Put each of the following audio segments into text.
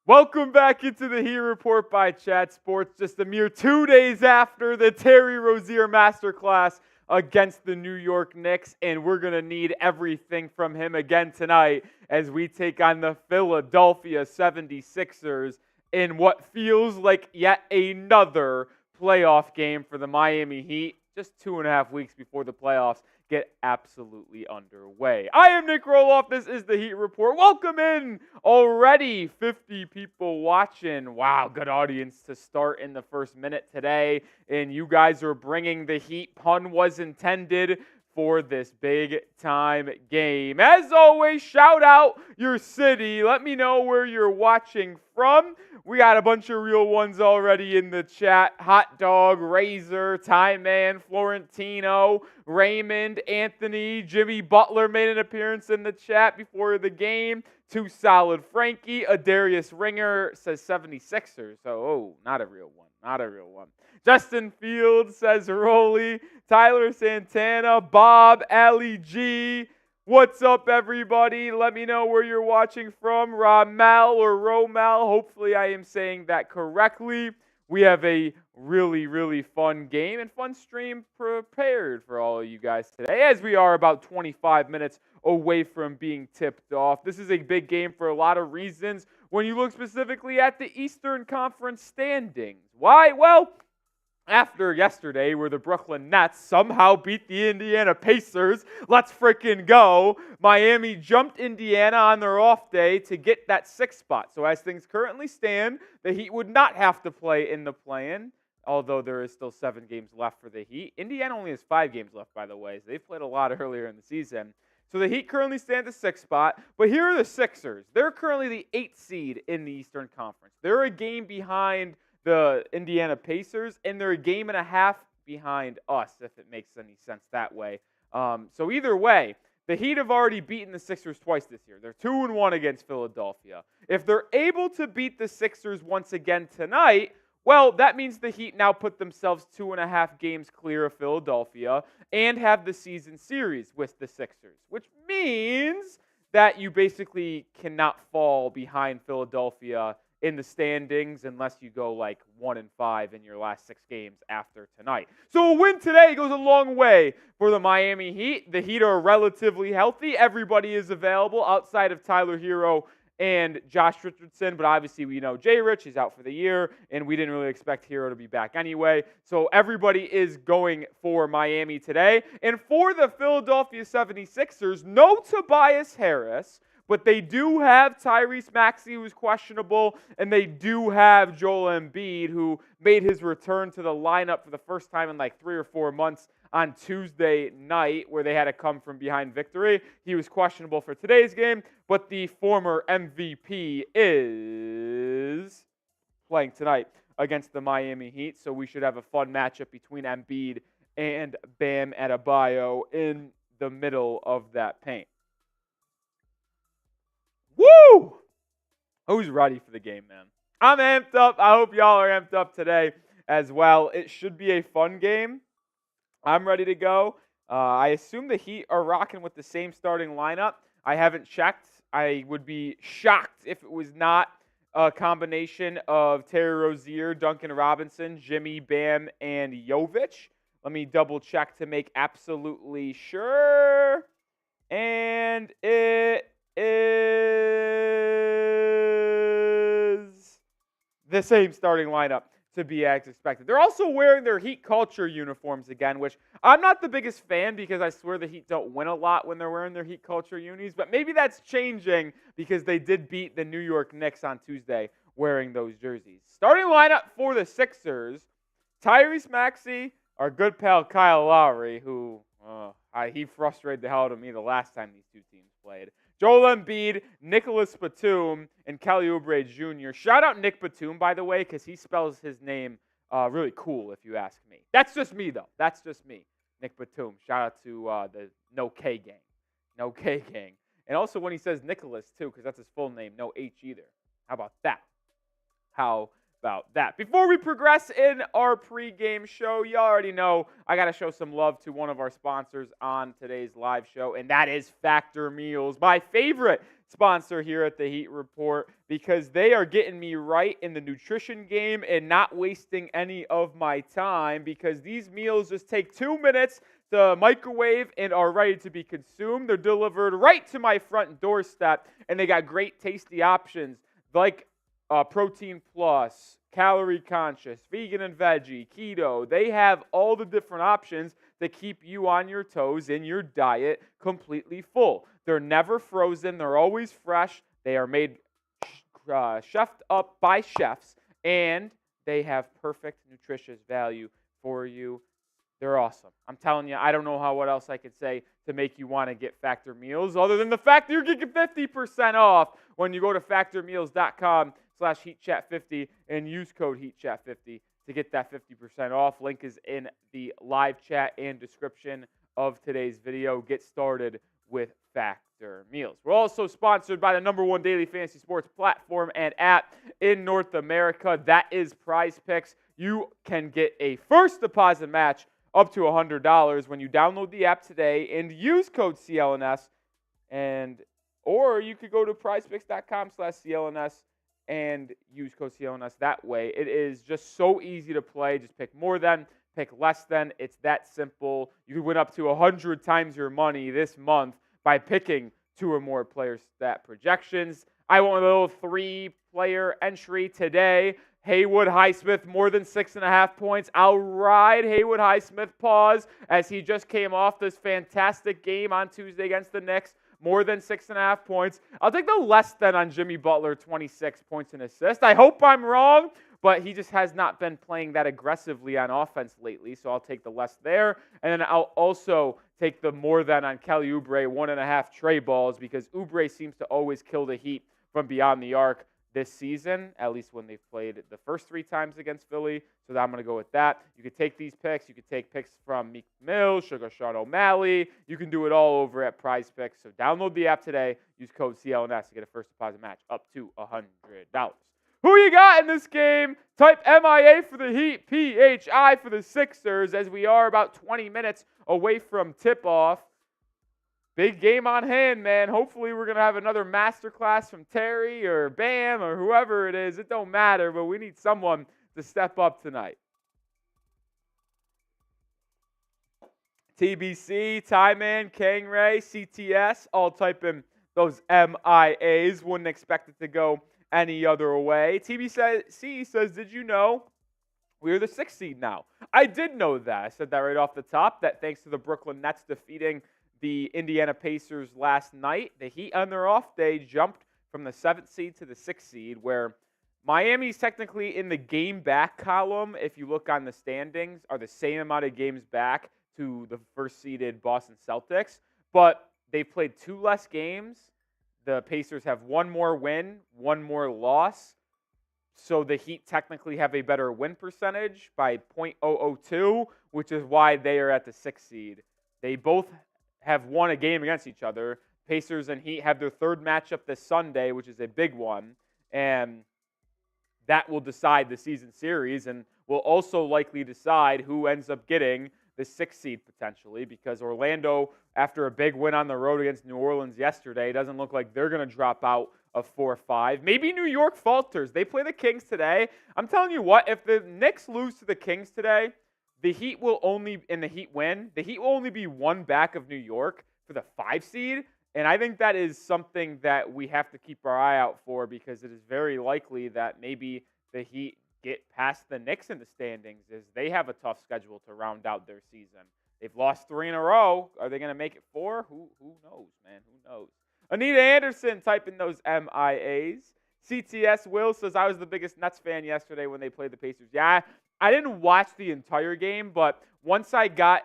Welcome back into the Heat Report by Chat Sports, just a mere 2 days after the Terry Rozier masterclass against the New York Knicks, and we're going to need everything from him again tonight as we take on the Philadelphia 76ers in what feels like yet another playoff game for the Miami Heat, just 2.5 weeks before the playoffs get absolutely underway. I am Nic Rohloff. This is the Heat Report. Welcome in. Already 50 people watching. Wow, good audience to start in the first minute today. And you guys are bringing the heat. Pun was intended for this big time game. As always, shout out your city. Let me know where you're watching from. We got a bunch of real ones already in the chat. Hot Dog, Razor, Ty Man, Florentino, Raymond, Anthony, Jimmy Butler made an appearance in the chat before the game. Too Solid Frankie, Adarius Ringer says 76ers. So, not a real one. Not a real one. Justin Fields says Rolly. Tyler Santana, Bob, Ali G. What's up, everybody? Let me know where you're watching from. Ramel or Romel. Hopefully I am saying that correctly. We have a really, really fun game and fun stream prepared for all of you guys today, as we are about 25 minutes away from being tipped off. This is a big game for a lot of reasons when you look specifically at the Eastern Conference standings. Why? Well, after yesterday, where the Brooklyn Nets somehow beat the Indiana Pacers, let's freaking go, Miami jumped Indiana on their off day to get that 6th spot. So as things currently stand, the Heat would not have to play in the play-in, although there is still 7 games left for the Heat. Indiana only has 5 games left, by the way. So they've played a lot earlier in the season. So the Heat currently stand at the 6th spot, but here are the Sixers. They're currently the 8th seed in the Eastern Conference. They're a game behind the Indiana Pacers, and they're a game and a half behind us, if it makes any sense that way. So either way, the Heat have already beaten the Sixers twice this year. They're 2-1 against Philadelphia. If they're able to beat the Sixers once again tonight, well, that means the Heat now put themselves 2.5 games clear of Philadelphia and have the season series with the Sixers, which means that you basically cannot fall behind Philadelphia in the standings unless you go like 1-5 in your last 6 games after tonight. So a win today goes a long way for the Miami Heat. The Heat are relatively healthy. Everybody is available outside of Tyler Hero and Josh Richardson, but obviously we know Jay Rich is out for the year, and we didn't really expect Hero to be back anyway. So everybody is going for Miami today. And for the Philadelphia 76ers, no Tobias Harris, but they do have Tyrese Maxdey, who's questionable, and they do have Joel Embiid, who made his return to the lineup for the first time in like 3 or 4 months on Tuesday night, where they had a come-from-behind victory. He was questionable for today's game, but the former MVP is playing tonight against the Miami Heat, so we should have a fun matchup between Embiid and Bam Adebayo in the middle of that paint. Woo! Who's ready for the game, man? I'm amped up. I hope y'all are amped up today as well. It should be a fun game. I'm ready to go. I assume the Heat are rocking with the same starting lineup. I haven't checked. I would be shocked if it was not a combination of Terry Rozier, Duncan Robinson, Jimmy, Bam, and Jovic. Let me double check to make absolutely sure. And it is the same starting lineup to be as expected. They're also wearing their Heat culture uniforms again, which I'm not the biggest fan because I swear the Heat don't win a lot when they're wearing their Heat culture unis, but maybe that's changing because they did beat the New York Knicks on Tuesday wearing those jerseys. Starting lineup for the Sixers, Tyrese Maxdey, our good pal Kyle Lowry, who he frustrated the hell out of me the last time these two teams played. Joel Embiid, Nicholas Batum, and Kelly Oubre Jr. Shout out Nick Batum, by the way, because he spells his name really cool, if you ask me. That's just me, though. That's just me. Nick Batum. Shout out to the No K Gang. No K Gang. And also when he says Nicholas, too, because that's his full name, no H either. How about that? How about that? Before we progress in our pregame show, you already know I got to show some love to one of our sponsors on today's live show, and that is Factor Meals, my favorite sponsor here at the Heat Report because they are getting me right in the nutrition game and not wasting any of my time because these meals just take 2 minutes to microwave and are ready to be consumed. They're delivered right to my front doorstep, and they got great tasty options like Protein Plus, Calorie Conscious, Vegan and Veggie, Keto. They have all the different options to keep you on your toes in your diet completely full. They're never frozen. They're always fresh. They are made chefed up by chefs, and they have perfect nutritious value for you. They're awesome. I'm telling you, I don't know what else I could say to make you want to get Factor Meals other than the fact that you're getting 50% off when you go to factormeals.com/HeatChat50 and use code HeatChat50 to get that 50% off. Link is in the live chat and description of today's video. Get started with Factor Meals. We're also sponsored by the #1 daily fantasy sports platform and app in North America. That is Prize Picks. You can get a first deposit match up to $100 when you download the app today and use code CLNS. Or you could go to prizepicks.com/CLNS and use code CLNS that way. It is just so easy to play. Just pick more than, pick less than. It's that simple. You can win up to 100 times your money this month by picking 2 or more player stat projections. I went with a little 3-player entry today. Haywood Highsmith, more than 6.5 points. I'll ride Haywood Highsmith pause as he just came off this fantastic game on Tuesday against the Knicks. More than 6.5 points. I'll take the less than on Jimmy Butler, 26 points and assists. I hope I'm wrong, but he just has not been playing that aggressively on offense lately, so I'll take the less there. And then I'll also take the more than on Kelly Oubre, 1.5 tray balls, because Oubre seems to always kill the Heat from beyond the arc this season, at least when they've played the first 3 times against Philly. So I'm going to go with that. You could take these picks. You could take picks from Meek Mill, Sugar Sean O'Malley. You can do it all over at Prize Picks. So download the app today. Use code CLNS to get a first deposit match up to $100. Who you got in this game? Type MIA for the Heat, PHI for the Sixers, as we are about 20 minutes away from tip-off. Big game on hand, man. Hopefully we're going to have another masterclass from Terry or Bam or whoever it is. It don't matter, but we need someone to step up tonight. TBC, Tyman, Kangray, CTS, all type in those MIAs. Wouldn't expect it to go any other way. TBC says, did you know we're the 6th seed now? I did know that. I said that right off the top, that thanks to the Brooklyn Nets defeating the Indiana Pacers last night, the Heat on their off day jumped from the 7th seed to the 6th seed, where Miami's technically in the game back column, if you look on the standings, are the same amount of games back to the first-seeded Boston Celtics, but they've played 2 less games. The Pacers have 1 more win, 1 more loss, so the Heat technically have a better win percentage by .002, which is why they are at the 6th seed. They both have won a game against each other. Pacers and Heat have their 3rd matchup this Sunday, which is a big one, and that will decide the season series and will also likely decide who ends up getting the 6th seed potentially, because Orlando, after a big win on the road against New Orleans yesterday, doesn't look like they're going to drop out of 4-5. Maybe New York falters. They play the Kings today. I'm telling you what, if the Knicks lose to the Kings today, the Heat will only be 1 back of New York for the 5 seed, and I think that is something that we have to keep our eye out for, because it is very likely that maybe the Heat get past the Knicks in the standings, as they have a tough schedule to round out their season. They've lost 3 in a row. Are they going to make it 4? Who knows, man? Who knows? Anita Anderson typing those MIAs. CTS Will says, I was the biggest Nets fan yesterday when they played the Pacers. Yeah, I didn't watch the entire game, but once I got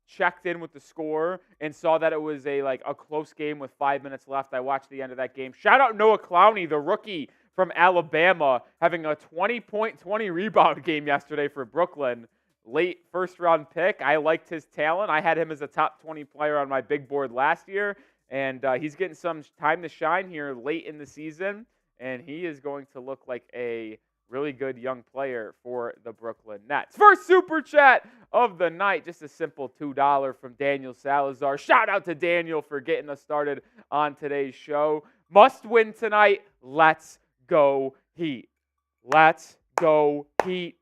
checked in with the score and saw that it was a close game with 5 minutes left, I watched the end of that game. Shout out Noah Clowney, the rookie from Alabama, having a 20-point, 20-rebound game yesterday for Brooklyn. Late first-round pick. I liked his talent. I had him as a top 20 player on my big board last year, and he's getting some time to shine here late in the season, and he is going to look like a really good young player for the Brooklyn Nets. First super chat of the night, just a simple $2 from Daniel Salazar. Shout out to Daniel for getting us started on today's show. Must win tonight. Let's go Heat. Let's go Heat.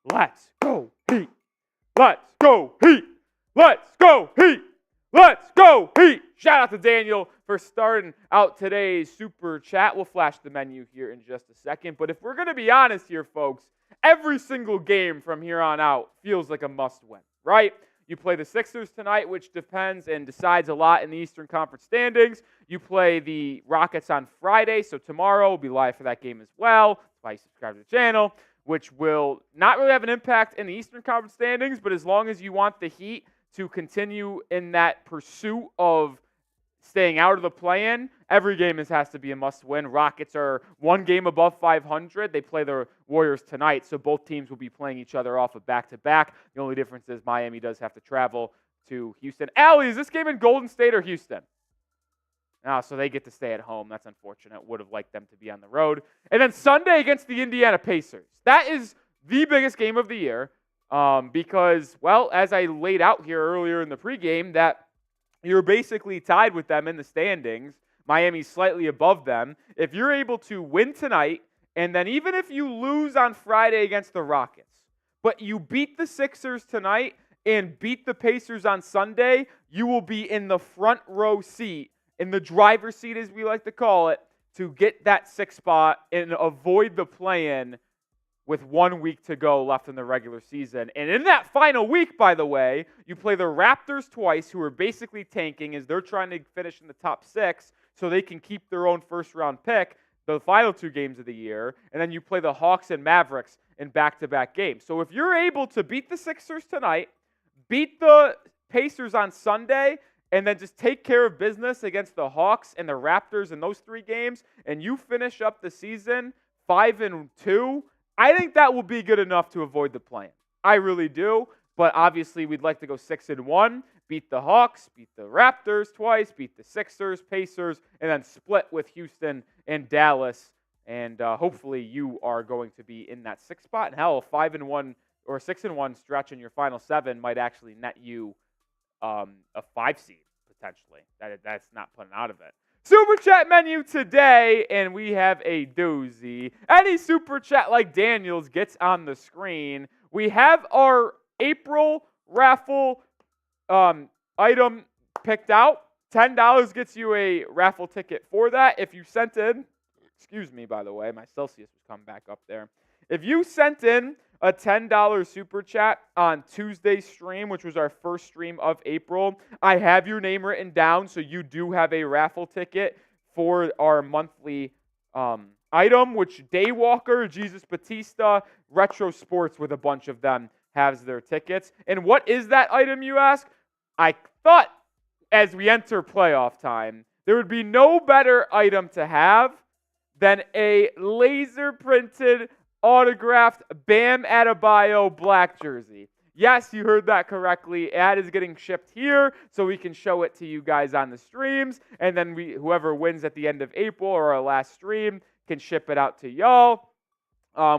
Let's go Heat. Let's go Heat. Let's go Heat. Let's go Heat. Shout out to Daniel for starting out today's Super Chat. We'll flash the menu here in just a second. But if we're going to be honest here, folks, every single game from here on out feels like a must-win, right? You play the Sixers tonight, which depends and decides a lot in the Eastern Conference standings. You play the Rockets on Friday, so tomorrow will be live for that game as well. That's why you subscribe to the channel, which will not really have an impact in the Eastern Conference standings, but as long as you want the Heat to continue in that pursuit of staying out of the play-in, every game has to be a must-win. Rockets are one game above 500. They play the Warriors tonight, so both teams will be playing each other off of back-to-back. The only difference is Miami does have to travel to Houston. Allie, is this game in Golden State or Houston? So they get to stay at home. That's unfortunate. Would have liked them to be on the road. And then Sunday against the Indiana Pacers. That is the biggest game of the year because, well, as I laid out here earlier in the pregame, that you're basically tied with them in the standings. Miami's slightly above them. If you're able to win tonight, and then even if you lose on Friday against the Rockets, but you beat the Sixers tonight and beat the Pacers on Sunday, you will be in the front row seat, in the driver's seat as we like to call it, to get that sixth spot and avoid the play-in with 1 week to go left in the regular season. And in that final week, by the way, you play the Raptors twice, who are basically tanking as they're trying to finish in the top 6 so they can keep their own first-round pick the final 2 games of the year. And then you play the Hawks and Mavericks in back-to-back games. So if you're able to beat the Sixers tonight, beat the Pacers on Sunday, and then just take care of business against the Hawks and the Raptors in those 3 games, and you finish up the season 5-2, I think that will be good enough to avoid the play-in. I really do, but obviously we'd like to go 6-1, beat the Hawks, beat the Raptors twice, beat the Sixers, Pacers, and then split with Houston and Dallas. And hopefully you are going to be in that 6th spot. And hell, a 5-1 or 6-1 stretch in your final 7 might actually net you a 5 seed potentially. That's not putting out of it. Super Chat menu today, and we have a doozy. Any Super Chat like Daniel's gets on the screen. We have our April raffle item picked out. $10 gets you a raffle ticket for that. If you sent in, excuse me, by the way, my Celsius was coming back up there. If you sent in a $10 Super Chat on Tuesday's stream, which was our first stream of April, I have your name written down, so you do have a raffle ticket for our monthly item, which Daywalker, Jesus Batista, Retro Sports with a bunch of them has their tickets. And what is that item, you ask? I thought as we enter playoff time, there would be no better item to have than a laser-printed autographed Bam Adebayo black jersey. Yes, you heard that correctly. Ad is getting shipped here so we can show it to you guys on the streams. And then whoever wins at the end of April or our last stream can ship it out to y'all.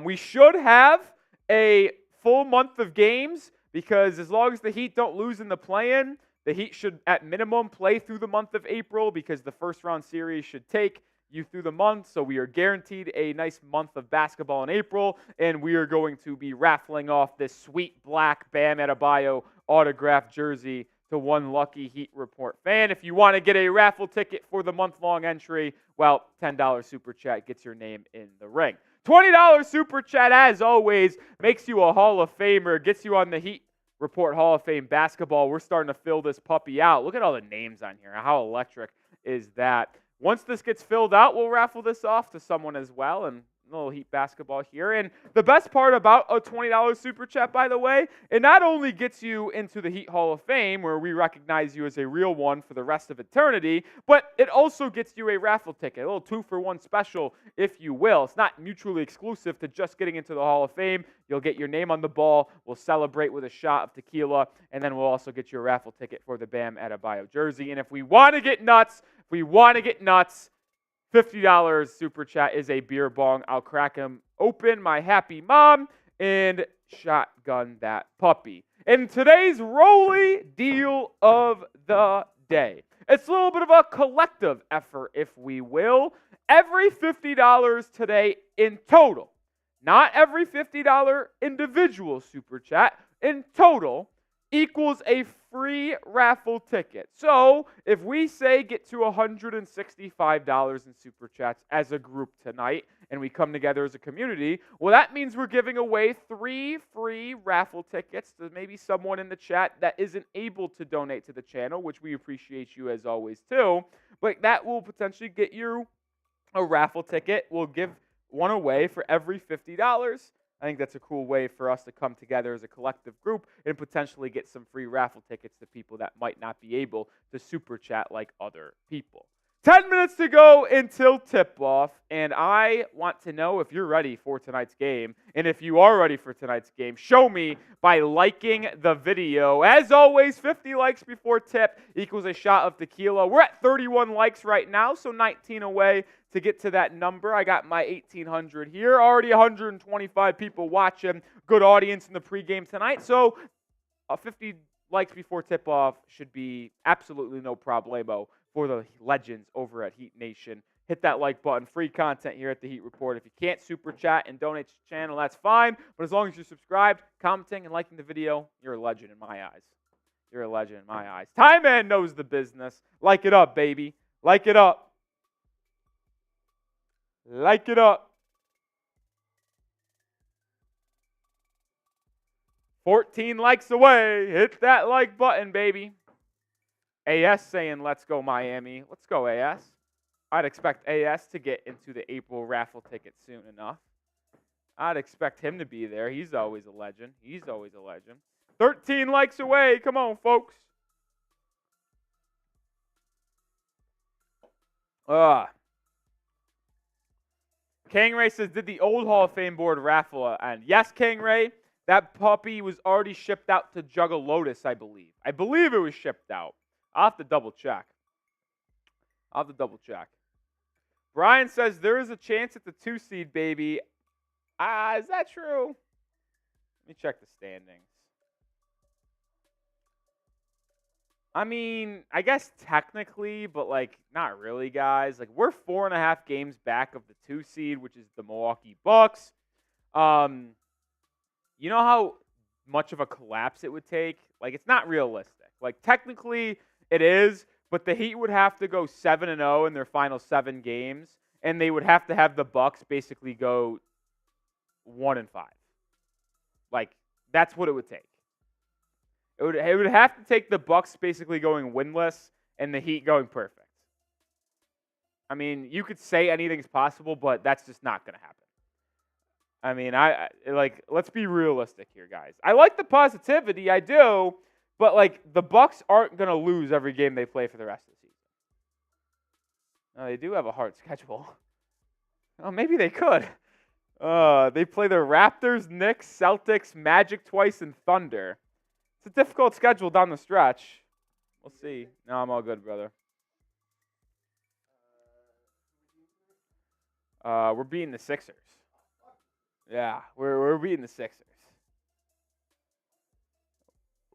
We should have a full month of games because as long as the Heat don't lose in the play-in, the Heat should at minimum play through the month of April because the first round series should take you through the month, so we are guaranteed a nice month of basketball in April, and we are going to be raffling off this sweet black Bam Adebayo autographed jersey to one lucky Heat Report fan. If you want to get a raffle ticket for the month-long entry, well, $10 Super Chat gets your name in the ring. $20 Super Chat, as always, makes you a Hall of Famer, gets you on the Heat Report Hall of Fame basketball. We're starting to fill this puppy out. Look at all the names on here. How electric is that? Once this gets filled out, we'll raffle this off to someone as well, and a little Heat basketball here. And the best part about a $20 Super Chat, by the way, it not only gets you into the Heat Hall of Fame, where we recognize you as a real one for the rest of eternity, but it also gets you a raffle ticket, a little 2-for-1 special, if you will. It's not mutually exclusive to just getting into the Hall of Fame. You'll get your name on the ball. We'll celebrate with a shot of tequila, and then we'll also get you a raffle ticket for the Bam Adebayo jersey. And if we want to get nuts, $50 Super Chat is a beer bong. I'll crack him open, my happy mom, and shotgun that puppy. And today's Rolly Deal of the Day It's a little bit of a collective effort, if we will. Every $50 today in total, not every $50 individual super chat, in total equals a free raffle ticket. So if we say get to $165 in super chats as a group tonight and we come together as a community, well, that means we're giving away 3 free raffle tickets to maybe someone in the chat that isn't able to donate to the channel, which we appreciate you as always too. But that will potentially get you a raffle ticket. We'll give one away for every $50. I think that's a cool way for us to come together as a collective group and potentially get some free raffle tickets to people that might not be able to super chat like other people. 10 minutes to go until tip-off, and I want to know if you're ready for tonight's game. And if you are ready for tonight's game, show me by liking the video. As always, 50 likes before tip equals a shot of tequila. We're at 31 likes right now, so 19 away to get to that number. I got my 1,800 here. Already 125 people watching. Good audience in the pregame tonight. So 50 likes before tip-off should be absolutely no problemo for the legends over at Heat Nation. Hit that like button. Free content here at the Heat Report. If you can't super chat and donate to the channel, that's fine. But as long as you're subscribed, commenting, and liking the video, you're a legend in my eyes. You're a legend in my eyes. Time Man knows the business. Like it up, baby. Like it up. Like it up. 14 likes away. Hit that like button, baby. AS saying, let's go Miami. Let's go, AS. I'd expect AS to get into the April raffle ticket soon enough. I'd expect him to be there. He's always a legend. He's always a legend. 13 likes away. Come on, folks. Kang Ray says, did the old Hall of Fame board raffle end? Yes, Kang Ray. That puppy was already shipped out to Juggle Lotus, I believe. I believe it was shipped out. I'll have to double check. Brian says, there is a chance at the 2 seed, baby. Is that true? Let me check the standings. I mean, I guess technically, but, like, not really, guys. Like, we're 4.5 games back of the 2 seed, which is the Milwaukee Bucks. You know how much of a collapse it would take? Like, it's not realistic. Like, technically, it is, but the Heat would have to go 7-0 in their final 7 games, and they would have to have the Bucks basically go 1-5. Like, that's what it would take. It would have to take the Bucks basically going winless and the Heat going perfect. I mean, you could say anything's possible, but that's just not going to happen. I mean, let's be realistic here, guys. I like the positivity, I do, but like the Bucks aren't going to lose every game they play for the rest of the season. Now, they do have a hard schedule. Oh, maybe they could. They play the Raptors, Knicks, Celtics, Magic twice, and Thunder. It's a difficult schedule down the stretch. We'll see. No, I'm all good, brother. We're beating the Sixers. Yeah, we're beating the Sixers.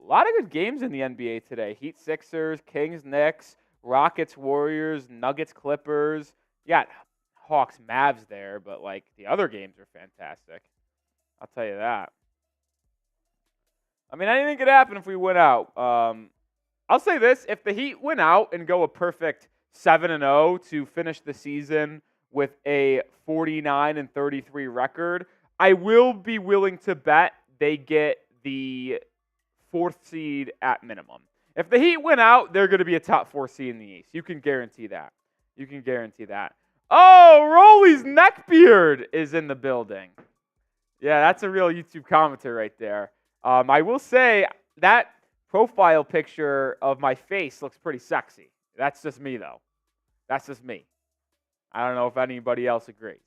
A lot of good games in the NBA today. Heat, Sixers, Kings, Knicks, Rockets, Warriors, Nuggets, Clippers. You got Hawks, Mavs there, but like the other games are fantastic. I'll tell you that. I mean, anything could happen if we win out. I'll say this: if the Heat win out and go a perfect 7-0 to finish the season with a 49-33 record, I will be willing to bet they get the 4th seed at minimum. If the Heat win out, they're going to be a top 4 seed in the East. You can guarantee that. You can guarantee that. Oh, Rolly's neckbeard is in the building. Yeah, that's a real YouTube commenter right there. I will say that profile picture of my face looks pretty sexy. That's just me, though. That's just me. I don't know if anybody else agrees.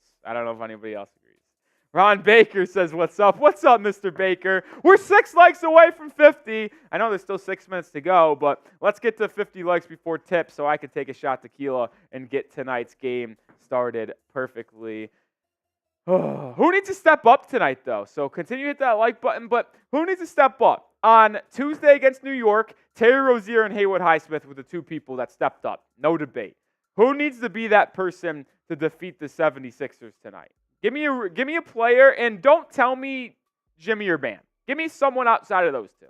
Ron Baker says, what's up? What's up, Mr. Baker? We're 6 likes away from 50. I know there's still 6 minutes to go, but let's get to 50 likes before tip so I can take a shot tequila and get tonight's game started perfectly. Who needs to step up tonight, though? So continue to hit that like button, but who needs to step up? On Tuesday against New York, Terry Rozier and Haywood Highsmith were the two people that stepped up. No debate. Who needs to be that person to defeat the 76ers tonight? Give me a player, and don't tell me Jimmy or Bam. Give me someone outside of those two.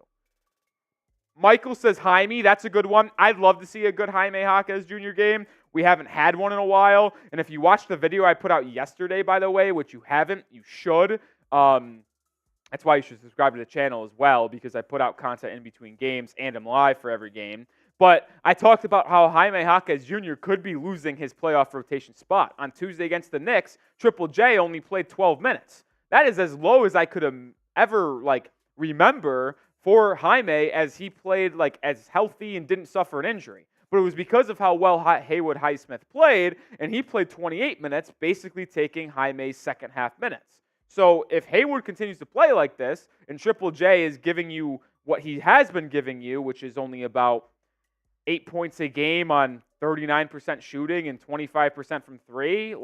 Michael says Jaime. That's a good one. I'd love to see a good Jaime Jaquez Jr. game. We haven't had one in a while. And if you watched the video I put out yesterday, by the way, which you haven't, you should. That's why you should subscribe to the channel as well, because I put out content in between games and I'm live for every game. But I talked about how Jaime Jaquez Jr. could be losing his playoff rotation spot. On Tuesday against the Knicks, Triple J only played 12 minutes. That is as low as I could have ever remember for Jaime, as he played as healthy and didn't suffer an injury. But it was because of how well Haywood Highsmith played, and he played 28 minutes, basically taking Jaime's second half minutes. So if Haywood continues to play like this, and Triple J is giving you what he has been giving you, which is only about 8 points a game on 39% shooting and 25% from three,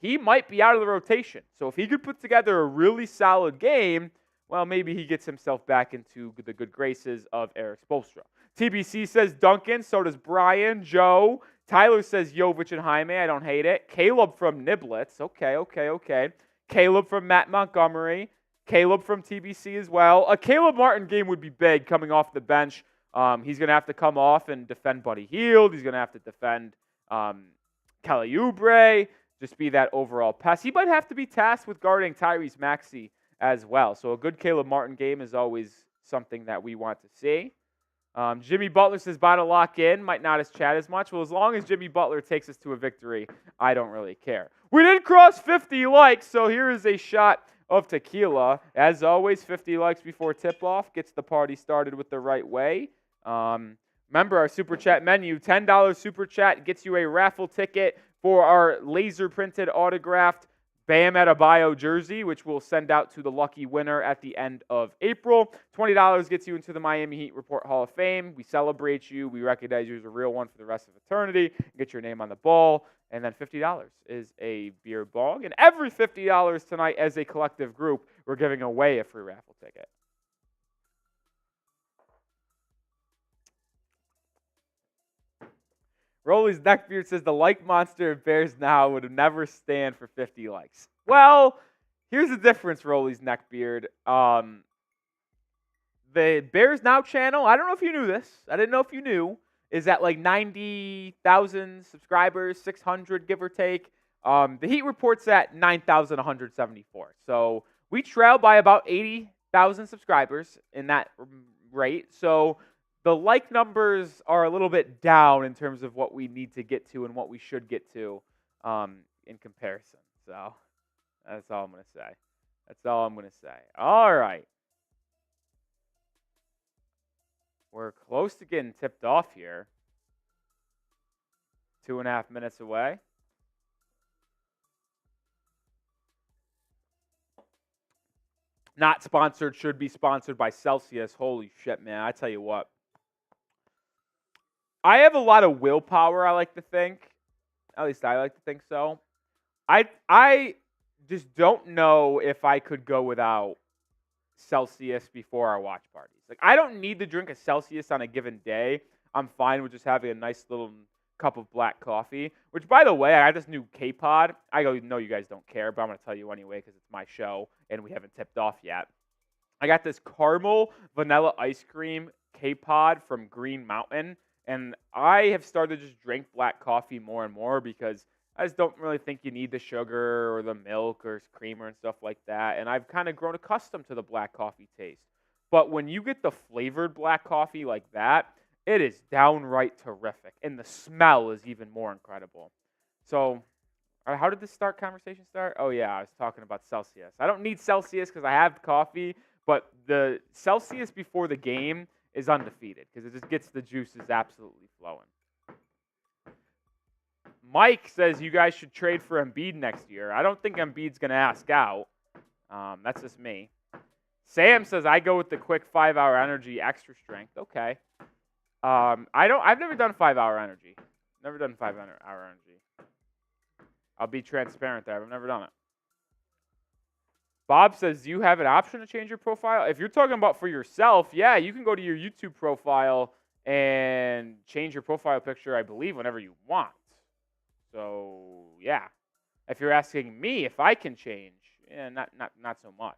he might be out of the rotation. So if he could put together a really solid game, well, maybe he gets himself back into the good graces of Erik Spoelstra. TBC says Duncan, so does Brian, Joe. Tyler says Jovic and Jaime, I don't hate it. Caleb from Niblets, okay. Caleb from Matt Montgomery. Caleb from TBC as well. A Caleb Martin game would be big coming off the bench. He's going to have to come off and defend Buddy Hield. He's going to have to defend Kelly Oubre, just be that overall pest. He might have to be tasked with guarding Tyrese Maxey as well. So a good Caleb Martin game is always something that we want to see. Jimmy Butler says, "Buy to lock in." Might not chat as much. Well, as long as Jimmy Butler takes us to a victory, I don't really care. We did cross 50 likes, so here is a shot of tequila. As always, 50 likes before tip-off gets the party started with the right way. Remember our Super Chat menu. $10 Super Chat gets you a raffle ticket for our laser-printed autographed Bam Adebayo jersey, which we'll send out to the lucky winner at the end of April. $20 gets you into the Miami Heat Report Hall of Fame. We celebrate you. We recognize you as a real one for the rest of eternity. Get your name on the ball. And then $50 is a beer bong. And every $50 tonight as a collective group, we're giving away a free raffle ticket. Rolly's Neckbeard says the like monster of Bears Now would never stand for 50 likes. Well, here's the difference, Rolly's Neckbeard. The Bears Now channel, I don't know if you knew this. I didn't know if you knew. Is at 90,000 subscribers, 600 give or take. The Heat Report's at 9,174. So we trail by about 80,000 subscribers in that rate. So the like numbers are a little bit down in terms of what we need to get to and what we should get to in comparison. So that's all I'm going to say. All right. We're close to getting tipped off here. 2.5 minutes away. Not sponsored, should be sponsored by Celsius. Holy shit, man. I tell you what. I have a lot of willpower, I like to think. At least I like to think so. I just don't know if I could go without Celsius before our watch parties. I don't need to drink a Celsius on a given day. I'm fine with just having a nice little cup of black coffee, which, by the way, I got this new K-Pod. I know you guys don't care, but I'm going to tell you anyway because it's my show and we haven't tipped off yet. I got this caramel vanilla ice cream K-Pod from Green Mountain, and I have started to just drink black coffee more and more because I just don't really think you need the sugar or the milk or creamer and stuff like that, and I've kind of grown accustomed to the black coffee taste. But when you get the flavored black coffee like that, it is downright terrific, and the smell is even more incredible. So, how did this conversation start? Oh, yeah, I was talking about Celsius. I don't need Celsius because I have coffee, but the Celsius before the game is undefeated because it just gets the juices absolutely flowing. Mike says you guys should trade for Embiid next year. I don't think Embiid's going to ask out. That's just me. Sam says I go with the quick 5-hour energy extra strength. Okay. I've never done 5-hour energy. Never done 5-hour energy. I'll be transparent there. I've never done it. Bob says, do you have an option to change your profile? If you're talking about for yourself, yeah, you can go to your YouTube profile and change your profile picture, I believe, whenever you want. So, yeah. If you're asking me if I can change, not so much.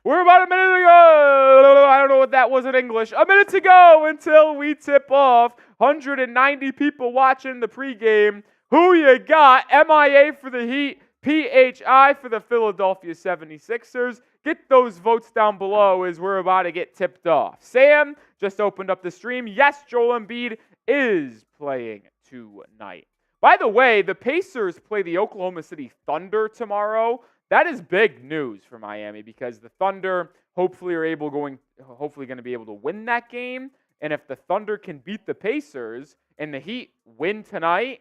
We're about a minute to go. I don't know what that was in English. A minute to go until we tip off. 190 people watching the pregame. Who you got? MIA for the Heat. PHI for the Philadelphia 76ers. Get those votes down below as we're about to get tipped off. Sam just opened up the stream. Yes, Joel Embiid is playing tonight. By the way, the Pacers play the Oklahoma City Thunder tomorrow. That is big news for Miami because the Thunder hopefully going to be able to win that game. And if the Thunder can beat the Pacers and the Heat win tonight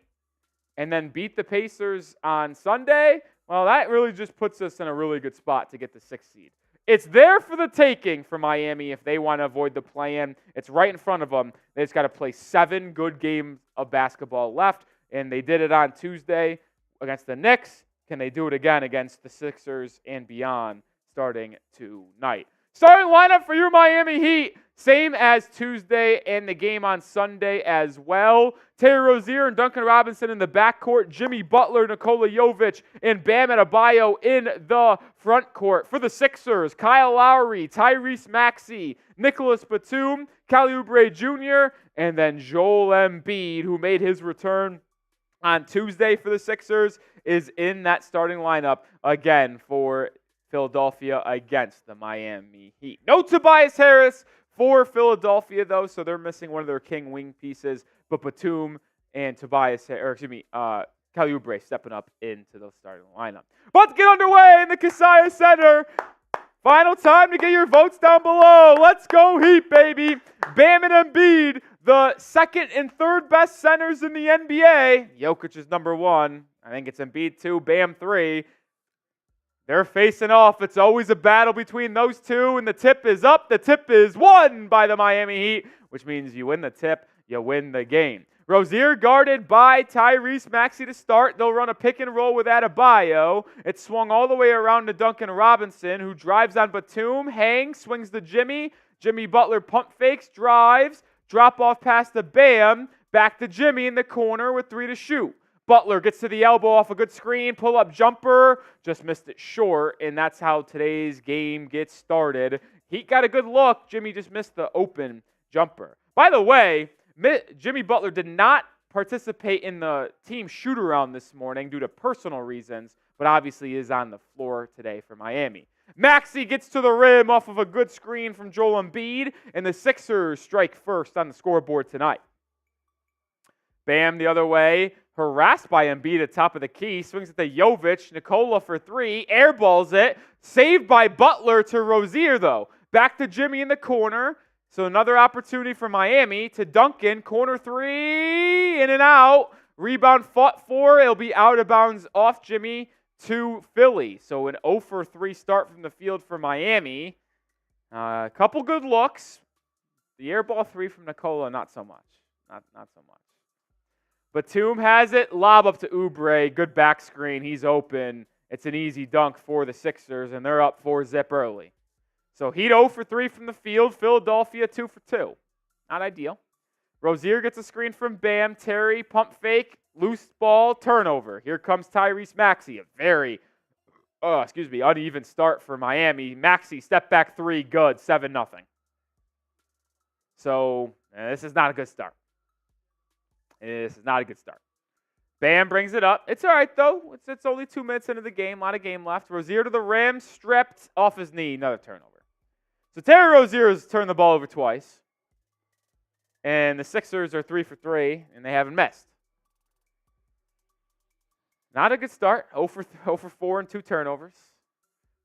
and then beat the Pacers on Sunday, well, that really just puts us in a really good spot to get the 6th seed. It's there for the taking for Miami if they want to avoid the play-in. It's right in front of them. They just got to play 7 good games of basketball left, and they did it on Tuesday against the Knicks. Can they do it again against the Sixers and beyond starting tonight? Starting lineup for your Miami Heat, same as Tuesday and the game on Sunday as well. Terry Rozier and Duncan Robinson in the backcourt. Jimmy Butler, Nikola Jovic, and Bam Adebayo in the front court. For the Sixers, Kyle Lowry, Tyrese Maxdey, Nicholas Batum, Kelly Oubre Jr., and then Joel Embiid, who made his return on Tuesday for the Sixers, is in that starting lineup again for Philadelphia against the Miami Heat. No Tobias Harris for Philadelphia, though, so they're missing one of their king wing pieces. But Batum and Kelly Oubre stepping up into the starting lineup. About to get underway in the Kaseya Center. Final time to get your votes down below. Let's go Heat, baby. Bam and Embiid, the second and third best centers in the NBA. Jokic is number 1. I think it's Embiid 2, Bam 3. They're facing off. It's always a battle between those two, and the tip is up. The tip is won by the Miami Heat, which means you win the tip, you win the game. Rozier guarded by Tyrese Maxdey to start. They'll run a pick and roll with Adebayo. It's swung all the way around to Duncan Robinson, who drives on Batum, hangs, swings to Jimmy. Jimmy Butler pump fakes, drives, drop off pass to Bam, back to Jimmy in the corner with 3 to shoot. Butler gets to the elbow off a good screen, pull-up jumper, just missed it short, and that's how today's game gets started. Heat got a good look. Jimmy just missed the open jumper. By the way, Jimmy Butler did not participate in the team shoot-around this morning due to personal reasons, but obviously is on the floor today for Miami. Maxey gets to the rim off of a good screen from Joel Embiid, and the Sixers strike first on the scoreboard tonight. Bam the other way. Harassed by Embiid at top of the key. Swings it to Jovic. Nikola for 3. Airballs it. Saved by Butler to Rozier, though. Back to Jimmy in the corner. So another opportunity for Miami to Duncan. Corner 3. In and out. Rebound fought for. It'll be out of bounds off Jimmy to Philly. So an 0 for 3 start from the field for Miami. A couple good looks. The airball 3 from Nikola, not so much. Not so much. Batum has it. Lob up to Oubre. Good back screen. He's open. It's an easy dunk for the Sixers, and they're up 4-zip early. So Heat 0 for 3 from the field. Philadelphia 2 for 2. Not ideal. Rozier gets a screen from Bam. Terry, pump fake, loose ball, turnover. Here comes Tyrese Maxey. A very, uneven start for Miami. Maxey, step back 3, good, 7-0. So this is not a good start. This is not a good start. Bam brings it up. It's all right, though. It's only 2 minutes into the game. A lot of game left. Rozier to the rim, stripped off his knee. Another turnover. So Terry Rozier has turned the ball over twice. And the Sixers are 3 for 3, and they haven't missed. Not a good start. 0 for 4 and 2 turnovers.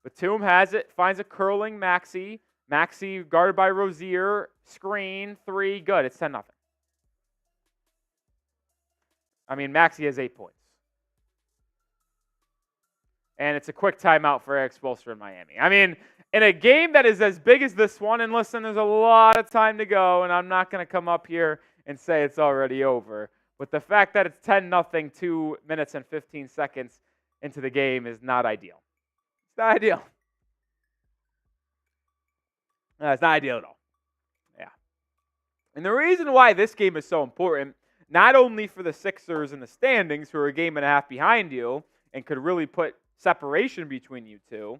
Batum has it. Finds a curling Maxey. Maxey guarded by Rozier. Screen. 3. Good. It's 10-0. I mean, Maxey has 8 points. And it's a quick timeout for Eric Spoelstra in Miami. I mean, in a game that is as big as this one, and listen, there's a lot of time to go, and I'm not going to come up here and say it's already over. But the fact that it's 10-0, 2 minutes and 15 seconds into the game is not ideal. It's not ideal. It's not ideal at all. Yeah. And the reason why this game is so important, not only for the Sixers in the standings, who are a game and a half behind you and could really put separation between you two,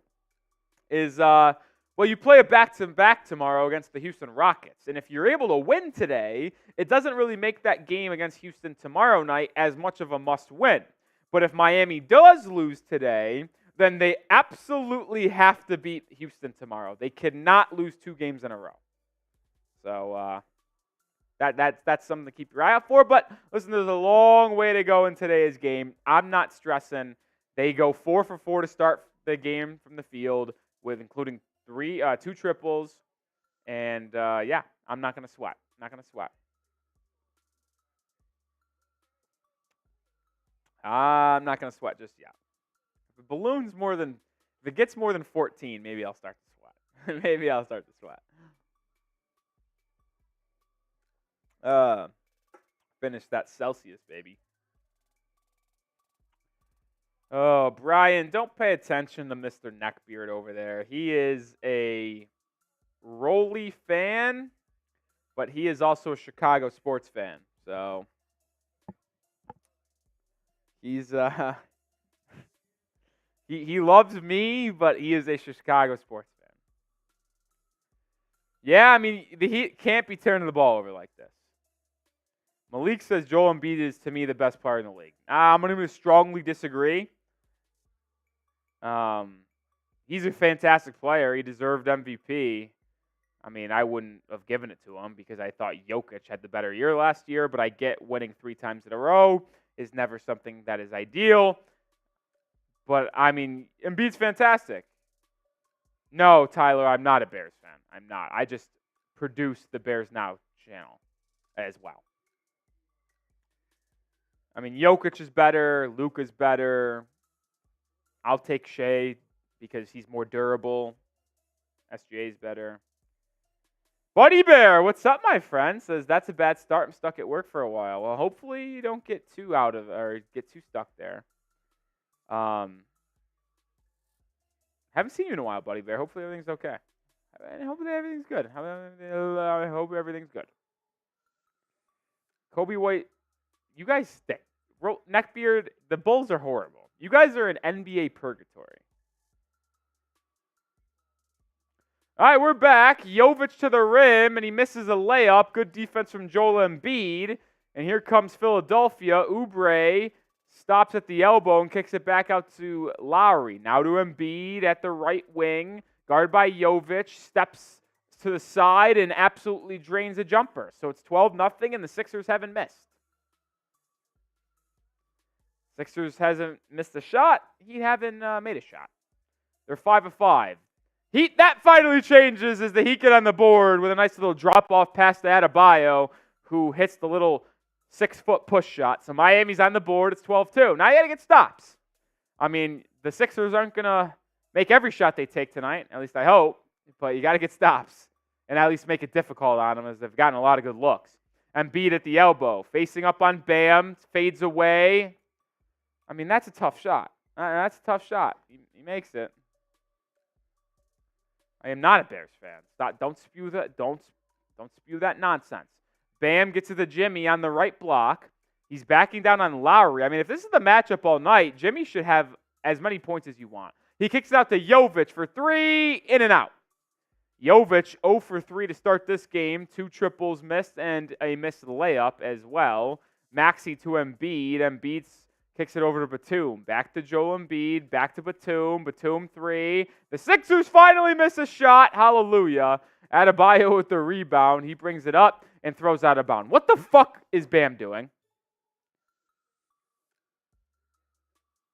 is, you play a back-to-back tomorrow against the Houston Rockets. And if you're able to win today, it doesn't really make that game against Houston tomorrow night as much of a must-win. But if Miami does lose today, then they absolutely have to beat Houston tomorrow. They cannot lose 2 games in a row. So that's something to keep your eye out for. But listen, there's a long way to go in today's game. I'm not stressing. They go 4 for 4 to start the game from the field, with including 2 triples. And I'm not going to sweat. I'm not going to sweat just yet. If it gets more than 14, maybe I'll start to sweat. Finish that Celsius, baby. Oh, Brian, don't pay attention to Mr. Neckbeard over there. He is a Rolly fan, but he is also a Chicago sports fan. So he's he loves me, but he is a Chicago sports fan. Yeah, I mean, the Heat can't be turning the ball over like this. Malik says Joel Embiid is, to me, the best player in the league. I'm going to strongly disagree. He's a fantastic player. He deserved MVP. I mean, I wouldn't have given it to him because I thought Jokic had the better year last year, but I get winning 3 times in a row is never something that is ideal. But, I mean, Embiid's fantastic. No, Tyler, I'm not a Bears fan. I'm not. I just produce the Bears Now channel as well. I mean, Jokic is better. Luka's better. I'll take Shea because he's more durable. SGA's better. Buddy Bear, what's up, my friend? Says, that's a bad start. I'm stuck at work for a while. Well, hopefully you don't get too stuck there. Haven't seen you in a while, Buddy Bear. Hopefully everything's okay. Hopefully everything's good. I hope everything's good. Kobe White, you guys stink. Neckbeard, the Bulls are horrible. You guys are in NBA purgatory. All right, we're back. Jovic to the rim, and he misses a layup. Good defense from Joel Embiid. And here comes Philadelphia. Oubre stops at the elbow and kicks it back out to Lowry. Now to Embiid at the right wing. Guarded by Jovic. Steps to the side and absolutely drains a jumper. So it's 12-0, and the Sixers haven't missed. Sixers hasn't missed a shot. Heat haven't made a shot. They're 5 of 5. Heat, that finally changes as the Heat get on the board with a nice little drop-off pass to Adebayo, who hits the little 6-foot push shot. So Miami's on the board. It's 12-2. Now you got to get stops. I mean, the Sixers aren't going to make every shot they take tonight, at least I hope, but you got to get stops and at least make it difficult on them as they've gotten a lot of good looks. Embiid at the elbow, facing up on Bam, fades away. I mean, that's a tough shot. He makes it. I am not a Bears fan. Don't spew that. Don't spew that nonsense. Bam gets to the Jimmy on the right block. He's backing down on Lowry. I mean, if this is the matchup all night, Jimmy should have as many points as you want. He kicks it out to Jovic for 3, in and out. Jovic 0 for 3 to start this game. 2 triples missed and a missed layup as well. Maxey to Embiid. Embiid kicks it over to Batum. Back to Joel Embiid. Back to Batum. Batum 3. The Sixers finally miss a shot. Hallelujah. Adebayo with the rebound. He brings it up and throws out of bounds. What the fuck is Bam doing?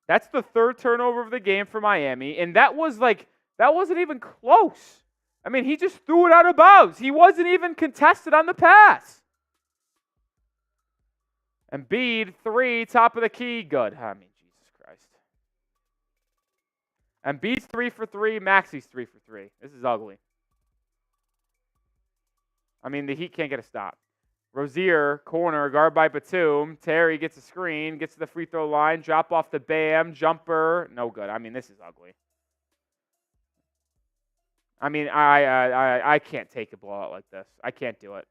That's the 3rd turnover of the game for Miami. And that wasn't even close. I mean, he just threw it out of bounds. He wasn't even contested on the pass. Embiid, 3, top of the key. Good. I mean, Jesus Christ. Embiid's 3 for 3. Maxey's 3 for 3. This is ugly. I mean, the Heat can't get a stop. Rozier, corner, guard by Batum. Terry gets a screen, gets to the free throw line, drop off the Bam, jumper. No good. I mean, this is ugly. I mean, I can't take a blowout like this. I can't do it.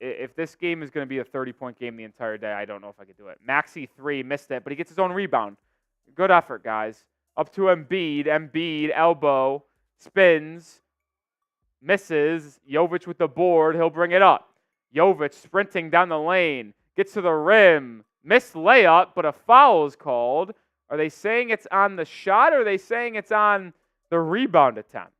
If this game is going to be a 30-point game the entire day, I don't know if I could do it. Maxey 3, missed it, but he gets his own rebound. Good effort, guys. Up to Embiid. Embiid, elbow, spins, misses. Jovic with the board. He'll bring it up. Jovic sprinting down the lane. Gets to the rim. Missed layup, but a foul is called. Are they saying it's on the shot, or are they saying it's on the rebound attempt?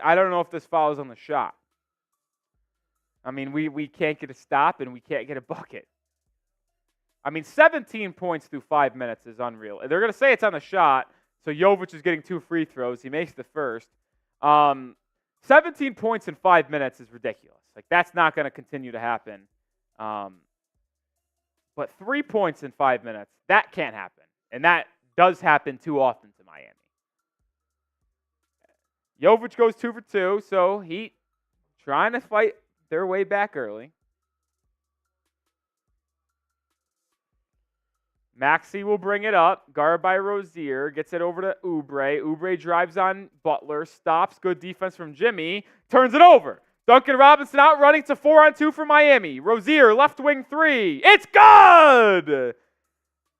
I don't know if this foul is on the shot. I mean, we can't get a stop and we can't get a bucket. I mean, 17 points through 5 minutes is unreal. They're going to say it's on the shot, so Jovic is getting 2 free throws. He makes the first. 17 points in 5 minutes is ridiculous. Like, that's not going to continue to happen. But 3 points in 5 minutes, that can't happen. And that does happen too often to Miami. Jovic goes 2 for 2, so Heat trying to fight their way back early. Maxey will bring it up. Guarded by Rozier. Gets it over to Oubre. Oubre drives on Butler. Stops. Good defense from Jaime. Turns it over. Duncan Robinson out running to 4-on-2 for Miami. Rozier, left wing 3. It's good!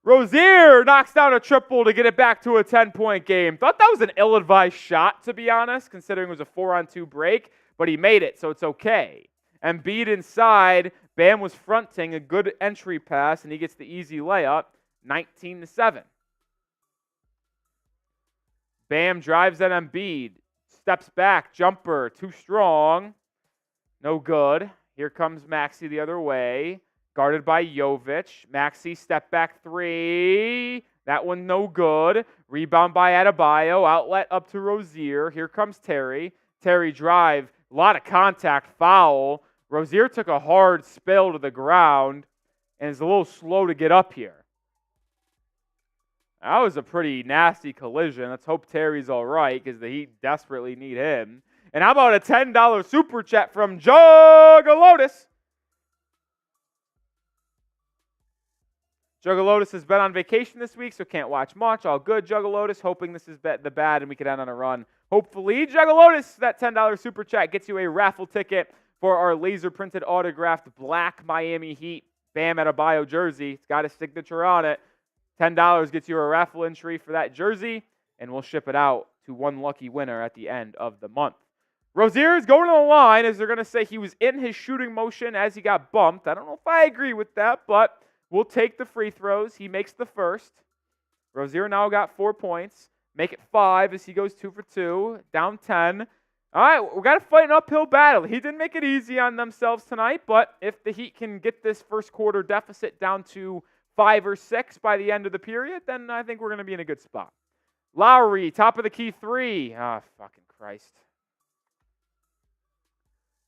Rozier knocks down a triple to get it back to a 10-point game. Thought that was an ill-advised shot, to be honest, considering it was a 4-on-2 break, but he made it, so it's okay. Embiid inside. Bam was fronting, a good entry pass, and he gets the easy layup, 19-7. Bam drives at Embiid. Steps back, jumper, too strong. No good. Here comes Maxey the other way. Guarded by Jovic. Maxey, step back 3. That one no good. Rebound by Adebayo. Outlet up to Rozier. Here comes Terry. Terry drive. A lot of contact. Foul. Rozier took a hard spill to the ground and is a little slow to get up here. That was a pretty nasty collision. Let's hope Terry's all right because the Heat desperately need him. And how about a $10 super chat from Juggalotus? Juggalotus has been on vacation this week, so can't watch much. All good, Juggalotus. Hoping this is the bad and we can end on a run. Hopefully, Juggalotus, that $10 super chat gets you a raffle ticket for our laser-printed autographed black Miami Heat Bam Adebayo jersey. It's got a signature on it. $10 gets you a raffle entry for that jersey, and we'll ship it out to one lucky winner at the end of the month. Rozier is going to the line, as they're going to say he was in his shooting motion as he got bumped. I don't know if I agree with that, but we'll take the free throws. He makes the first. Rozier now got 4 points. Make it 5 as he goes 2 for 2. Down 10. All right, we got to fight an uphill battle. He didn't make it easy on themselves tonight, but if the Heat can get this first quarter deficit down to 5 or 6 by the end of the period, then I think we're going to be in a good spot. Lowry, top of the key 3. Ah, fucking Christ.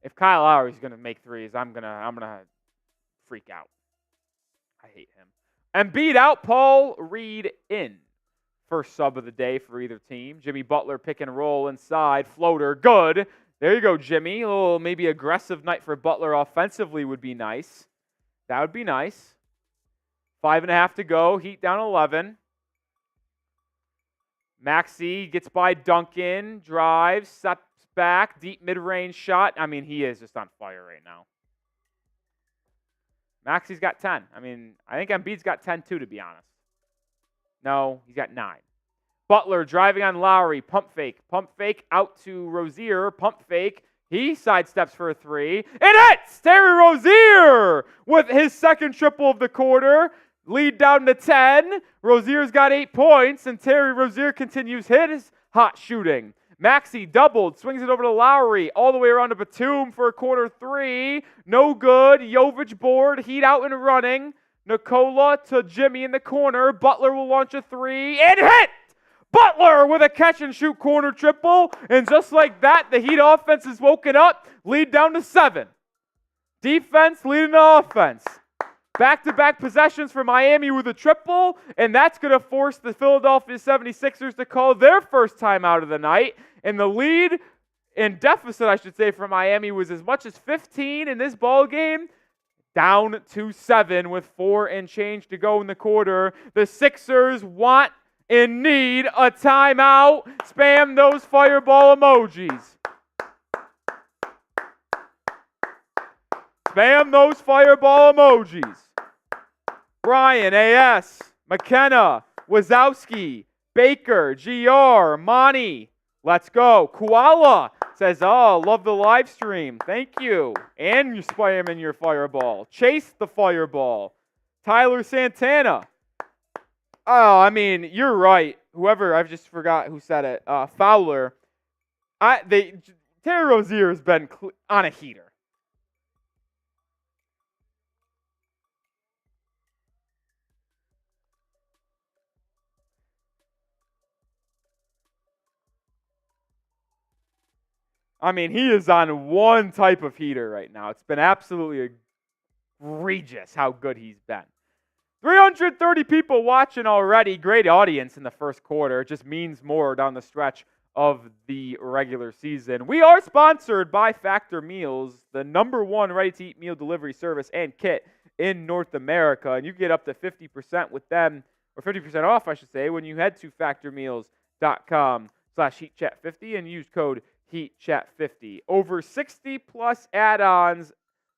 If Kyle Lowry's going to make threes, I'm gonna freak out. I hate him. Embiid out, Paul Reed in. First sub of the day for either team. Jimmy Butler pick and roll inside. Floater, good. There you go, Jimmy. A little maybe aggressive night for Butler offensively would be nice. That would be nice. 5.5 to go. Heat down 11. Maxey gets by Duncan. Drives. Steps back. Deep mid-range shot. I mean, he is just on fire right now. Maxey's got 10. I mean, I think Embiid's got 10 too, to be honest. No, he's got 9. Butler driving on Lowry. Pump fake. Pump fake out to Rozier. Pump fake. He sidesteps for a 3. It hits! Terry Rozier with his second triple of the quarter. Lead down to 10. Rozier's got 8 points, and Terry Rozier continues his hot shooting. Maxey doubled, swings it over to Lowry, all the way around to Batum for a corner 3. No good. Jovic board. Heat out and running. Nikola to Jimmy in the corner. Butler will launch a 3. It hit! Butler with a catch-and-shoot corner triple. And just like that, the Heat offense is woken up. Lead down to 7. Defense leading to offense. Back-to-back possessions for Miami with a triple, and that's going to force the Philadelphia 76ers to call their first timeout of the night. And the lead and deficit, I should say, for Miami was as much as 15 in this ball game, down to 7 with 4 and change to go in the quarter. The Sixers want and need a timeout. Spam those fireball emojis. Spam those fireball emojis. Brian, AS, McKenna, Wazowski, Baker, GR, Monty. Let's go. Koala says, oh, love the live stream. Thank you. And you're spamming your fireball. Chase the fireball. Tyler Santana. Oh, I mean, you're right. Whoever, I just forgot who said it. Fowler. Terry Rozier has been on a heater. I mean, he is on one type of heater right now. It's been absolutely egregious how good he's been. 330 people watching already. Great audience in the first quarter. It just means more down the stretch of the regular season. We are sponsored by Factor Meals, the #1 ready-to-eat meal delivery service and kit in North America. And you get up to 50% with them, or 50% off, I should say, when you head to factormeals.com/HeatChat50 and use code HeatChat50. Over 60 plus add-ons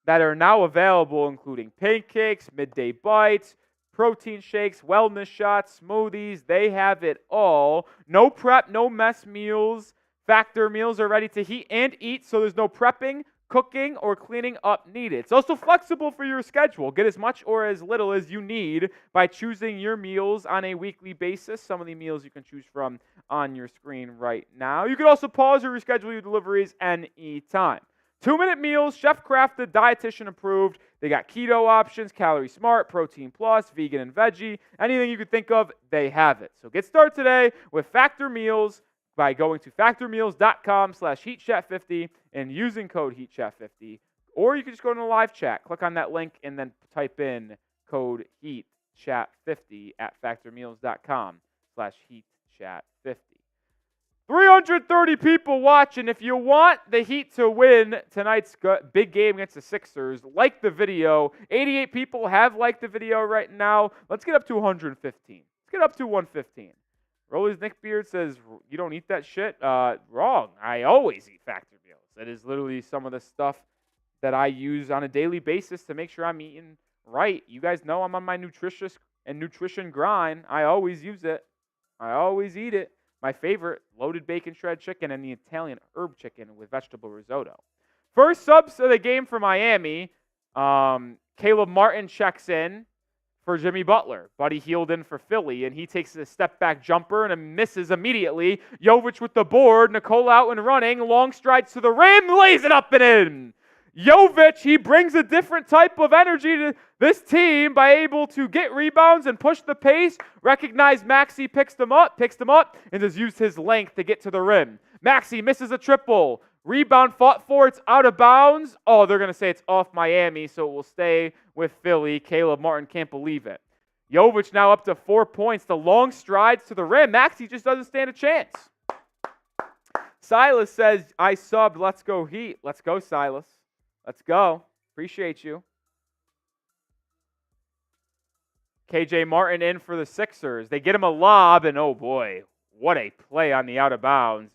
that are now available, including pancakes, midday bites, protein shakes, wellness shots, smoothies. They have it all. No prep, no mess meals. Factor meals are ready to heat and eat, so there's no prepping, cooking, or cleaning up needed. It's also flexible for your schedule. Get as much or as little as you need by choosing your meals on a weekly basis. Some of the meals you can choose from on your screen right now. You can also pause or reschedule your deliveries anytime. 2-minute meals, chef-crafted, dietitian approved. They got keto options, calorie smart, protein plus, vegan and veggie. Anything you could think of, they have it. So get started today with Factor Meals by going to factormeals.com/HeatChat50 and using code HeatChat50. Or you can just go to the live chat, click on that link, and then type in code HeatChat50 at factormeals.com/HeatChat50. 330 people watching. If you want the Heat to win tonight's big game against the Sixers, like the video. 88 people have liked the video right now. Let's get up to 115. Let's get up to 115. Rolly's Nick Beard says, you don't eat that shit? Wrong. I always eat Factor Meals. That is literally some of the stuff that I use on a daily basis to make sure I'm eating right. You guys know I'm on my nutrition grind. I always use it. I always eat it. My favorite, loaded bacon shred chicken and the Italian herb chicken with vegetable risotto. First subs of the game for Miami. Caleb Martin checks in for Jimmy Butler. Buddy Hield in for Philly, and he takes a step-back jumper and misses immediately. Jovic with the board. Nikola out and running. Long strides to the rim. Lays it up and in. Jovic, he brings a different type of energy to this team by able to get rebounds and push the pace. Recognize Maxey picks him up, and has used his length to get to the rim. Maxey misses a triple. Rebound fought for, it's out of bounds. Oh, they're going to say it's off Miami, so it will stay with Philly. Caleb Martin can't believe it. Jovic now up to 4 points. The long strides to the rim. Maxey just doesn't stand a chance. Silas says, I subbed. Let's go Heat. Let's go, Silas. Let's go. Appreciate you. KJ Martin in for the Sixers. They get him a lob, and oh boy, what a play on the out of bounds.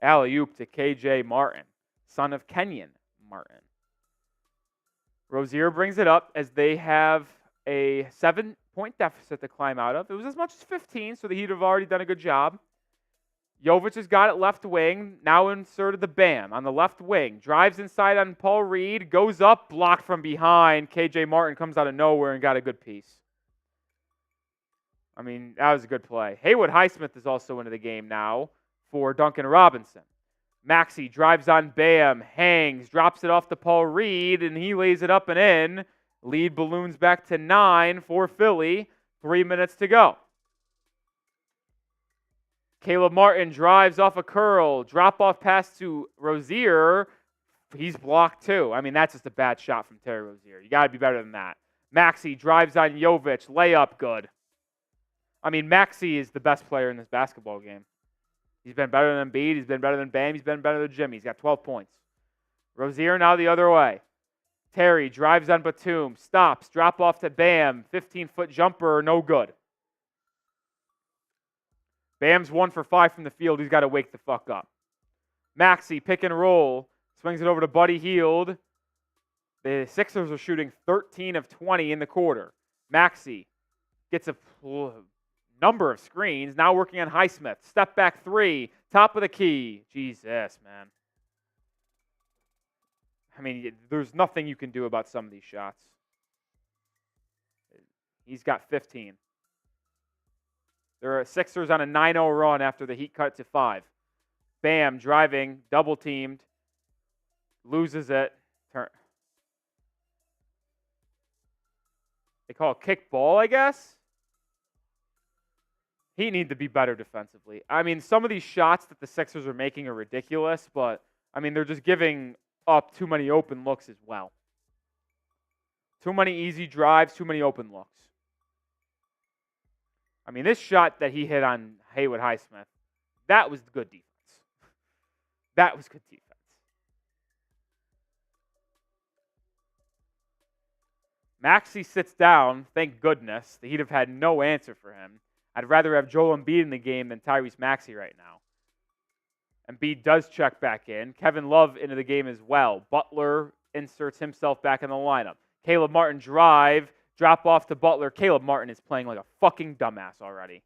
Alley-oop to KJ Martin, son of Kenyon Martin. Rozier brings it up as they have a 7-point deficit to climb out of. It was as much as 15, so the Heat have already done a good job. Jovic has got it left wing, now inserted the Bam on the left wing. Drives inside on Paul Reed, goes up, blocked from behind. KJ Martin comes out of nowhere and got a good piece. I mean, that was a good play. Haywood Highsmith is also into the game now for Duncan Robinson. Maxey drives on Bam, hangs, drops it off to Paul Reed, and he lays it up and in. Lead balloons back to 9 for Philly. 3 minutes to go. Caleb Martin drives off a curl, drop-off pass to Rozier. He's blocked too. I mean, that's just a bad shot from Terry Rozier. You got to be better than that. Maxey drives on Jovic. Layup good. I mean, Maxey is the best player in this basketball game. He's been better than Embiid. He's been better than Bam. He's been better than Jimmy. He's got 12 points. Rozier now the other way. Terry drives on Batum. Stops. Drop off to Bam. 15-foot jumper. No good. Bam's 1 for 5 from the field. He's got to wake the fuck up. Maxey, pick and roll. Swings it over to Buddy Hield. The Sixers are shooting 13 of 20 in the quarter. Maxey gets a number of screens. Now working on Highsmith. Step back 3. Top of the key. Jesus, man. I mean, there's nothing you can do about some of these shots. He's got 15. There are Sixers on a 9-0 run after the Heat cut to 5. Bam, driving, double teamed, loses it. They call it kick ball, I guess. He need to be better defensively. I mean, some of these shots that the Sixers are making are ridiculous, but I mean, they're just giving up too many open looks as well. Too many easy drives, too many open looks. I mean, this shot that he hit on Haywood Highsmith, that was good defense. That was good defense. Maxey sits down, thank goodness. The Heat have had no answer for him. I'd rather have Joel Embiid in the game than Tyrese Maxey right now. Embiid does check back in. Kevin Love into the game as well. Butler inserts himself back in the lineup. Caleb Martin drive, drop off to Butler. Caleb Martin is playing like a fucking dumbass already.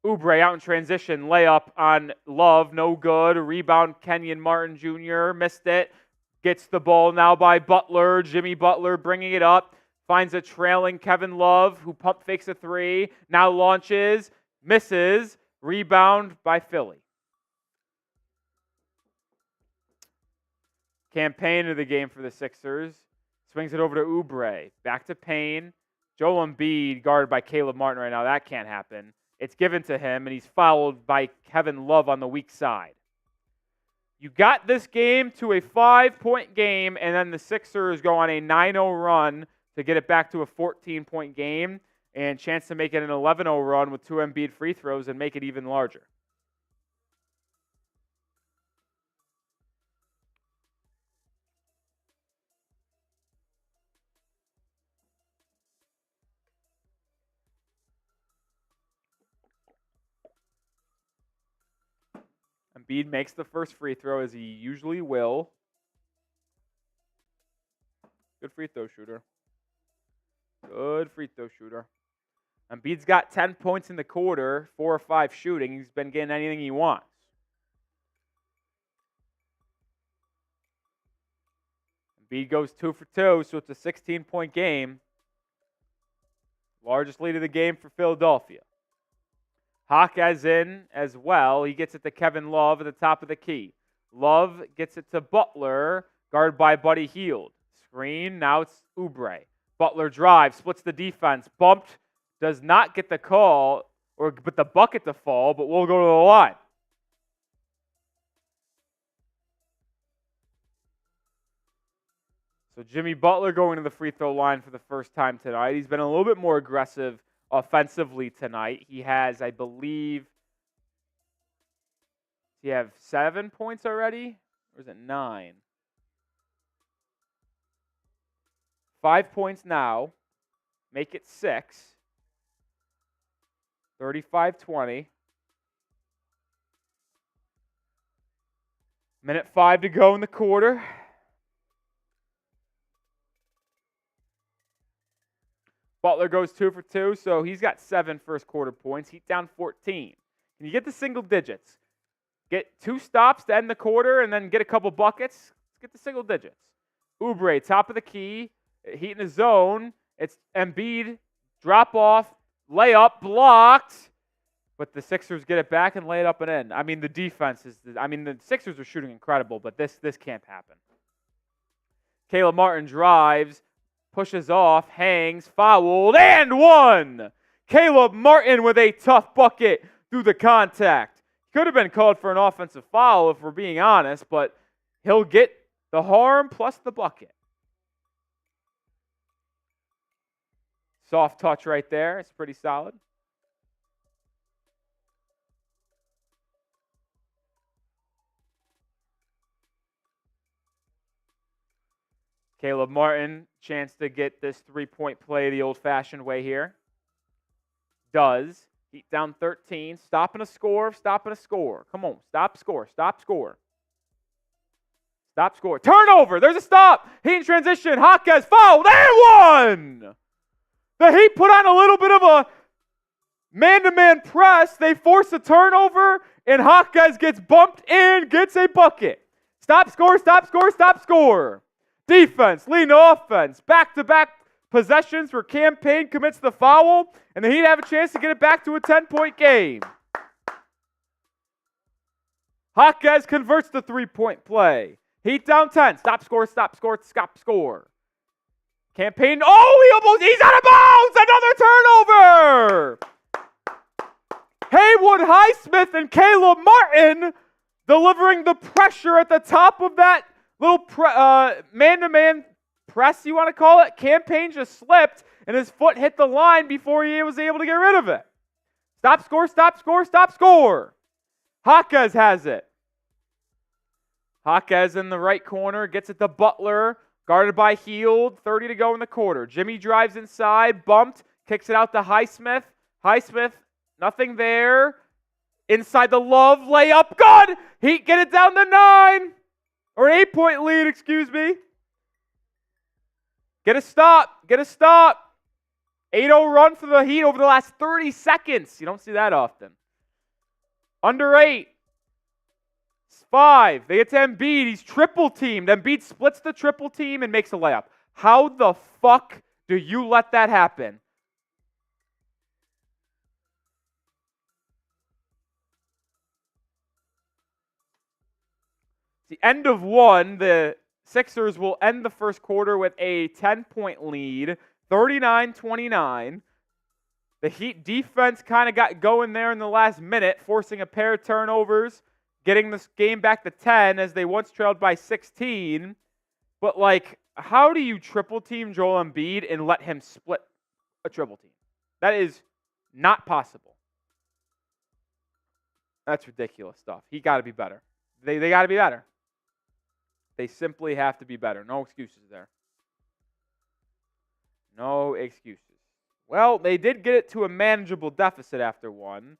Oubre out in transition, layup on Love, no good. Rebound, Kenyon Martin Jr. missed it. Gets the ball now by Butler. Jimmy Butler bringing it up. Finds a trailing Kevin Love, who pump fakes a 3. Now launches, misses. Rebound by Philly. Campaign of the game for the Sixers. Swings it over to Oubre. Back to Payne. Joel Embiid guarded by Caleb Martin right now. That can't happen. It's given to him, and he's fouled by Kevin Love on the weak side. You got this game to a 5-point game, and then the Sixers go on a 9-0 run to get it back to a 14-point game, and chance to make it an 11-0 run with 2 Embiid free throws and make it even larger. Embiid makes the first free throw, as he usually will. Good free throw shooter. Good free throw shooter. Embiid's got 10 points in the quarter, 4 or 5 shooting. He's been getting anything he wants. Embiid goes 2 for 2, so it's a 16-point game. Largest lead of the game for Philadelphia. Jaquez in as well. He gets it to Kevin Love at the top of the key. Love gets it to Butler, guarded by Buddy Hield. Screen, now it's Oubre. Butler drives, splits the defense, bumped, does not get the call, but the bucket to fall, but we'll go to the line. So Jimmy Butler going to the free throw line for the first time tonight. He's been a little bit more aggressive offensively tonight. He has, I believe, does he have 7 points already? Or is it 9? 5 points now. Make it 6. 35-20. Minute 5 to go in the quarter. Butler goes 2 for 2, so he's got 7 first quarter points. Heat down 14. Can you get the single digits? Get 2 stops to end the quarter and then get a couple buckets? Let's get the single digits. Oubre, top of the key. Heat in the zone. It's Embiid. Drop off. Layup. Blocked. But the Sixers get it back and lay it up and in. I mean, the defense is... the Sixers are shooting incredible, but this can't happen. Caleb Martin drives. Pushes off, hangs, fouled, and one! Caleb Martin with a tough bucket through the contact. Could have been called for an offensive foul if we're being honest, but he'll get the harm plus the bucket. Soft touch right there. It's pretty solid. Caleb Martin, chance to get this three-point play the old-fashioned way here. Does. Heat down 13. Stopping a score. Stopping a score. Come on. Stop score. Stop score. Stop score. Turnover. There's a stop. Heat in transition. Jaquez foul. And one. The Heat put on a little bit of a man-to-man press. They force a turnover, and Jaquez gets bumped in, gets a bucket. Stop score. Stop score. Stop score. Defense, lean to offense, back-to-back possessions where Cam Payne commits the foul, and the Heat have a chance to get it back to a 10-point game. Jaquez converts the three-point play. Heat down 10. Stop score, stop score, stop score. Cam Payne, he's out of bounds! Another turnover! Haywood Highsmith and Caleb Martin delivering the pressure at the top of that little man-to-man press, you want to call it. Cam Payne just slipped, and his foot hit the line before he was able to get rid of it. Stop score, stop score, stop score. Jaquez has it. Jaquez in the right corner, gets it to Butler, guarded by Hield, 30 to go in the quarter. Jimmy drives inside, bumped, kicks it out to Highsmith. Highsmith, nothing there. Inside the Love, layup, good! Heat get it down to 9. Or an 8-point lead, excuse me. Get a stop. Get a stop. 8-0 run for the Heat over the last 30 seconds. You don't see that often. Under 8. It's 5. They get to Embiid. He's triple teamed. Embiid splits the triple team and makes a layup. How the fuck do you let that happen? The end of one, the Sixers will end the first quarter with a 10-point lead, 39-29. The Heat defense kind of got going there in the last minute, forcing a pair of turnovers, getting this game back to 10 as they once trailed by 16. But, how do you triple-team Joel Embiid and let him split a triple team? That is not possible. That's ridiculous stuff. He got to be better. They got to be better. They simply have to be better. No excuses there. No excuses. Well, they did get it to a manageable deficit after one.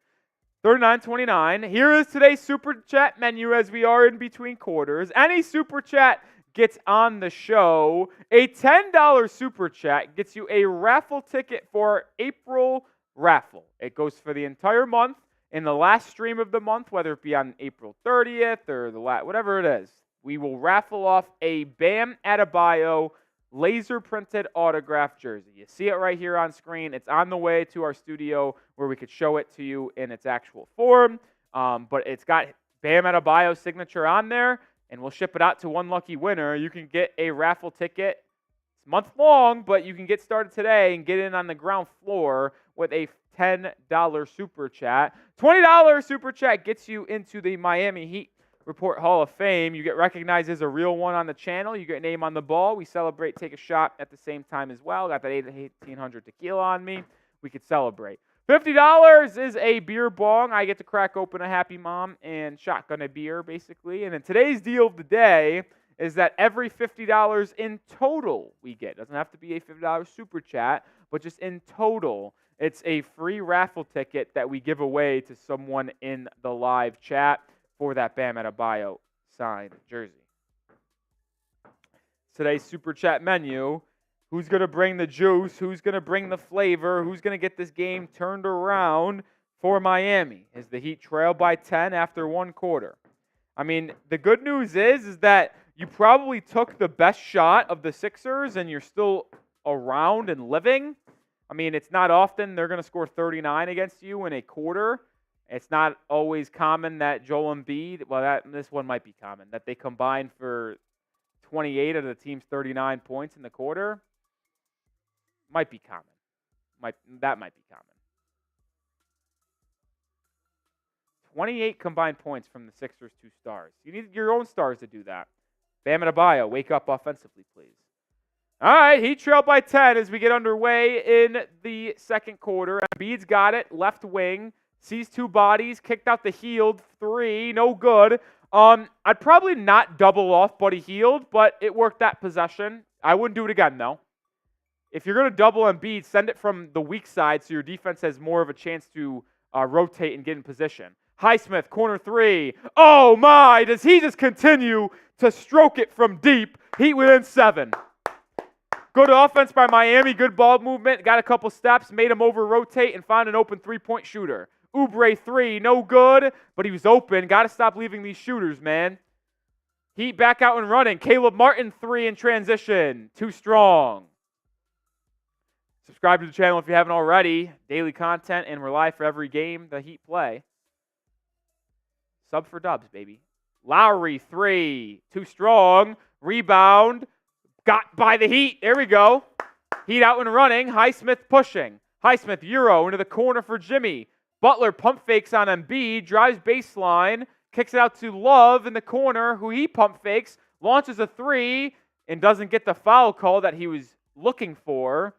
39-29. Here is today's Super Chat menu as we are in between quarters. Any Super Chat gets on the show. A $10 Super Chat gets you a raffle ticket for our April raffle. It goes for the entire month. In the last stream of the month, whether it be on April 30th or whatever it is, we will raffle off a Bam Adebayo laser-printed autograph jersey. You see it right here on screen. It's on the way to our studio where we could show it to you in its actual form. But it's got Bam Adebayo's signature on there, and we'll ship it out to one lucky winner. You can get a raffle ticket. It's month-long, but you can get started today and get in on the ground floor with a $10 Super Chat. $20 Super Chat gets you into the Miami Heat Report Hall of Fame. You get recognized as a real one on the channel. You get a name on the ball. We celebrate, take a shot at the same time as well. Got that 1800 tequila on me. We could celebrate. $50 is a beer bong. I get to crack open a Happy Mom and shotgun a beer, basically. And then today's deal of the day is that every $50 in total we get, doesn't have to be a $50 Super Chat, but just in total, it's a free raffle ticket that we give away to someone in the live chat for that Bam Adebayo signed jersey. Today's Super Chat menu, who's going to bring the juice, who's going to bring the flavor, who's going to get this game turned around for Miami as the Heat trail by 10 after one quarter. I mean, the good news is that you probably took the best shot of the Sixers and you're still around and living. I mean, it's not often they're going to score 39 against you in a quarter. It's not always common that Joel Embiid, this one might be common, that they combine for 28 of the team's 39 points in the quarter. Might be common. That might be common. 28 combined points from the Sixers' two stars. You need your own stars to do that. Bam Adebayo, wake up offensively, please. All right, Heat trail by 10 as we get underway in the second quarter. Embiid's got it, left wing, sees two bodies, kicked out the Hield three, no good. I'd probably not double off Buddy Hield, but it worked that possession. I wouldn't do it again, though. If you're going to double Embiid, send it from the weak side so your defense has more of a chance to rotate and get in position. Highsmith, corner three. Oh, my, does he just continue to stroke it from deep? Heat within 7. Good offense by Miami. Good ball movement. Got a couple steps. Made him over-rotate and found an open three-point shooter. Oubre three. No good, but he was open. Got to stop leaving these shooters, man. Heat back out and running. Caleb Martin three in transition. Too strong. Subscribe to the channel if you haven't already. Daily content, and we're live for every game the Heat play. Sub for dubs, baby. Lowry three. Too strong. Rebound. Got by the Heat. There we go. Heat out and running. Highsmith pushing. Highsmith Euro into the corner for Jimmy. Butler pump fakes on Embiid. Drives baseline. Kicks it out to Love in the corner, who he pump fakes. Launches a three and doesn't get the foul call that he was looking for.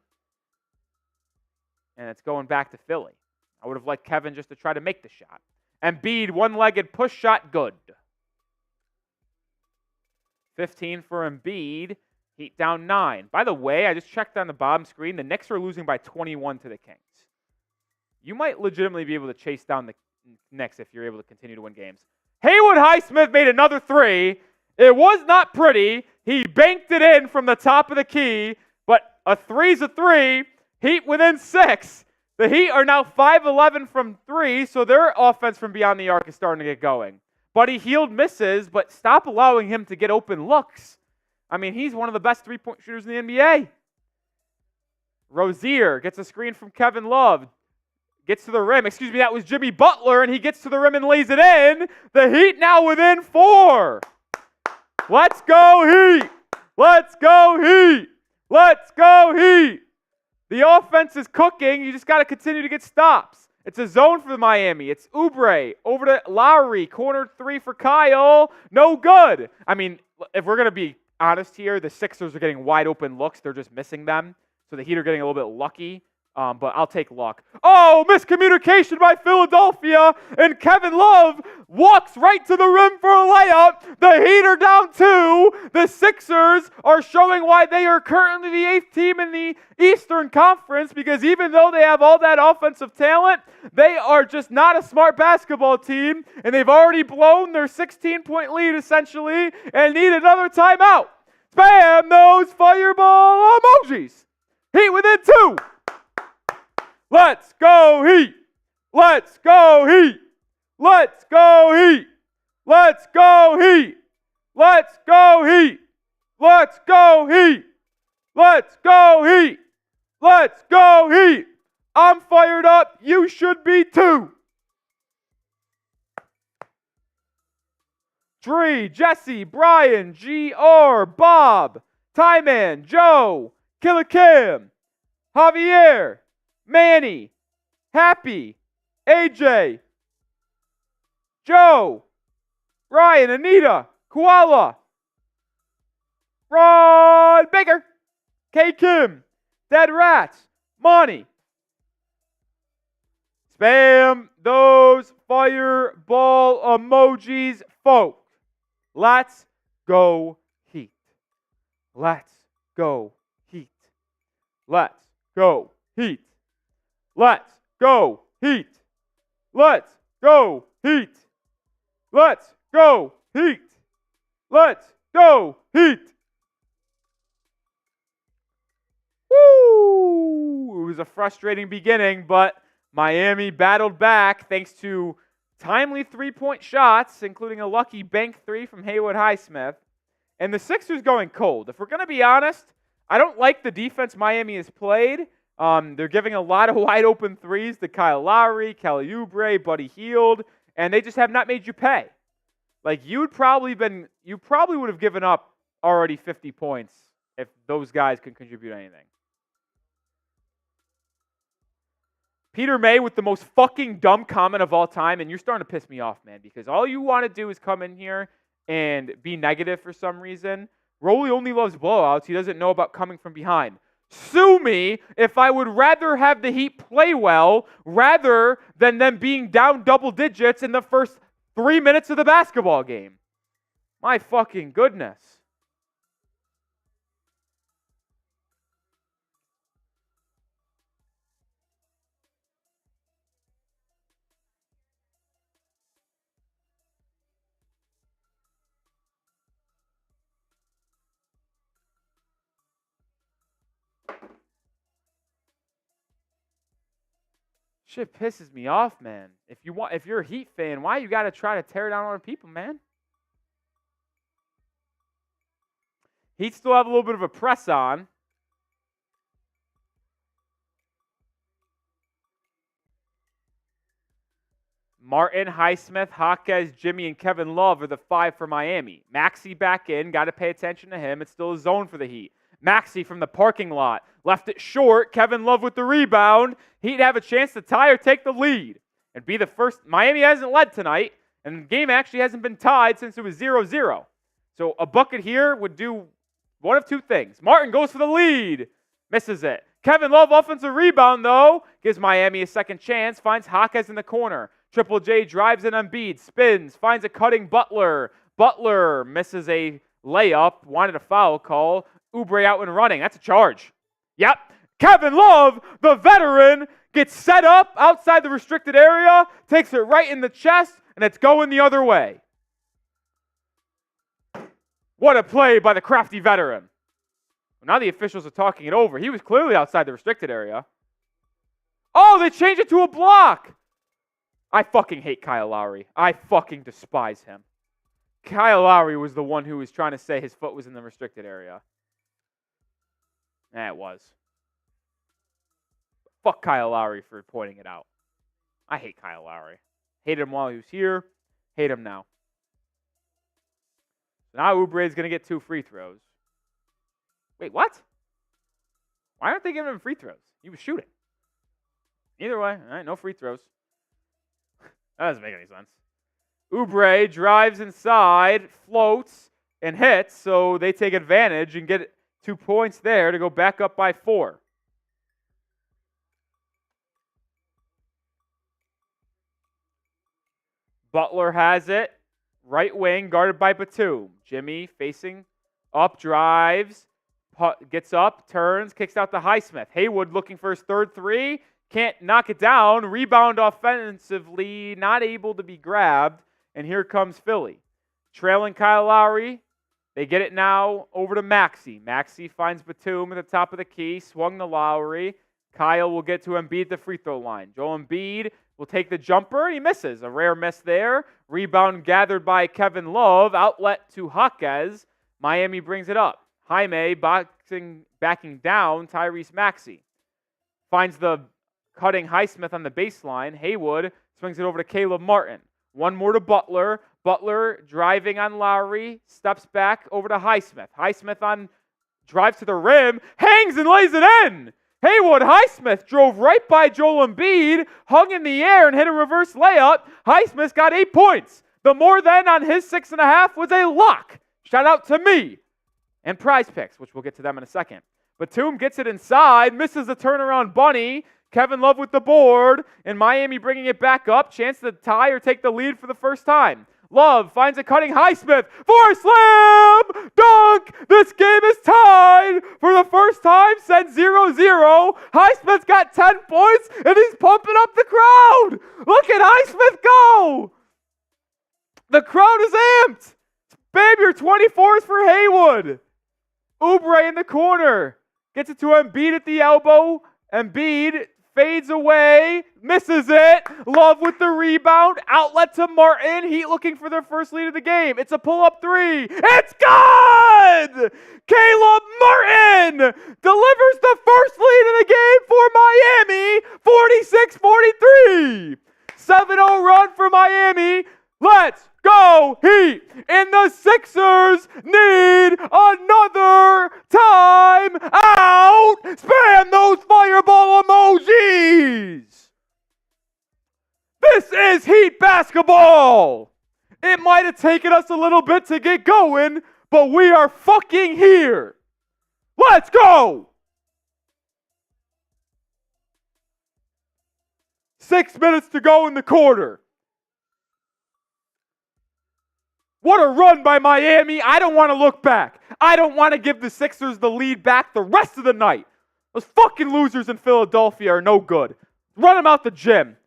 And it's going back to Philly. I would have liked Kevin just to try to make the shot. Embiid, one-legged push shot, good. 15 for Embiid. Heat down 9. By the way, I just checked on the bottom screen. The Knicks are losing by 21 to the Kings. You might legitimately be able to chase down the Knicks if you're able to continue to win games. Haywood Highsmith made another three. It was not pretty. He banked it in from the top of the key, but a three's a three. Heat within 6. The Heat are now 5-11 from 3, so their offense from beyond the arc is starting to get going. Buddy Hield misses, but stop allowing him to get open looks. I mean, he's one of the best three-point shooters in the NBA. Rozier gets a screen from Kevin Love. Gets to the rim. Excuse me, that was Jimmy Butler, and he gets to the rim and lays it in. The Heat now within 4. Let's go Heat! Let's go Heat! Let's go Heat! The offense is cooking. You just got to continue to get stops. It's a zone for Miami. It's Oubre over to Lowry. Corner three for Kyle. No good. I mean, if we're going to be honest here, the Sixers are getting wide open looks. They're just missing them. So the Heat are getting a little bit lucky. But I'll take luck. Oh, miscommunication by Philadelphia. And Kevin Love walks right to the rim for a layup. The Heat are down 2. The Sixers are showing why they are currently the 8th team in the Eastern Conference, because even though they have all that offensive talent, they are just not a smart basketball team, and they've already blown their 16-point lead essentially and need another timeout. Spam those fireball emojis. Heat within 2. Let's go Heat! Let's go Heat! Let's go Heat! Let's go Heat! Let's go Heat! Let's go Heat! Let's go Heat! Let's go Heat! I'm fired up. You should be too. Dree, Jesse, Brian, GR, Bob, Tyman, Joe, Killer Kim, Javier, Manny, Happy, AJ, Joe, Ryan, Anita, Koala, Ron Baker, K. Kim, Dead Rats, Monty. Spam those fireball emojis, folks. Let's go Heat. Let's go Heat. Let's go Heat. Let's go Heat. Let's go Heat. Let's go Heat. Let's go Heat. Woo! It was a frustrating beginning, but Miami battled back thanks to timely three-point shots, including a lucky bank three from Haywood Highsmith. And the Sixers going cold. If we're going to be honest, I don't like the defense Miami has played. They're giving a lot of wide open threes to Kyle Lowry, Kelly Oubre, Buddy Hield, and they just have not made you pay. Like you probably would have given up already 50 points if those guys could contribute anything. Peter May with the most fucking dumb comment of all time, and you're starting to piss me off, man, because all you want to do is come in here and be negative for some reason. Rolly only loves blowouts. He doesn't know about coming from behind. Sue me if I would rather have the Heat play well rather than them being down double digits in the first 3 minutes of the basketball game. My fucking goodness. Shit pisses me off, man. If you're a Heat fan, why you got to try to tear down other people, man? Heat still have a little bit of a press on. Martin, Highsmith, Jaquez, Jimmy, and Kevin Love are the 5 for Miami. Maxey back in. Got to pay attention to him. It's still a zone for the Heat. Maxey from the parking lot. Left it short. Kevin Love with the rebound. He'd have a chance to tie or take the lead and be the first. Miami hasn't led tonight, and the game actually hasn't been tied since it was 0-0. So a bucket here would do one of two things. Martin goes for the lead. Misses it. Kevin Love offensive rebound, though. Gives Miami a second chance. Finds Jaquez in the corner. Triple J drives in Embiid. Spins. Finds a cutting Butler. Butler misses a layup. Wanted a foul call. Oubre out and running. That's a charge. Yep. Kevin Love, the veteran, gets set up outside the restricted area, takes it right in the chest, and it's going the other way. What a play by the crafty veteran. Now the officials are talking it over. He was clearly outside the restricted area. Oh, they changed it to a block. I fucking hate Kyle Lowry. I fucking despise him. Kyle Lowry was the one who was trying to say his foot was in the restricted area. It was. Fuck Kyle Lowry for pointing it out. I hate Kyle Lowry. Hated him while he was here. Hate him now. Now Oubre is going to get 2 free throws. Wait, what? Why aren't they giving him free throws? He was shooting. Either way, all right, no free throws. That doesn't make any sense. Oubre drives inside, floats, and hits, so they take advantage and get 2 points there to go back up by 4. Butler has it. Right wing, guarded by Batum. Jimmy facing up, drives, gets up, turns, kicks out to Highsmith. Haywood looking for his third 3. Can't knock it down. Rebound offensively, not able to be grabbed. And here comes Philly. Trailing Kyle Lowry. They get it now over to Maxey. Maxey finds Batum at the top of the key. Swung to Lowry. Kyle will get to Embiid at the free throw line. Joel Embiid will take the jumper, and he misses. A rare miss there. Rebound gathered by Kevin Love. Outlet to Jaquez. Miami brings it up. Jaime backing down Tyrese Maxey. Finds the cutting Highsmith on the baseline. Haywood swings it over to Caleb Martin. One more to Butler. Butler driving on Lowry. Steps back over to Highsmith. Highsmith drives to the rim. Hangs and lays it in. Haywood Highsmith drove right by Joel Embiid, hung in the air and hit a reverse layup. Highsmith got 8 points. The more than on his 6.5 was a lock. Shout out to me and Prize Picks, which we'll get to them in a second. Batum gets it inside, misses the turnaround bunny. Kevin Love with the board, and Miami bringing it back up. Chance to tie or take the lead for the first time. Love finds a cutting Highsmith for a slam dunk. This game is tied for the first time since 0-0. Highsmith's got 10 points, and he's pumping up the crowd. Look at Highsmith go. The crowd is amped. Babe, your 24s for Haywood. Oubre in the corner. Gets it to Embiid at the elbow. Embiid fades away, misses it. Love with the rebound. Outlet to Martin. Heat looking for their first lead of the game. It's a pull-up 3. It's good! Caleb Martin delivers the first lead of the game for Miami. 46-43. 7-0 run for Miami. Let's go Heat! And the Sixers need another time out! Spam those fireball emojis! This is Heat basketball! It might have taken us a little bit to get going, but we are fucking here. Let's go! 6 minutes to go in the quarter. What a run by Miami. I don't want to look back. I don't want to give the Sixers the lead back the rest of the night. Those fucking losers in Philadelphia are no good. Run them out the gym.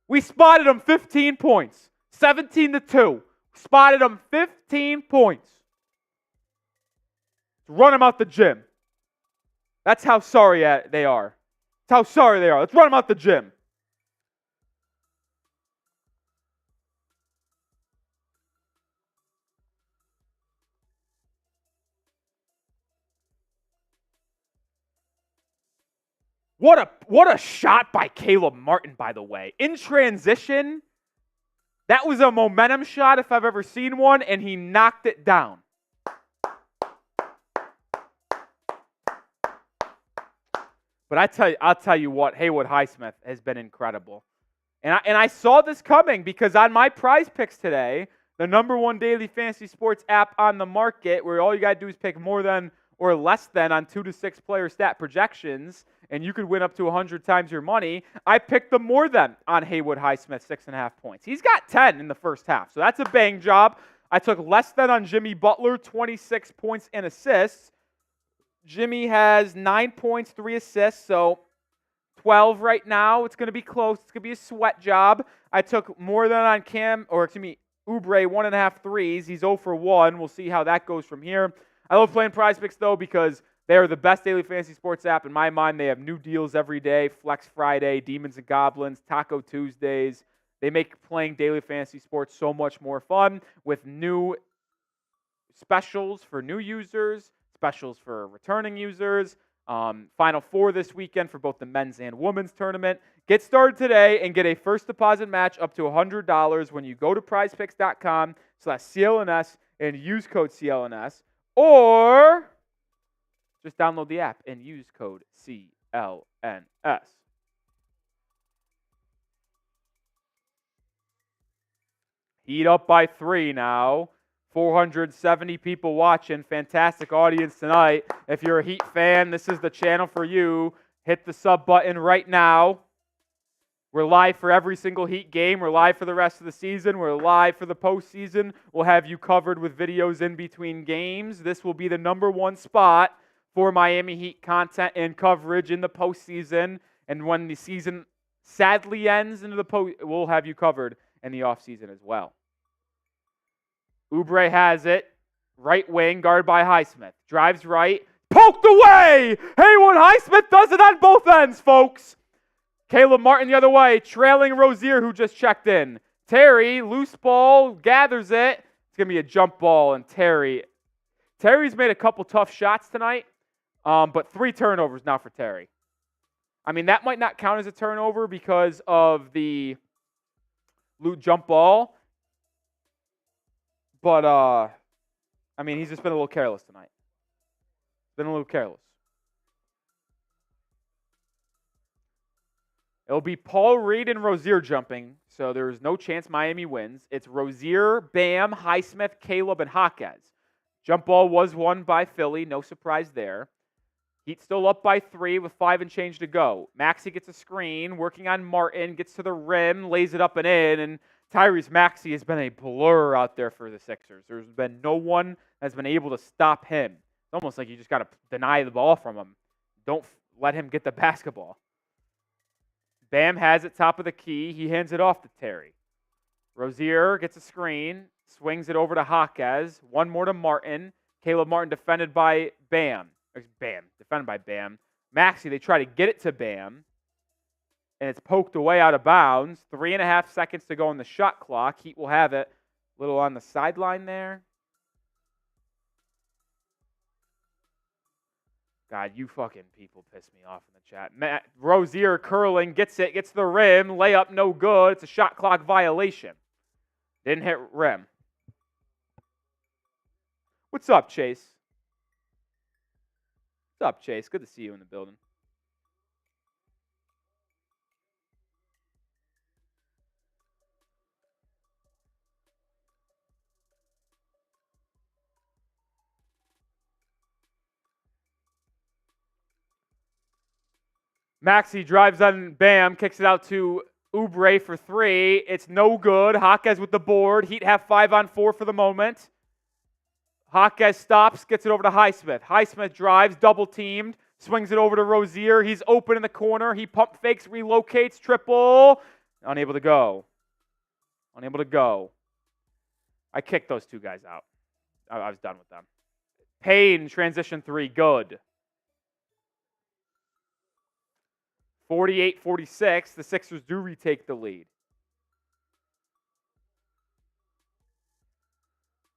We spotted them 15 points. 17-2. Spotted them 15 points. Run them out the gym. That's how sorry they are. That's how sorry they are. Let's run them out the gym. What a shot by Caleb Martin, by the way. In transition, that was a momentum shot if I've ever seen one, and he knocked it down. But I'll tell you what, Haywood Highsmith has been incredible. And I saw this coming because on my prize picks today, the #1 daily fantasy sports app on the market, where all you got to do is pick more than or less than on 2 to 6 player stat projections, and you could win up to 100 times your money. I picked the more than on Haywood Highsmith, 6.5 points. He's got 10 in the first half, so that's a bang job. I took less than on Jimmy Butler, 26 points and assists. Jimmy has 9 points, 3 assists, so 12 right now. It's going to be close. It's going to be a sweat job. I took more than on Oubre, 1.5 threes. He's 0 for 1. We'll see how that goes from here. I love playing Prize Picks, though, because they are the best daily fantasy sports app. In my mind, they have new deals every day. Flex Friday, Demons and Goblins, Taco Tuesdays. They make playing daily fantasy sports so much more fun with new specials for new users, specials for returning users. Final Four this weekend for both the men's and women's tournament. Get started today and get a first deposit match up to $100 when you go to prizepicks.com/CLNS and use code CLNS. Or just download the app and use code CLNS. Heat up by 3 now. 470 people watching. Fantastic audience tonight. If you're a Heat fan, this is the channel for you. Hit the sub button right now. We're live for every single Heat game. We're live for the rest of the season. We're live for the postseason. We'll have you covered with videos in between games. This will be the #1 spot for Miami Heat content and coverage in the postseason. And when the season sadly ends into the we'll have you covered in the offseason as well. Oubre has it. Right wing, guarded by Highsmith. Drives right. Poked away! Haywood Highsmith does it on both ends, folks. Caleb Martin the other way, trailing Rozier, who just checked in. Terry, loose ball, gathers it. It's going to be a jump ball, and Terry's made a couple tough shots tonight, but 3 turnovers now for Terry. I mean, that might not count as a turnover because of the loot jump ball, but, I mean, he's just been a little careless tonight. Been a little careless. It'll be Paul Reed and Rozier jumping, so there's no chance Miami wins. It's Rozier, Bam, Highsmith, Caleb, and Jaquez. Jump ball was won by Philly, no surprise there. Heat still up by 3 with 5 and change to go. Maxey gets a screen, working on Martin, gets to the rim, lays it up and in, and Tyrese Maxdey has been a blur out there for the Sixers. There's been no one that's been able to stop him. It's almost like you just got to deny the ball from him. Don't let him get the basketball. Bam has it top of the key. He hands it off to Terry. Rozier gets a screen, swings it over to Jaquez. One more to Martin. Caleb Martin defended by Bam. Defended by Bam. Maxey, they try to get it to Bam, and it's poked away out of bounds. 3.5 seconds to go on the shot clock. Heat will have it. A little on the sideline there. God, you fucking people piss me off in the chat. Rozier curling, gets to the rim, layup no good. It's a shot clock violation. Didn't hit rim. What's up, Chase? What's up, Chase? Good to see you in the building. Maxey drives on Bam, kicks it out to Oubre for 3. It's no good. Jaquez with the board. Heat have 5-on-4 for the moment. Jaquez stops, gets it over to Highsmith. Highsmith drives, double teamed, swings it over to Rozier. He's open in the corner. He pump fakes, relocates, triple. Unable to go. Unable to go. I kicked those two guys out. I was done with them. Payne, transition 3, good. 48-46, the Sixers do retake the lead.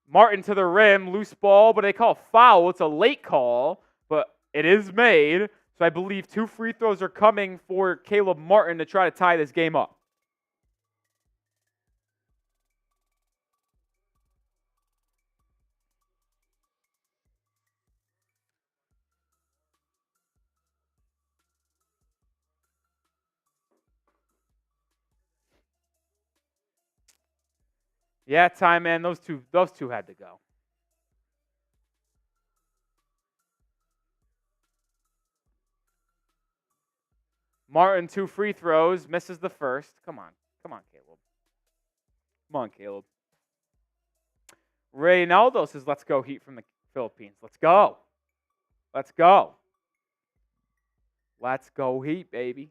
Martin to the rim, loose ball, but they call foul. It's a late call, but it is made. So I believe 2 free throws are coming for Caleb Martin to try to tie this game up. Yeah, time, man. Those two had to go. Martin, 2 free throws, misses the first. Come on, Caleb. Come on, Caleb. Reynaldo says, let's go Heat from the Philippines. Let's go. Let's go. Let's go Heat, baby.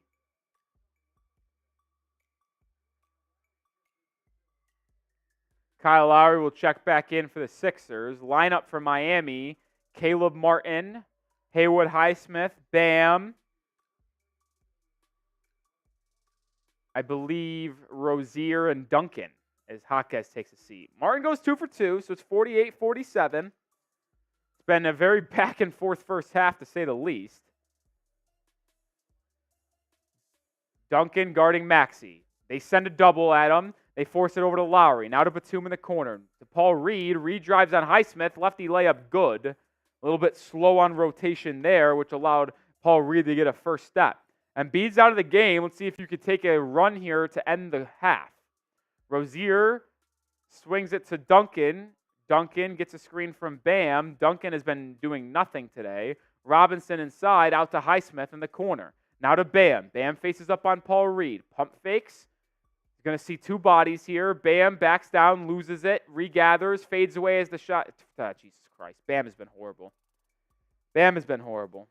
Kyle Lowry will check back in for the Sixers. Lineup for Miami, Caleb Martin, Haywood Highsmith, Bam. I believe Rozier and Duncan as Jaquez takes a seat. Martin goes 2 for 2, so it's 48-47. It's been a very back and forth first half, to say the least. Duncan guarding Maxey. They send a double at him. They force it over to Lowry. Now to Batum in the corner. To Paul Reed. Reed drives on Highsmith. Lefty layup good. A little bit slow on rotation there, which allowed Paul Reed to get a first step. Embiid's out of the game. Let's see if you could take a run here to end the half. Rozier swings it to Duncan. Duncan gets a screen from Bam. Duncan has been doing nothing today. Robinson inside, out to Highsmith in the corner. Now to Bam. Bam faces up on Paul Reed. Pump fakes. He's going to see 2 bodies here. Bam backs down, loses it, regathers, fades away as the shot. Jesus Christ. Bam has been horrible. Bam has been horrible.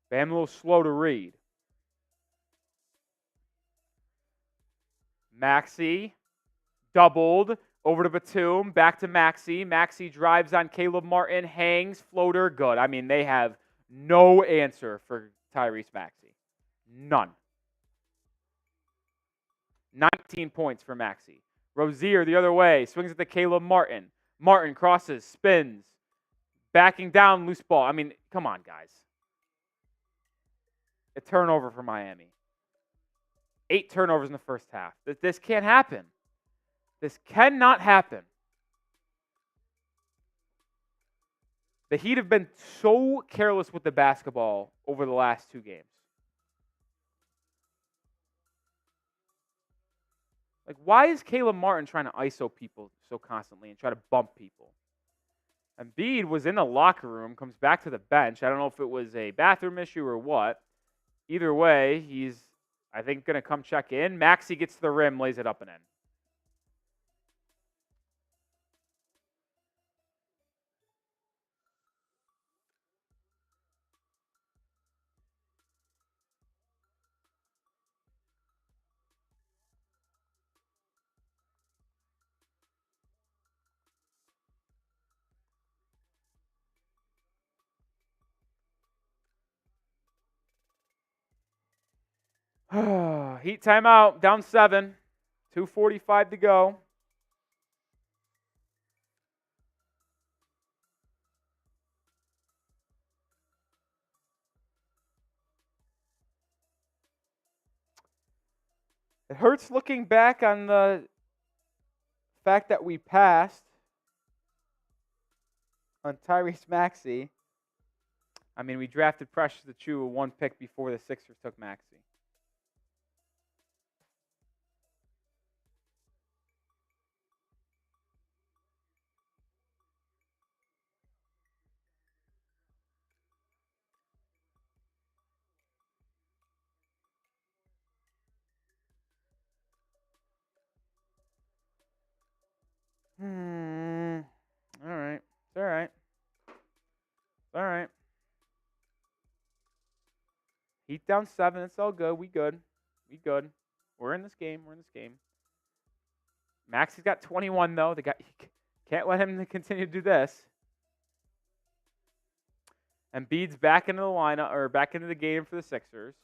Bam a little slow to read. Maxey doubled over to Batum, back to Maxey. Maxey drives on Caleb Martin, hangs, floater, good. I mean, they have no answer for Tyrese Maxey. None. 19 points for Maxey. Rozier the other way, swings at the Caleb Martin. Martin crosses, spins, backing down, loose ball. I mean, come on, guys. A turnover for Miami. 8 turnovers in the first half. This can't happen. This cannot happen. The Heat have been so careless with the basketball over the last 2 games. Like, why is Caleb Martin trying to ISO people so constantly and try to bump people? Embiid was in the locker room, comes back to the bench. I don't know if it was a bathroom issue or what. Either way, he's, I think, going to come check in. Maxey gets to the rim, lays it up and in. Heat timeout, down 7. 2:45 to go. It hurts looking back on the fact that we passed on Tyrese Maxey. I mean, we drafted Precious Achiuwa 1 pick before the Sixers took Maxey. Heat down 7. It's all good. We good. We good. We're in this game. We're in this game. Maxey's got 21 though. Can't let him continue to do this. Embiid's back into the lineup or back into the game for the Sixers.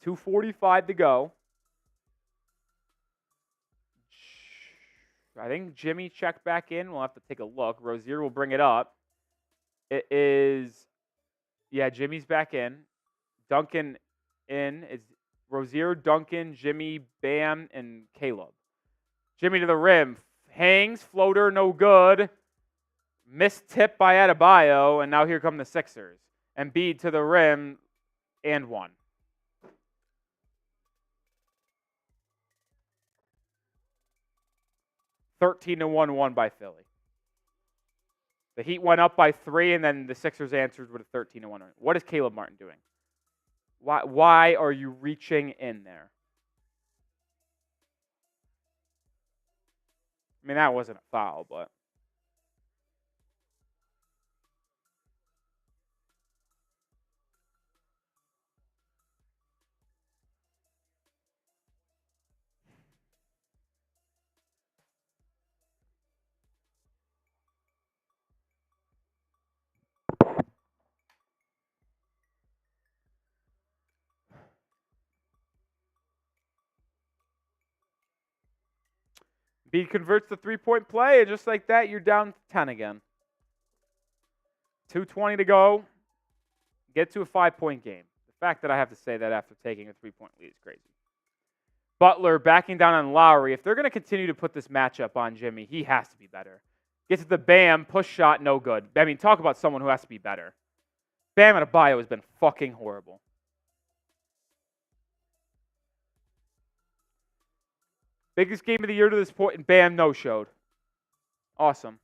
2:45 to go. I think Jimmy checked back in. We'll have to take a look. Rozier will bring it up. It is, yeah, Jimmy's back in. Duncan in. It's Rozier, Duncan, Jimmy, Bam, and Caleb. Jimmy to the rim. Hangs. Floater, no good. Missed tip by Adebayo, and now here come the Sixers. Embiid to the rim, and one. (13-1) won by Philly. The Heat went up by 3, and then the Sixers answered with a 13-1. What is Caleb Martin doing? Why are you reaching in there? I mean, that wasn't a foul, but... Embiid converts the three-point play, and just like that, you're down 10 again. 2:20 to go. Get to a 5-point game. The fact that I have to say that after taking a 3-point lead is crazy. Butler backing down on Lowry. If they're going to continue to put this matchup on Jimmy, he has to be better. Gets to the Bam, push shot, no good. I mean, talk about someone who has to be better. Bam Adebayo has been fucking horrible. Biggest game of the year to this point, and Bam no-showed. Awesome.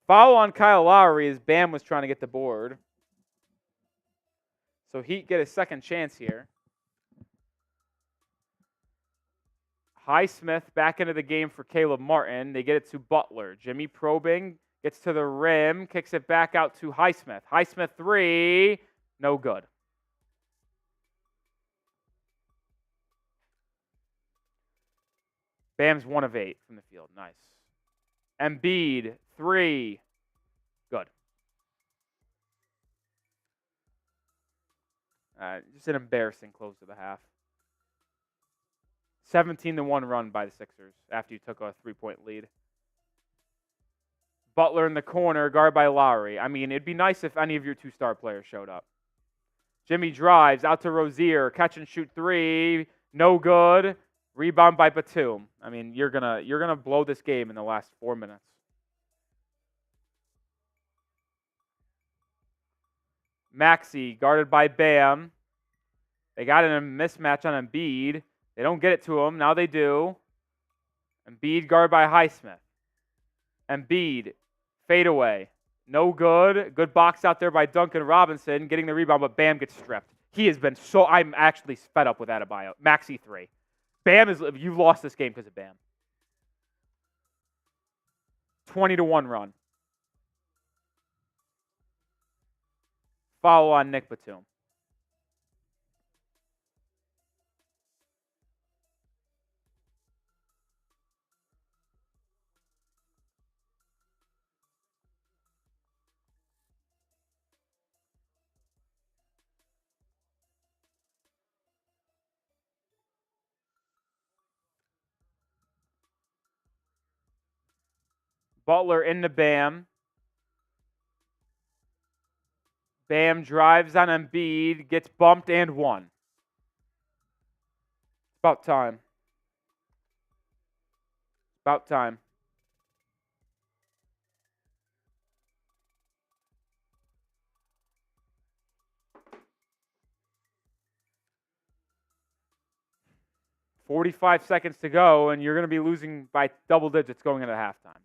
Foul on Kyle Lowry as Bam was trying to get the board. So Heat get a second chance here. Highsmith back into the game for Caleb Martin. They get it to Butler. Jimmy probing, gets to the rim, kicks it back out to Highsmith. Highsmith 3, no good. Bam's 1 of 8 from the field. Nice. Embiid, 3. Good. Just an embarrassing close to the half. 17-1 run by the Sixers after you took a 3-point lead. Butler in the corner, guard by Lowry. I mean, it'd be nice if any of your 2-star players showed up. Jimmy drives out to Rozier, catch and shoot 3, no good. Rebound by Batum. I mean, you're gonna blow this game in the last 4 minutes. Maxey guarded by Bam. They got in a mismatch on Embiid. They don't get it to him. Now they do. Embiid guarded by Highsmith. Embiid fadeaway. No good. Good box out there by Duncan Robinson getting the rebound, but Bam gets stripped. He has been so... I'm actually fed up with Adebayo. Maxey 3. Bam is... You've lost this game because of Bam. 20-1 run. Foul on Nick Batum. Butler into Bam. Bam drives on Embiid, gets bumped and one. It's about time. About time. .45 seconds to go, and you're going to be losing by double digits going into halftime.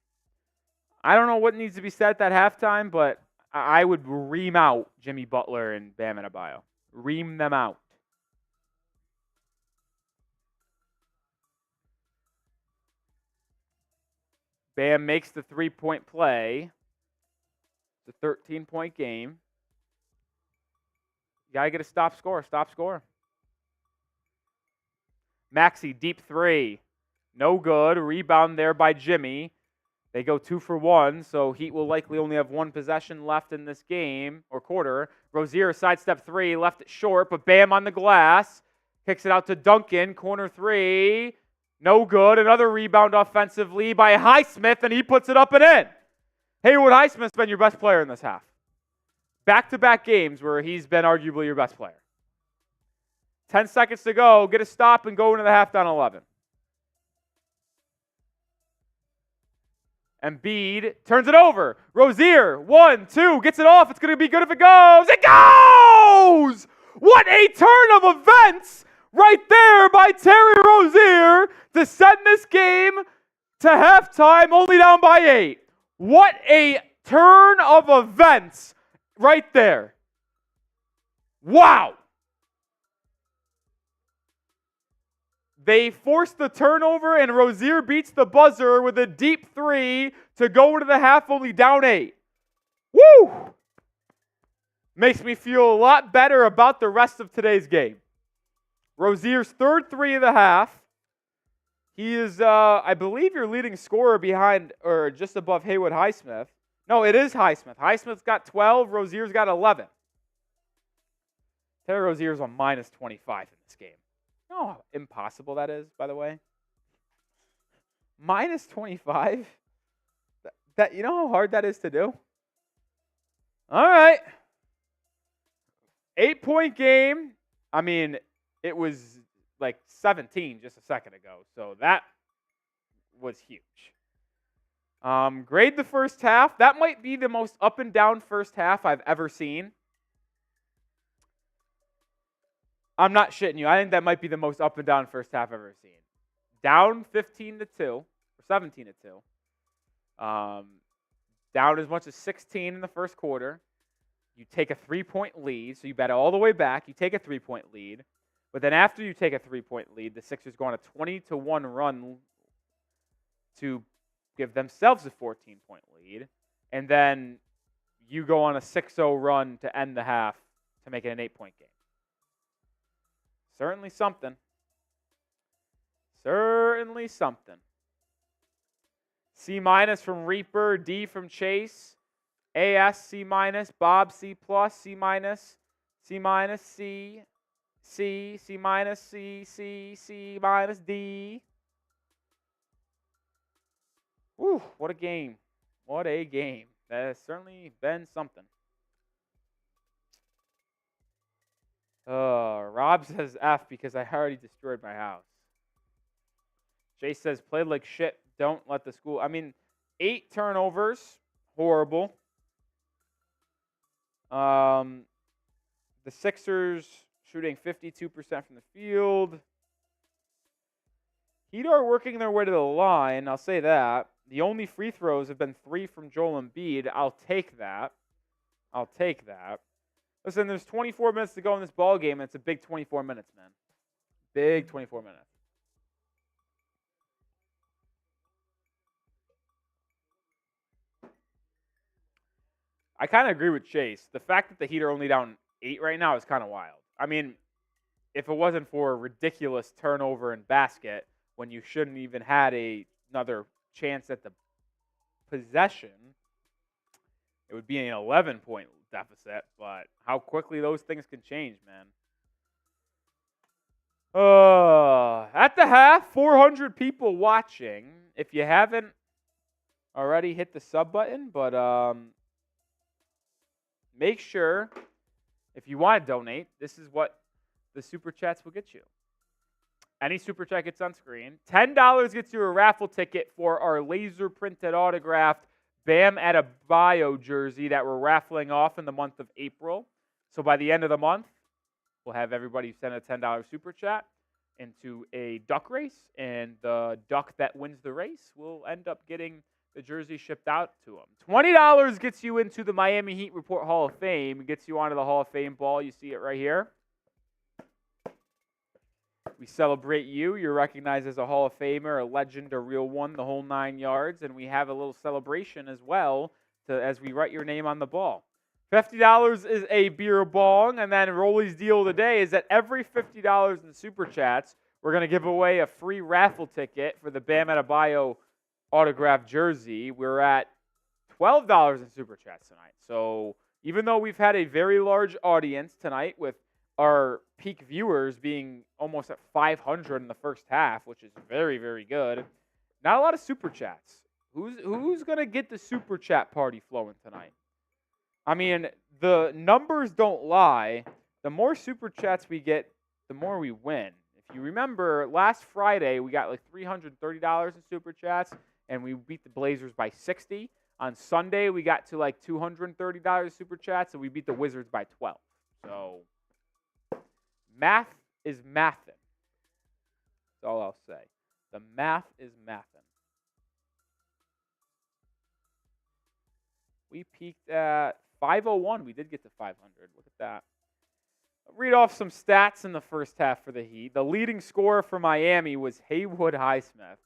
I don't know what needs to be said at that halftime, but I would ream out Jimmy Butler and Bam Adebayo. Ream them out. Bam makes the 3-point play. It's a 13-point game. got to get a stop score. Maxey, deep three. No good. Rebound there by Jimmy. They go 2 for 1, so Heat will likely only have one possession left in this game, or quarter. Rozier, sidestep three, left it short, but Bam on the glass. Kicks it out to Duncan, corner three. No good. Another rebound offensively by Highsmith, and he puts it up and in. Haywood Highsmith's been your best player in this half. Back-to-back games where he's been arguably your best player. 10 seconds to go. Get a stop and go into the half down 11. Embiid turns it over. Rozier, 1, 2, gets it off. It's going to be good if it goes. It goes! What a turn of events right there by Terry Rozier to send this game to halftime, only down by 8. What a turn of events right there. Wow. They force the turnover, and Rozier beats the buzzer with a deep three to go into the half, only down 8. Woo! Makes me feel a lot better about the rest of today's game. Rozier's third three of the half. He is, I believe, your leading scorer behind, or just above Haywood Highsmith. No, it is Highsmith. Highsmith's got 12. Rozier's got 11. Terry Rozier's on minus 25 in this game. You know how impossible that is, by the way? Minus 25? You know how hard that is to do? All right. 8-point game. I mean, it was like 17 just a second ago, so that was huge. Grade the first half. That might be the most up and down first half I've ever seen. I'm not shitting you. I think that might be the most up and down first half I've ever seen. Down 15-2, or 17-2. Down as much as 16 in the first quarter. You take a 3-point lead, so you bet all the way back. You take a 3-point lead. But then after you take a 3-point lead, the Sixers go on a 20-1 run to give themselves a 14-point lead. And then you go on a 6-0 run to end the half to make it an 8-point game. Certainly something. Certainly something. C- from Reaper, D from Chase, AS C-, Bob C+, C-, C-, C, C, C-, C, C, C-, D. Whew, what a game. What a game. That has certainly been something. Rob says F because I already destroyed my house. Jay says, played like shit. Don't let the school. I mean, 8 turnovers. Horrible. The Sixers shooting 52% from the field. Heat are working their way to the line. I'll say that. The only free throws have been 3 from Joel Embiid. I'll take that. Listen, there's 24 minutes to go in this ball game, and it's a big 24 minutes, man. Big 24 minutes. I kind of agree with Chase. The fact that the Heat are only down 8 right now is kind of wild. I mean, if it wasn't for a ridiculous turnover and basket when you shouldn't even had another chance at the possession, it would be an 11-point deficit, but how quickly those things can change, man. At the half, 400 people watching. If you haven't already, hit the sub button, but make sure, if you want to donate, this is what the Super Chats will get you. Any Super Chat gets on screen. $10 gets you a raffle ticket for our laser-printed autographed Bam Adebayo jersey that we're raffling off in the month of April. So by the end of the month, we'll have everybody send a $10 Super Chat into a duck race, and the duck that wins the race will end up getting the jersey shipped out to them. $20 gets you into the Miami Heat Report Hall of Fame. It gets you onto the Hall of Fame ball. You see it right here. We celebrate you. You're recognized as a Hall of Famer, a legend, a real one, the whole 9 yards. And we have a little celebration as well as we write your name on the ball. $50 is a beer bong, and then Rolly's deal of the day is that every $50 in Super Chats, we're going to give away a free raffle ticket for the Bam Adebayo autographed jersey. We're at $12 in Super Chats tonight. So even though we've had a very large audience tonight with our peak viewers being almost at 500 in the first half, which is very, very good, not a lot of Super Chats. Who's going to get the Super Chat party flowing tonight? I mean, the numbers don't lie. The more Super Chats we get, the more we win. If you remember, last Friday, we got like $330 in Super Chats, and we beat the Blazers by 60. On Sunday, we got to like $230 Super Chats, and we beat the Wizards by 12. So, math is mathin'. That's all I'll say. The math is mathin'. We peaked at 501. We did get to 500. Look at that. I'll read off some stats in the first half for the Heat. The leading scorer for Miami was Haywood Highsmith.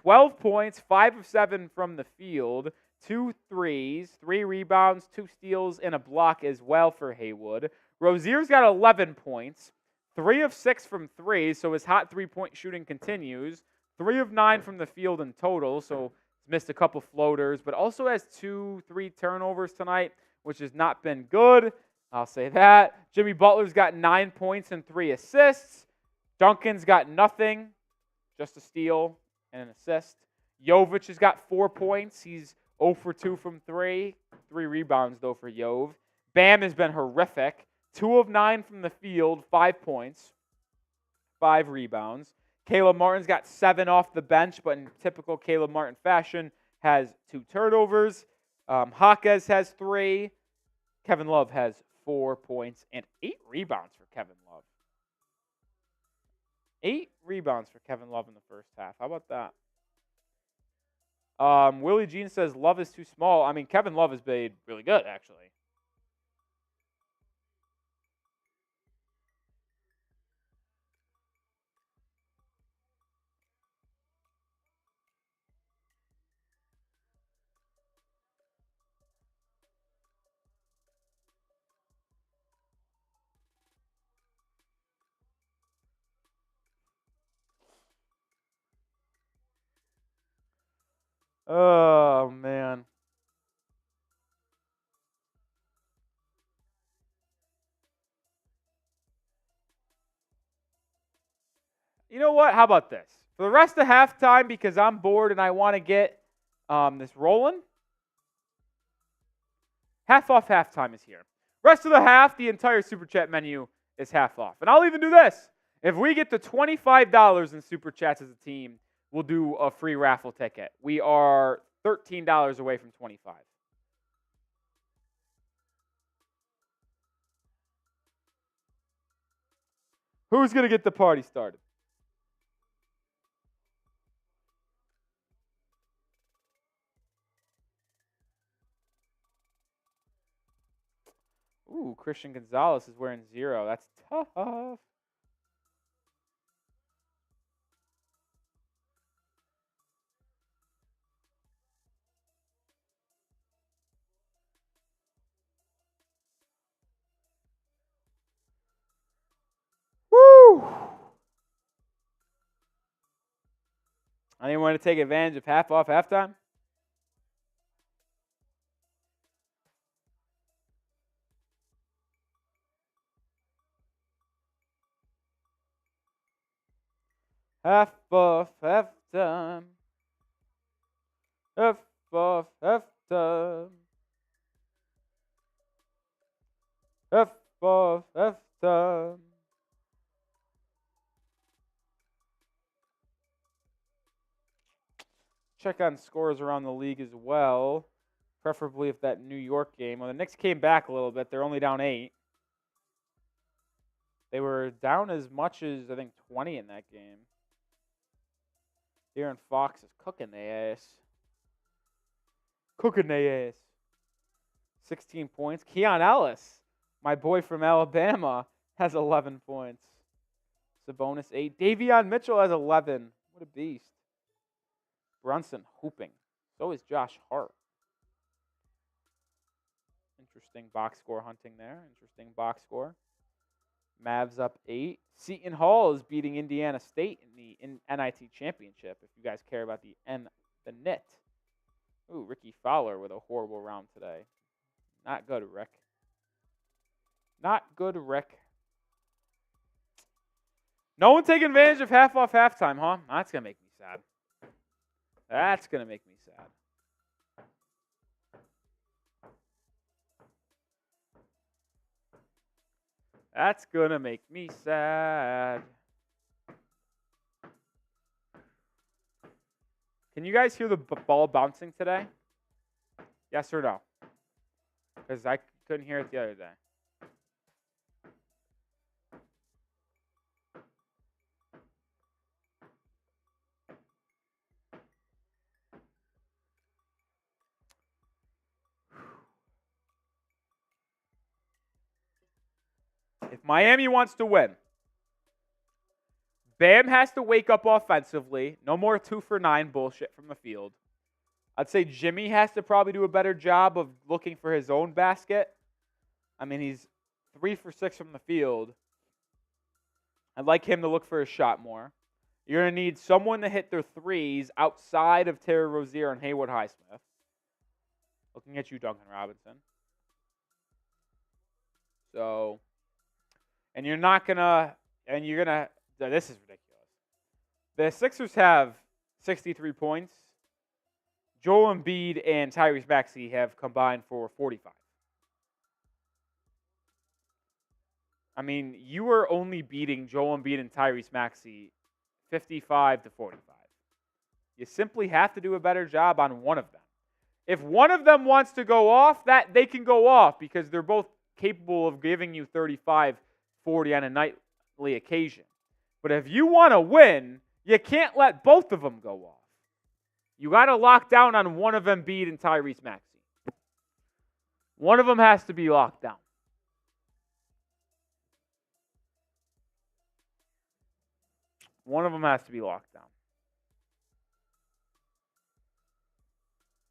12 points, 5 of 7 from the field, 2 threes, 3 rebounds, 2 steals, and a block as well for Haywood. Rozier's got 11 points, 3 of 6 from 3, so his hot three-point shooting continues. 3 of 9 from the field in total, so he's missed a couple floaters, but also has 2-3 turnovers tonight, which has not been good. I'll say that. Jimmy Butler's got 9 points and 3 assists. Duncan's got nothing, just a steal and an assist. Jovic has got 4 points. He's 0 for 2 from 3. 3 rebounds, though, for Jov. Bam has been horrific. 2 of 9 from the field, 5 points, 5 rebounds. Caleb Martin's got 7 off the bench, but in typical Caleb Martin fashion, has 2 turnovers. Jaquez has 3. Kevin Love has 4 points and 8 rebounds for Kevin Love. 8 rebounds for Kevin Love in the first half. How about that? Willie Jean says Love is too small. I mean, Kevin Love has played really good, actually. Oh, man. You know what? How about this? For the rest of halftime, because I'm bored and I want to get this rolling, half off halftime is here. Rest of the half, the entire Super Chat menu is half off. And I'll even do this. If we get to $25 in Super Chats as a team, we'll do a free raffle ticket. We are $13 away from 25. Who's going to get the party started? Ooh, Christian Gonzalez is wearing 0. That's tough. Woo! Anyone to take advantage of half off halftime? Half off halftime. Half off halftime. Half off halftime. Check on scores around the league as well, preferably if that New York game. Well, the Knicks came back a little bit. They're only down 8. They were down as much as, I think, 20 in that game. De'Aaron Fox is cooking their ass. Cooking their ass. 16 points. Keon Ellis, my boy from Alabama, has 11 points. Sabonis 8. Davion Mitchell has 11. What a beast. Brunson hooping. So is Josh Hart. Interesting box score hunting there. Interesting box score. Mavs up 8. Seton Hall is beating Indiana State in the NIT championship. If you guys care about the NIT. Ooh, Ricky Fowler with a horrible round today. Not good, Rick. Not good, Rick. No one taking advantage of half off halftime, huh? That's going to make me sad. That's going to make me sad. That's going to make me sad. Can you guys hear the ball bouncing today? Yes or no? Because I couldn't hear it the other day. If Miami wants to win, Bam has to wake up offensively. No more 2 for 9 bullshit from the field. I'd say Jimmy has to probably do a better job of looking for his own basket. I mean, he's 3 for 6 from the field. I'd like him to look for his shot more. You're going to need someone to hit their threes outside of Terry Rozier and Haywood Highsmith. Looking at you, Duncan Robinson. So, and you're not going to, and you're going to, this is ridiculous. The Sixers have 63 points. Joel Embiid and Tyrese Maxdey have combined for 45. I mean, you are only beating Joel Embiid and Tyrese Maxdey 55 to 45. You simply have to do a better job on one of them. If one of them wants to go off, that they can go off because they're both capable of giving you 35, 40 on a nightly occasion. But if you want to win, you can't let both of them go off. You got to lock down on one of Embiid and Tyrese Maxey. One of them has to be locked down. One of them has to be locked down.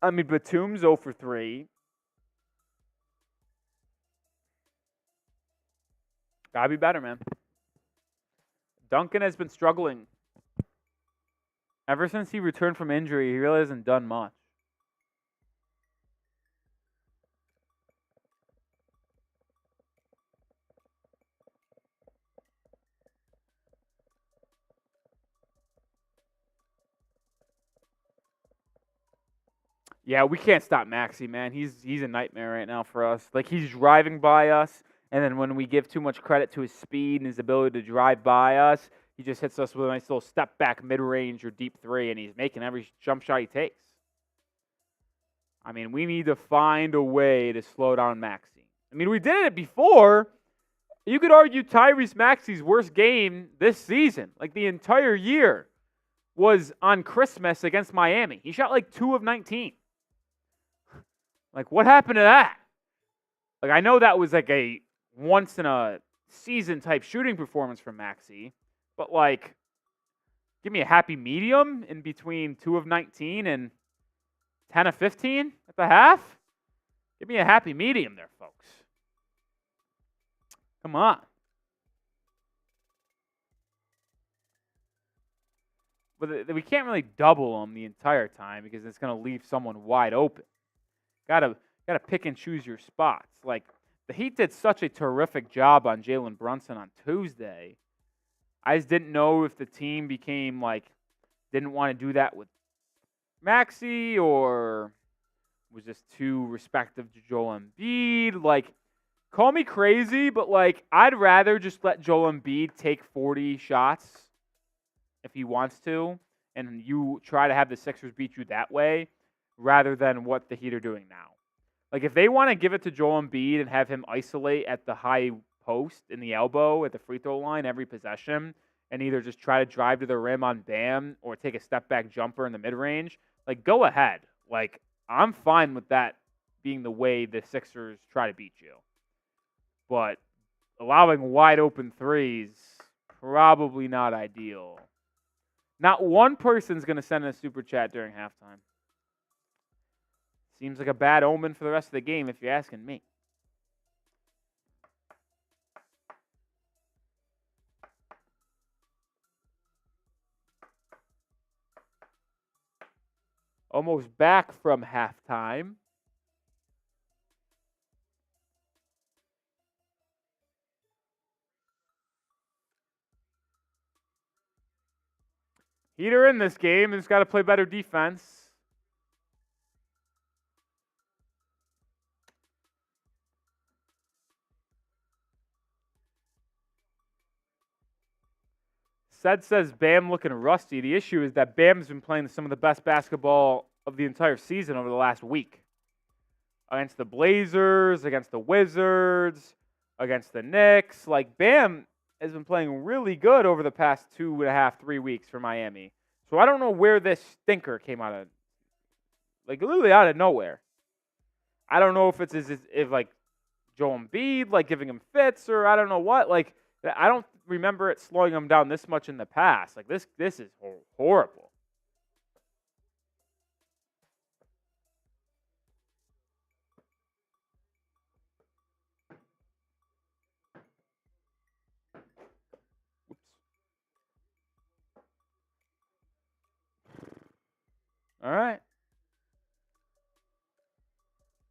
I mean, Batum's 0 for 3. Gotta be better, man. Duncan has been struggling. Ever since he returned from injury, he really hasn't done much. Yeah, we can't stop Maxey, man. He's a nightmare right now for us. Like, he's driving by us, and then when we give too much credit to his speed and his ability to drive by us, he just hits us with a nice little step back mid-range or deep three, and he's making every jump shot he takes. I mean, we need to find a way to slow down Maxey. I mean, we did it before. You could argue Tyrese Maxey's worst game this season, like the entire year, was on Christmas against Miami. He shot like 2 of 19. Like, what happened to that? Like, I know that was like a once-in-a-season type shooting performance from Maxey, but, like, give me a happy medium in between 2 of 19 and 10 of 15 at the half? Give me a happy medium there, folks. Come on. But we can't really double them the entire time because it's going to leave someone wide open. Gotta pick and choose your spots. Like, the Heat did such a terrific job on Jalen Brunson on Tuesday. I just didn't know if the team became like didn't want to do that with Maxey or was just too respective to Joel Embiid. Like, call me crazy, but like I'd rather just let Joel Embiid take 40 shots if he wants to, and you try to have the Sixers beat you that way, rather than what the Heat are doing now. Like, if they want to give it to Joel Embiid and have him isolate at the high post in the elbow at the free throw line every possession and either just try to drive to the rim on Bam or take a step-back jumper in the mid-range, like, go ahead. Like, I'm fine with that being the way the Sixers try to beat you. But allowing wide-open threes, probably not ideal. Not one person's going to send a super chat during halftime. Seems like a bad omen for the rest of the game if you're asking me. Almost back from halftime. Heat are in this game. It's got to play better defense. Says Bam looking rusty. The issue is that Bam's been playing some of the best basketball of the entire season over the last week. Against the Blazers, against the Wizards, against the Knicks. Like, Bam has been playing really good over the past 2.5, 3 weeks for Miami. So I don't know where this stinker came out of. Like, literally out of nowhere. I don't know if it's if like Joel Embiid, like, giving him fits, or I don't know what. Like, I don't remember it slowing him down this much in the past. Like, this is horrible. Oops. All right. I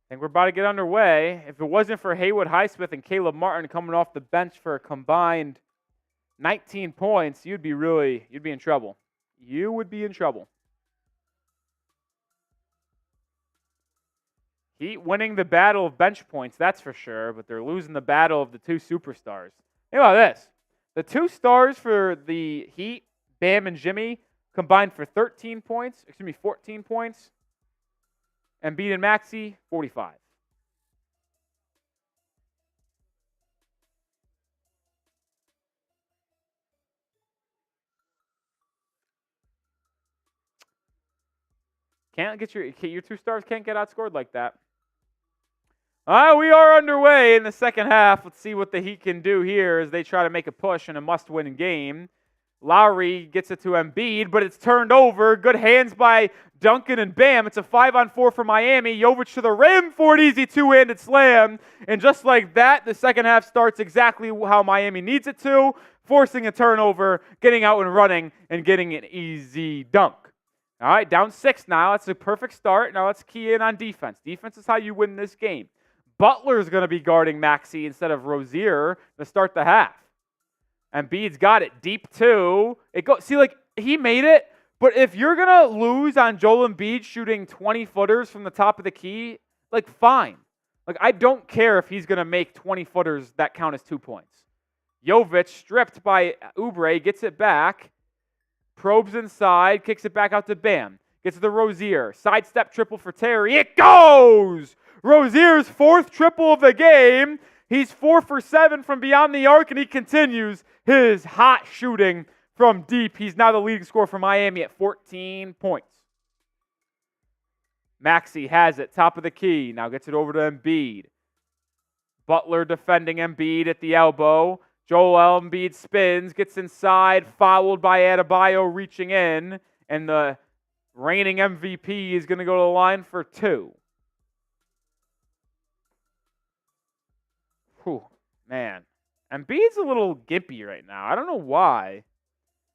think we're about to get underway. If it wasn't for Haywood Highsmith and Caleb Martin coming off the bench for a combined 19 points, you'd be in trouble. You would be in trouble. Heat winning the battle of bench points, that's for sure, but they're losing the battle of the two superstars. Think about this. The two stars for the Heat, Bam and Jimmy, combined for 14 points. Embiid and Maxey, 45. Can't get your two stars can't get outscored like that. All right, we are underway in the second half. Let's see what the Heat can do here as they try to make a push in a must-win game. Lowry gets it to Embiid, but it's turned over. Good hands by Duncan and Bam. It's a 5-on-4 for Miami. Jovic to the rim for an easy two-handed slam. And just like that, the second half starts exactly how Miami needs it to, forcing a turnover, getting out and running, and getting an easy dunk. All right, down 6 now. That's a perfect start. Now let's key in on defense. Defense is how you win this game. Butler is going to be guarding Maxey instead of Rozier to start the half. Embiid's got it deep too. He made it, but if you're going to lose on Joel Embiid shooting 20-footers from the top of the key, like, fine. Like, I don't care if he's going to make 20-footers that count as 2 points. Jovic, stripped by Oubre, gets it back, probes inside, kicks it back out to Bam. Gets to the Rozier. Sidestep triple for Terry. It goes! Rozier's 4th triple of the game. He's 4 for 7 from beyond the arc, and he continues his hot shooting from deep. He's now the leading scorer for Miami at 14 points. Maxey has it, top of the key. Now gets it over to Embiid. Butler defending Embiid at the elbow. Joel Embiid spins, gets inside, fouled by Adebayo reaching in, and the reigning MVP is going to go to the line for 2. Whew, man. Embiid's a little gimpy right now. I don't know why. I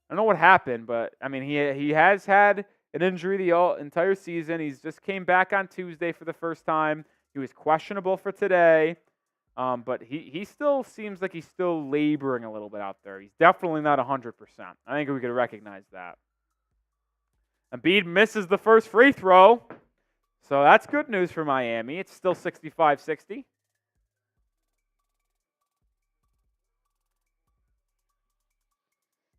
don't know what happened, but, I mean, he has had an injury the entire season. He's just came back on Tuesday for the first time. He was questionable for today, but he still seems like he's still laboring a little bit out there. He's definitely not 100%. I think we could recognize that. Embiid misses the first free throw, so that's good news for Miami. It's still 65-60.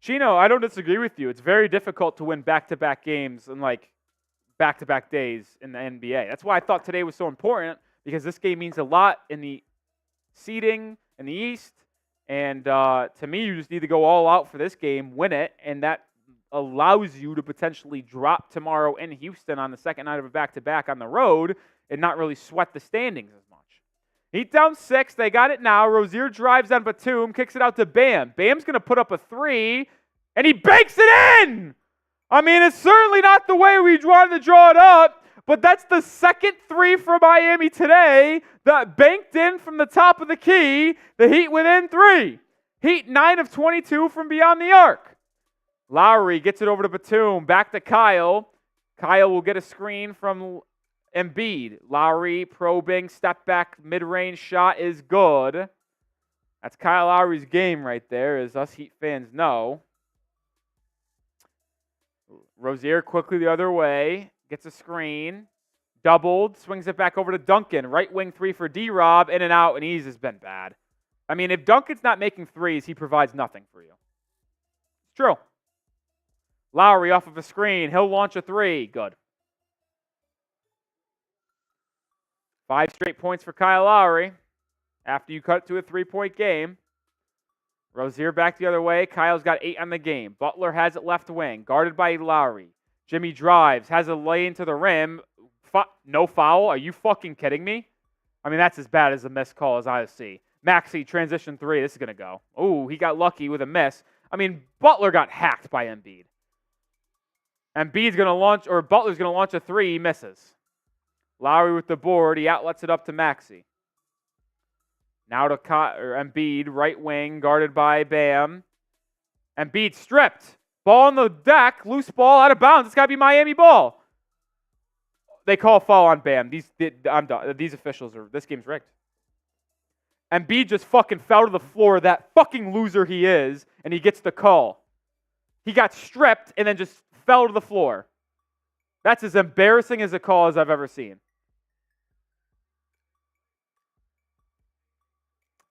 Chino, I don't disagree with you. It's very difficult to win back-to-back games in like back-to-back days in the NBA. That's why I thought today was so important, because this game means a lot in the seeding in the East. And to me, you just need to go all out for this game, win it, and that allows you to potentially drop tomorrow in Houston on the second night of a back-to-back on the road and not really sweat the standings as much. Heat down 6. They got it now. Rozier drives on Batum, kicks it out to Bam. Bam's going to put up a 3, and he banks it in! I mean, it's certainly not the way we wanted to draw it up, but that's the second 3 for Miami today that banked in from the top of the key. The Heat within 3. Heat 9 of 22 from beyond the arc. Lowry gets it over to Batum. Back to Kyle. Kyle will get a screen from Embiid. Lowry probing, step back, mid-range shot is good. That's Kyle Lowry's game right there, as us Heat fans know. Rozier quickly the other way, gets a screen, doubled, swings it back over to Duncan. Right wing three for D-Rob, in and out, and he's just been bad. I mean, if Duncan's not making threes, he provides nothing for you. It's true. Lowry off of a screen. He'll launch a three. Good. 5 straight points for Kyle Lowry after you cut it to a 3-point game. Rozier back the other way. Kyle's got 8 on the game. Butler has it left wing, guarded by Lowry. Jimmy drives, has a lane to the rim. No foul? Are you fucking kidding me? I mean, that's as bad as a missed call as I see. Maxey, transition 3. This is going to go. Ooh, he got lucky with a miss. I mean, Butler got hacked by Embiid. Embiid's going to launch, or Butler's going to launch a 3. He misses. Lowry with the board. He outlets it up to Maxey. Now to Embiid, right wing, guarded by Bam. Embiid stripped. Ball on the deck. Loose ball out of bounds. It's got to be Miami ball. They call foul on Bam. I'm done. These officials this game's rigged. Embiid just fucking fell to the floor, that fucking loser he is, and he gets the call. He got stripped and then just fell to the floor. That's as embarrassing as a call as I've ever seen.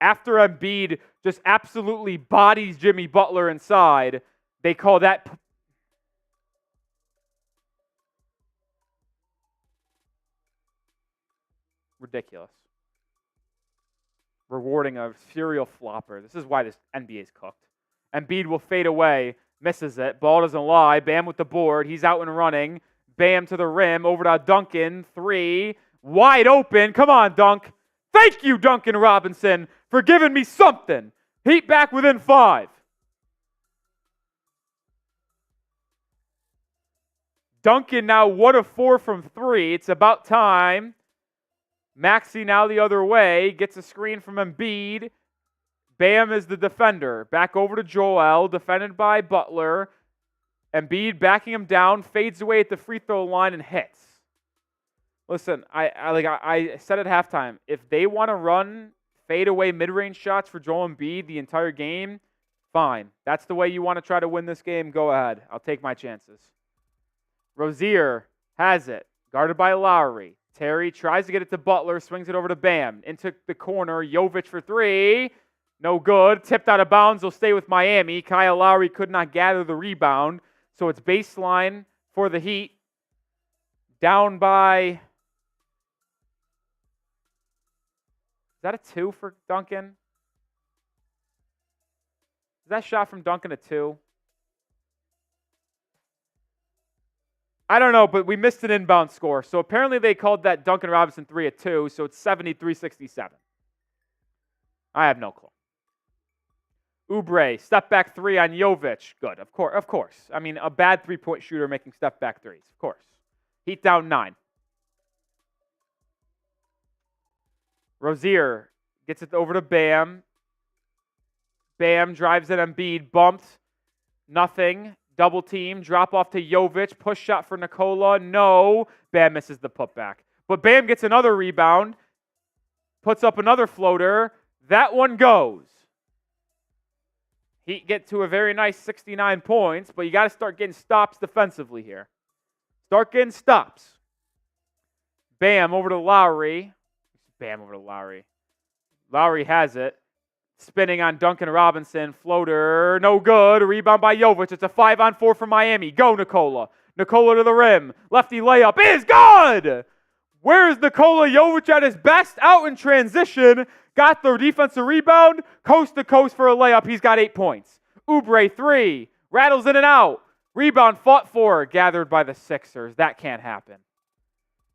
After Embiid just absolutely bodies Jimmy Butler inside, they call that ridiculous. Rewarding a serial flopper. This is why this NBA is cooked. Embiid will fade away, misses it. Ball doesn't lie. Bam with the board. He's out and running. Bam to the rim. Over to Duncan. 3. Wide open. Come on, Dunk. Thank you, Duncan Robinson, for giving me something. Heat back within 5. Duncan now 1 of 4 from 3. It's about time. Maxey now the other way, gets a screen from Embiid. Bam is the defender. Back over to Joel, defended by Butler. Embiid backing him down, fades away at the free throw line and hits. Listen, I said at halftime, if they want to run fadeaway mid-range shots for Joel Embiid the entire game, fine. That's the way you want to try to win this game, go ahead. I'll take my chances. Rozier has it, guarded by Lowry. Terry tries to get it to Butler, swings it over to Bam. Into the corner, Jovic for 3. No good. Tipped out of bounds. Will stay with Miami. Kyle Lowry could not gather the rebound. So it's baseline for the Heat. Down by... Is that a 2 for Duncan? Is that shot from Duncan a 2? I don't know, but we missed an inbound score. So apparently they called that Duncan Robinson 3 a 2, so it's 73-67. I have no clue. Oubre, step back 3 on Jovic. Good, of course. I mean, a bad 3-point shooter making step back 3s, of course. Heat down 9. Rozier gets it over to Bam. Bam drives at Embiid, bumped. Nothing. Double team, drop off to Jovic, push shot for Nikola, no. Bam misses the putback. But Bam gets another rebound, puts up another floater. That one goes. Heat get to a very nice 69 points, but you got to start getting stops defensively here. Start getting stops. Bam over to Lowry. Bam over to Lowry. Lowry has it. Spinning on Duncan Robinson. Floater. No good. Rebound by Jovic. It's a 5-on-4 for Miami. Go, Nikola. Nikola to the rim. Lefty layup is good. Where is Nikola Jovic at his best? Out in transition. Got the defensive rebound. Coast to coast for a layup. He's got 8 points. Oubre 3. Rattles in and out. Rebound fought for. Gathered by the Sixers. That can't happen.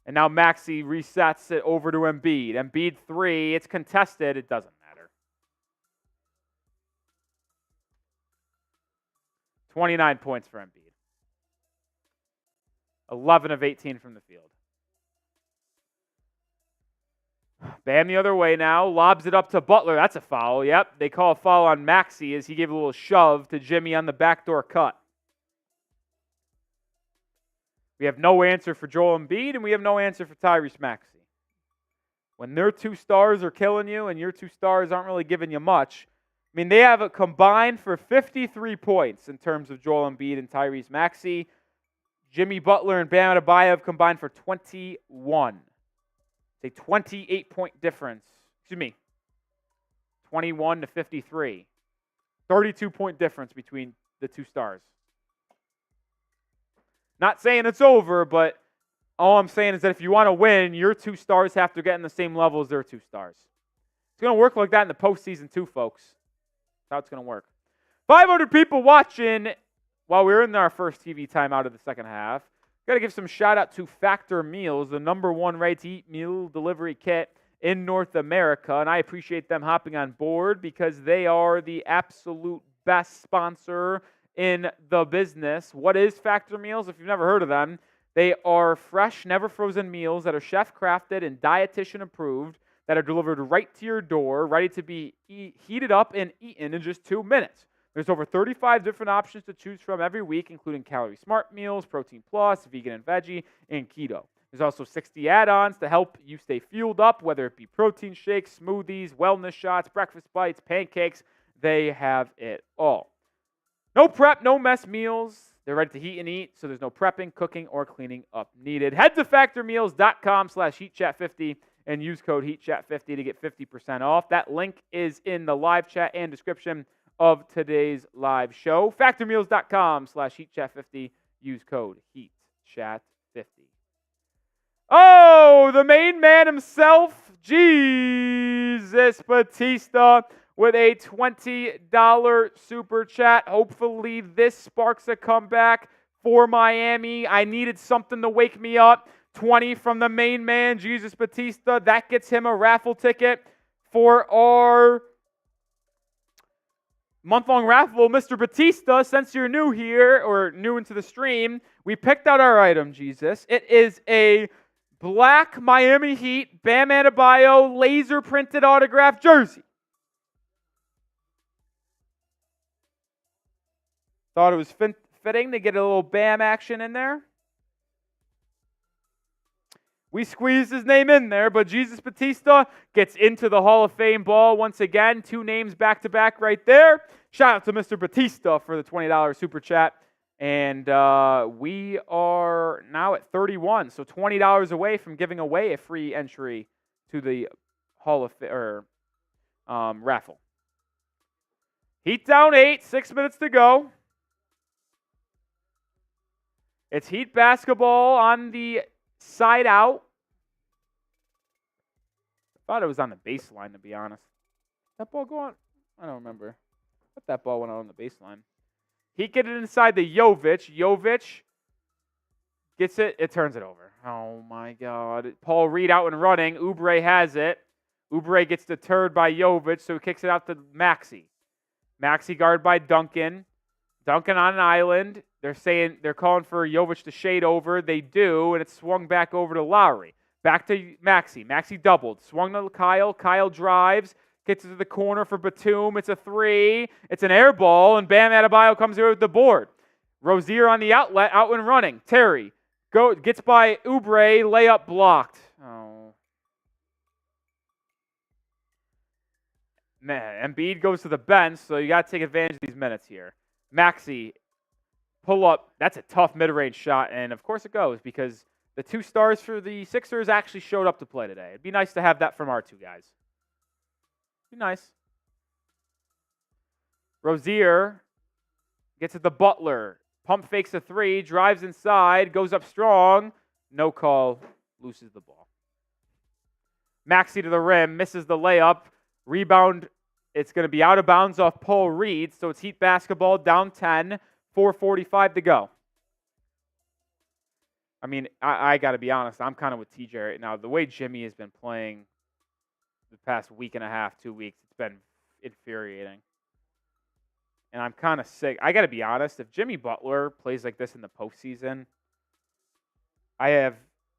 And now Maxey resets it over to Embiid. Embiid 3. It's contested. It doesn't matter. 29 points for Embiid. 11 of 18 from the field. Bam the other way now. Lobs it up to Butler. That's a foul. Yep, they call a foul on Maxey as he gave a little shove to Jimmy on the backdoor cut. We have no answer for Joel Embiid, and we have no answer for Tyrese Maxdey. When their 2 stars are killing you and your 2 stars aren't really giving you much, I mean, they have a combined for 53 points in terms of Joel Embiid and Tyrese Maxdey. Jimmy Butler and Bam Adebayo have combined for 21. It's a 28-point difference. 21 to 53. 32-point difference between the 2 stars. Not saying it's over, but all I'm saying is that if you want to win, your 2 stars have to get in the same level as their 2 stars. It's going to work like that in the postseason too, folks. That's how it's going to work. 500 people watching while we were in our first TV time out of the second half. Got to give some shout out to Factor Meals, the #1 ready-to-eat meal delivery kit in North America. And I appreciate them hopping on board because they are the absolute best sponsor in the business. What is Factor Meals? If you've never heard of them, they are fresh, never frozen meals that are chef crafted and dietitian approved that are delivered right to your door, ready to be heated up and eaten in just 2 minutes. There's over 35 different options to choose from every week, including Calorie Smart meals, Protein Plus, vegan and veggie, and keto. There's also 60 add-ons to help you stay fueled up, whether it be protein shakes, smoothies, wellness shots, breakfast bites, pancakes. They have it all. No prep, no mess meals. They're ready to heat and eat, so there's no prepping, cooking, or cleaning up needed. Head to factormeals.com/HeatChat50 and use code HeatChat50 to get 50% off. That link is in the live chat and description of today's live show. Factormeals.com/HeatChat50. Use code HeatChat50. Oh, the main man himself, Jesus Batista, with a $20 super chat. Hopefully this sparks a comeback for Miami. I needed something to wake me up. 20 from the main man, Jesus Batista. That gets him a raffle ticket for our month-long raffle. Mr. Batista, since you're new here or new into the stream, we picked out our item, Jesus. It is a black Miami Heat Bam Adebayo laser-printed autograph jersey. Thought it was fitting to get a little Bam action in there. We squeezed his name in there, but Jesus Batista gets into the Hall of Fame ball once again. 2 names back-to-back right there. Shout out to Mr. Batista for the $20 super chat. And we are now at 31, so $20 away from giving away a free entry to the Hall of Fame raffle. Heat down 8, 6 minutes to go. It's Heat basketball on the side out. I thought it was on the baseline, to be honest. That ball go on? I don't remember. I thought that ball went out on the baseline. Heat get it inside the Jovic. Jovic gets it. It turns it over. Oh, my God. Paul Reed out and running. Oubre has it. Oubre gets deterred by Jovic, so he kicks it out to Maxey. Maxey guarded by Duncan. Duncan on an island. They're calling for Jovic to shade over. They do, and it's swung back over to Lowry. Back to Maxey. Maxey doubled. Swung to Kyle. Kyle drives. Gets it to the corner for Batum. It's a 3. It's an air ball, and Bam Adebayo comes here with the board. Rozier on the outlet, out and running. Terry gets by Oubre. Layup blocked. Oh. Man, Embiid goes to the bench, so you got to take advantage of these minutes here. Maxey, pull up. That's a tough mid-range shot, and of course it goes because the 2 stars for the Sixers actually showed up to play today. It'd be nice to have that from our 2 guys. Be nice. Rozier gets at the Butler. Pump fakes a 3, drives inside, goes up strong. No call, loses the ball. Maxey to the rim, misses the layup. Rebound, it's going to be out of bounds off Paul Reed, so it's Heat basketball, down 10, 4:45 to go. I mean, I got to be honest, I'm kind of with TJ right now. The way Jimmy has been playing the past week and a half, 2 weeks, it's been infuriating. And I'm kind of sick. I got to be honest, if Jimmy Butler plays like this in the postseason,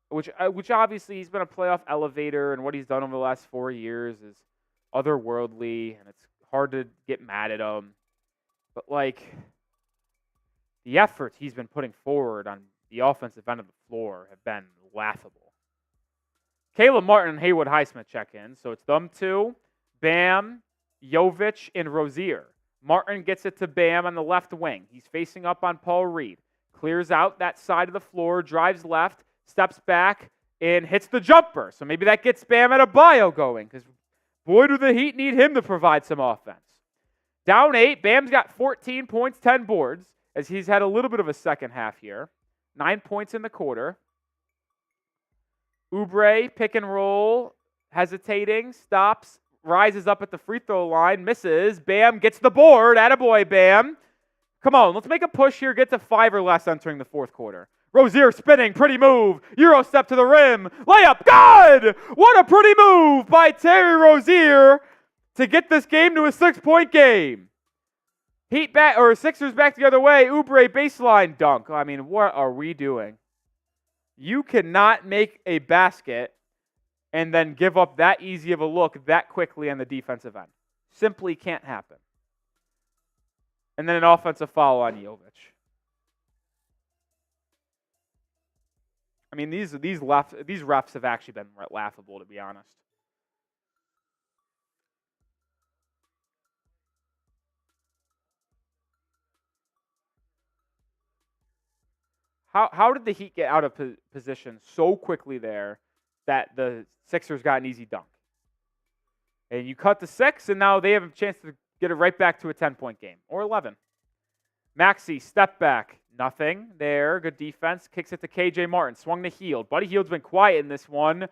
which obviously he's been a playoff elevator, and what he's done over the last 4 years is otherworldly, and it's hard to get mad at him. But, like, the effort he's been putting forward on the offensive end of the floor have been laughable. Caleb Martin and Haywood Highsmith check in. So it's them two, Bam, Jovic, and Rozier. Martin gets it to Bam on the left wing. He's facing up on Paul Reed. Clears out that side of the floor, drives left, steps back, and hits the jumper. So maybe that gets Bam Adebayo going, because boy, do the Heat need him to provide some offense. Down 8, Bam's got 14 points, 10 boards, as he's had a little bit of a second half here. 9 points in the quarter. Oubre, pick and roll, hesitating, stops, rises up at the free throw line, misses. Bam gets the board. Attaboy, Bam. Come on, let's make a push here, get to 5 or less entering the fourth quarter. Rozier spinning, pretty move. Euro step to the rim. Layup, good! What a pretty move by Terry Rozier to get this game to a 6-point game. Heat back, or Sixers back the other way. Oubre baseline dunk. I mean, what are we doing? You cannot make a basket and then give up that easy of a look that quickly on the defensive end. Simply can't happen. And then an offensive foul on Jovic. I mean, these refs have actually been laughable, to be honest. How did the Heat get out of position so quickly there that the Sixers got an easy dunk? And you cut to 6, and now they have a chance to get it right back to a 10-point game, or 11. Maxey, step back. Nothing there. Good defense. Kicks it to KJ Martin. Swung to Hield. Buddy Hield's been quiet in this one.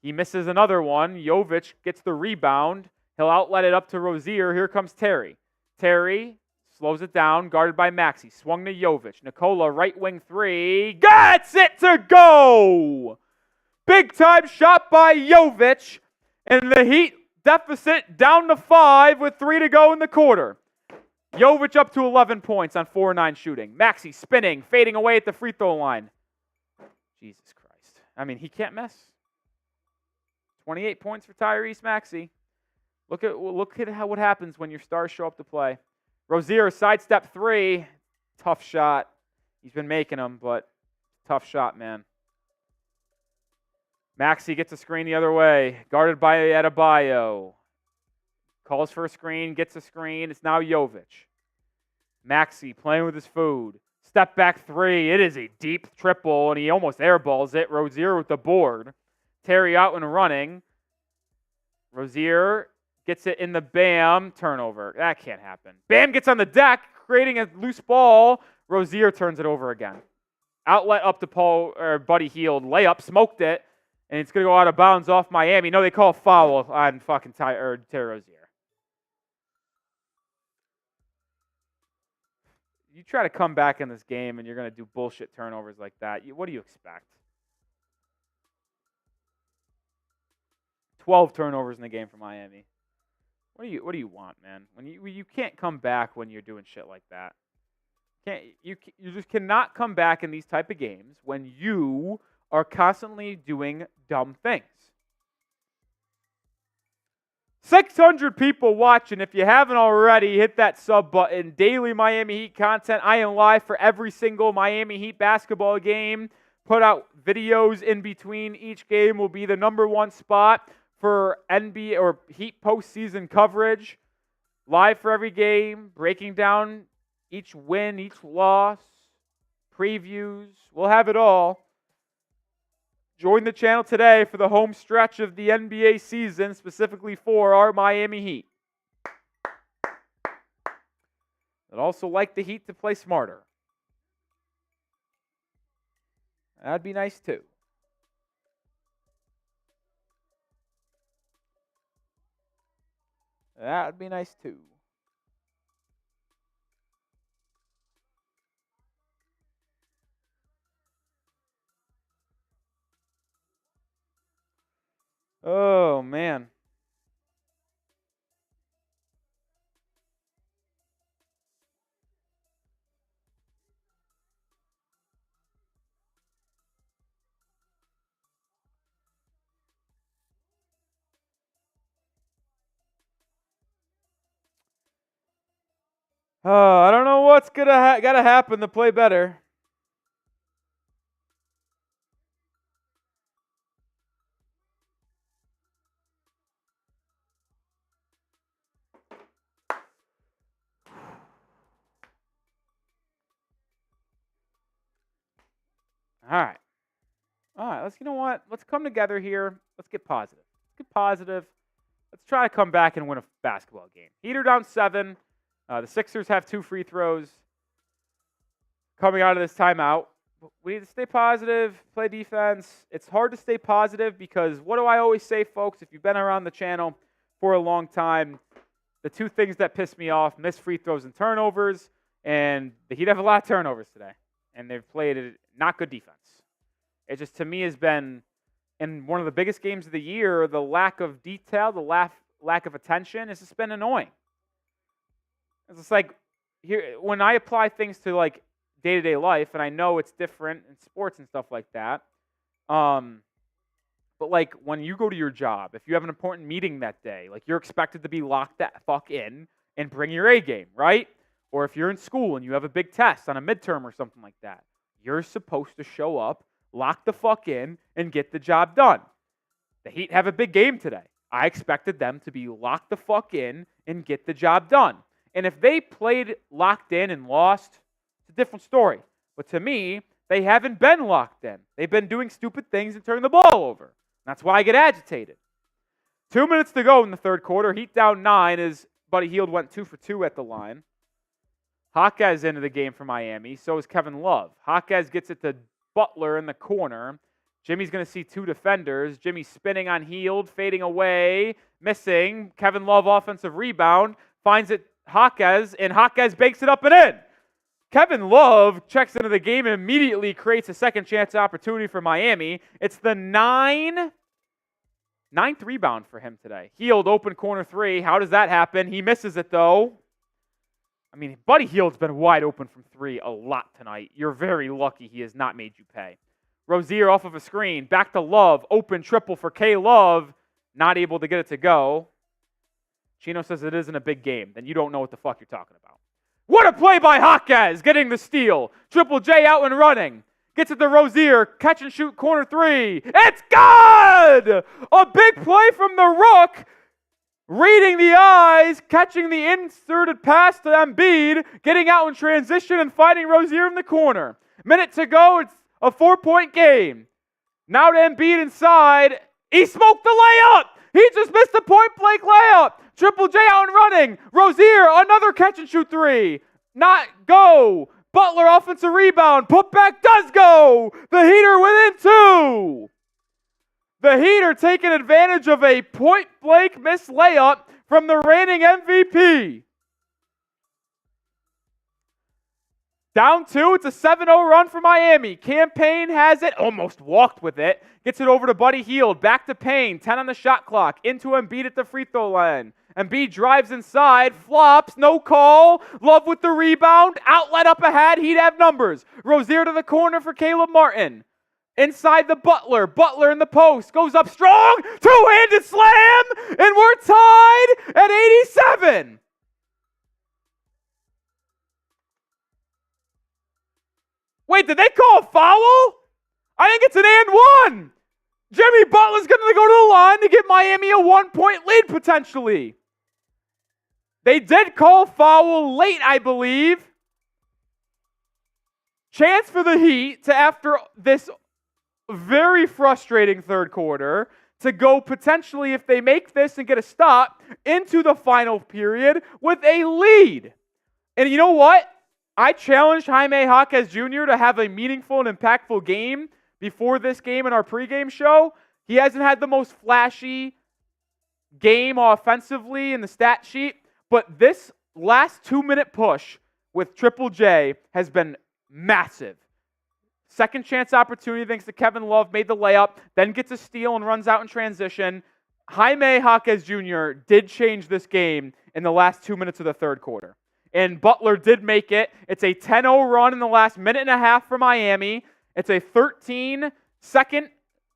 He misses another one. Jovic gets the rebound. He'll outlet it up to Rozier. Here comes Terry. Terry slows it down, guarded by Maxey. Swung to Jovic. Nikola, right wing 3. Gets it to go! Big time shot by Jovic. And the Heat deficit down to 5 with 3 to go in the quarter. Jovic up to 11 points on 4-9 shooting. Maxey spinning, fading away at the free throw line. Jesus Christ. I mean, he can't miss. 28 points for Tyrese Maxdey. Look at what happens when your stars show up to play. Rozier, sidestep 3. Tough shot. He's been making them, but tough shot, man. Maxey gets a screen the other way. Guarded by Adebayo. Calls for a screen, gets a screen. It's now Jovic. Maxey playing with his food. Step back 3. It is a deep triple, and he almost airballs it. Rozier with the board. Terry out and running. Rozier gets it in the Bam. Turnover. That can't happen. Bam gets on the deck, creating a loose ball. Rozier turns it over again. Outlet up to Buddy Hield. Layup, smoked it, and it's going to go out of bounds off Miami. No, they call a foul on fucking Terry Rozier. You try to come back in this game and you're going to do bullshit turnovers like that. What do you expect? 12 turnovers in the game for Miami. What do you want, man? When you can't come back when you're doing shit like that. You just cannot come back in these type of games when you are constantly doing dumb things. 600 people watching. If you haven't already, hit that sub button. Daily Miami Heat content. I am live for every single Miami Heat basketball game. Put out videos in between each game. Will be the #1 spot for NBA or Heat postseason coverage. Live for every game. Breaking down each win, each loss. Previews. We'll have it all. Join the channel today for the home stretch of the NBA season, specifically for our Miami Heat. I'd also like the Heat to play smarter. That'd be nice too. That'd be nice too. Oh, man. I don't know what's gotta happen to play better. All right. All right, you know what? Let's come together here. Let's get positive. Let's try to come back and win a basketball game. Heat down 7. The Sixers have 2 free throws coming out of this timeout. We need to stay positive, play defense. It's hard to stay positive because what do I always say, folks? If you've been around the channel for a long time, the 2 things that piss me off, missed free throws and turnovers, and the Heat have a lot of turnovers today, and they've played not good defense. It just, to me, has been, in one of the biggest games of the year, the lack of detail, the lack of attention, has just been annoying. It's just like, here, when I apply things to, like, day-to-day life, and I know it's different in sports and stuff like that, but, like, when you go to your job, if you have an important meeting that day, like, you're expected to be locked that fuck in and bring your A game, right? Or if you're in school and you have a big test on a midterm or something like that, you're supposed to show up, lock the fuck in, and get the job done. The Heat have a big game today. I expected them to be locked the fuck in and get the job done. And if they played locked in and lost, it's a different story. But to me, they haven't been locked in. They've been doing stupid things and turning the ball over. That's why I get agitated. 2 minutes to go in the third quarter. Heat down 9 as Buddy Hield went 2 for 2 at the line. Jaquez into the game for Miami. So is Kevin Love. Jaquez gets it to Butler in the corner. Jimmy's going to see 2 defenders. Jimmy spinning on Hield, fading away, missing. Kevin Love offensive rebound. Finds it Jaquez, and Jaquez bakes it up and in. Kevin Love checks into the game and immediately creates a second chance opportunity for Miami. It's the ninth rebound for him today. Hield open corner 3. How does that happen? He misses it though. I mean, Buddy Hield's been wide open from 3 a lot tonight. You're very lucky he has not made you pay. Rozier off of a screen. Back to Love. Open triple for K. Love. Not able to get it to go. Chino says it isn't a big game. Then you don't know what the fuck you're talking about. What a play by Jaquez, getting the steal. Triple J out and running. Gets it to Rozier. Catch and shoot corner 3. It's good! A big play from the Rook. Reading the eyes, catching the inserted pass to Embiid, getting out in transition and finding Rozier in the corner. Minute to go, it's a 4-point game. Now to Embiid inside. He smoked the layup! He just missed a point-blank layup! Triple J out and running. Rozier, another catch and shoot 3. Not go. Butler offensive rebound. Put back does go. The Heat are within 2. The Heat are taking advantage of a point-blank missed layup from the reigning MVP. Down 2, it's a 7-0 run for Miami. Campaign has it, almost walked with it. Gets it over to Buddy Hield, back to Payne, 10 on the shot clock, into Embiid at the free throw line. Embiid drives inside, flops, no call. Love with the rebound, outlet up ahead, Heat have numbers. Rozier to the corner for Caleb Martin. Inside the Butler. Butler in the post. Goes up strong. 2-handed slam. And we're tied at 87. Wait, did they call a foul? I think it's an and 1. Jimmy Butler's going to go to the line to get Miami a 1-point lead potentially. They did call foul late, I believe. Chance for the Heat to, after this very frustrating third quarter, to go potentially, if they make this and get a stop, into the final period with a lead. And you know what? I challenged Jaime Jaquez Jr. to have a meaningful and impactful game before this game in our pregame show. He hasn't had the most flashy game offensively in the stat sheet, but this last 2-minute push with Triple J has been massive. Second chance opportunity thanks to Kevin Love, made the layup, then gets a steal and runs out in transition. Jaime Jaquez Jr. did change this game in the last 2 minutes of the third quarter. And Butler did make it. It's a 10-0 run in the last minute and a half for Miami. It's a 13-second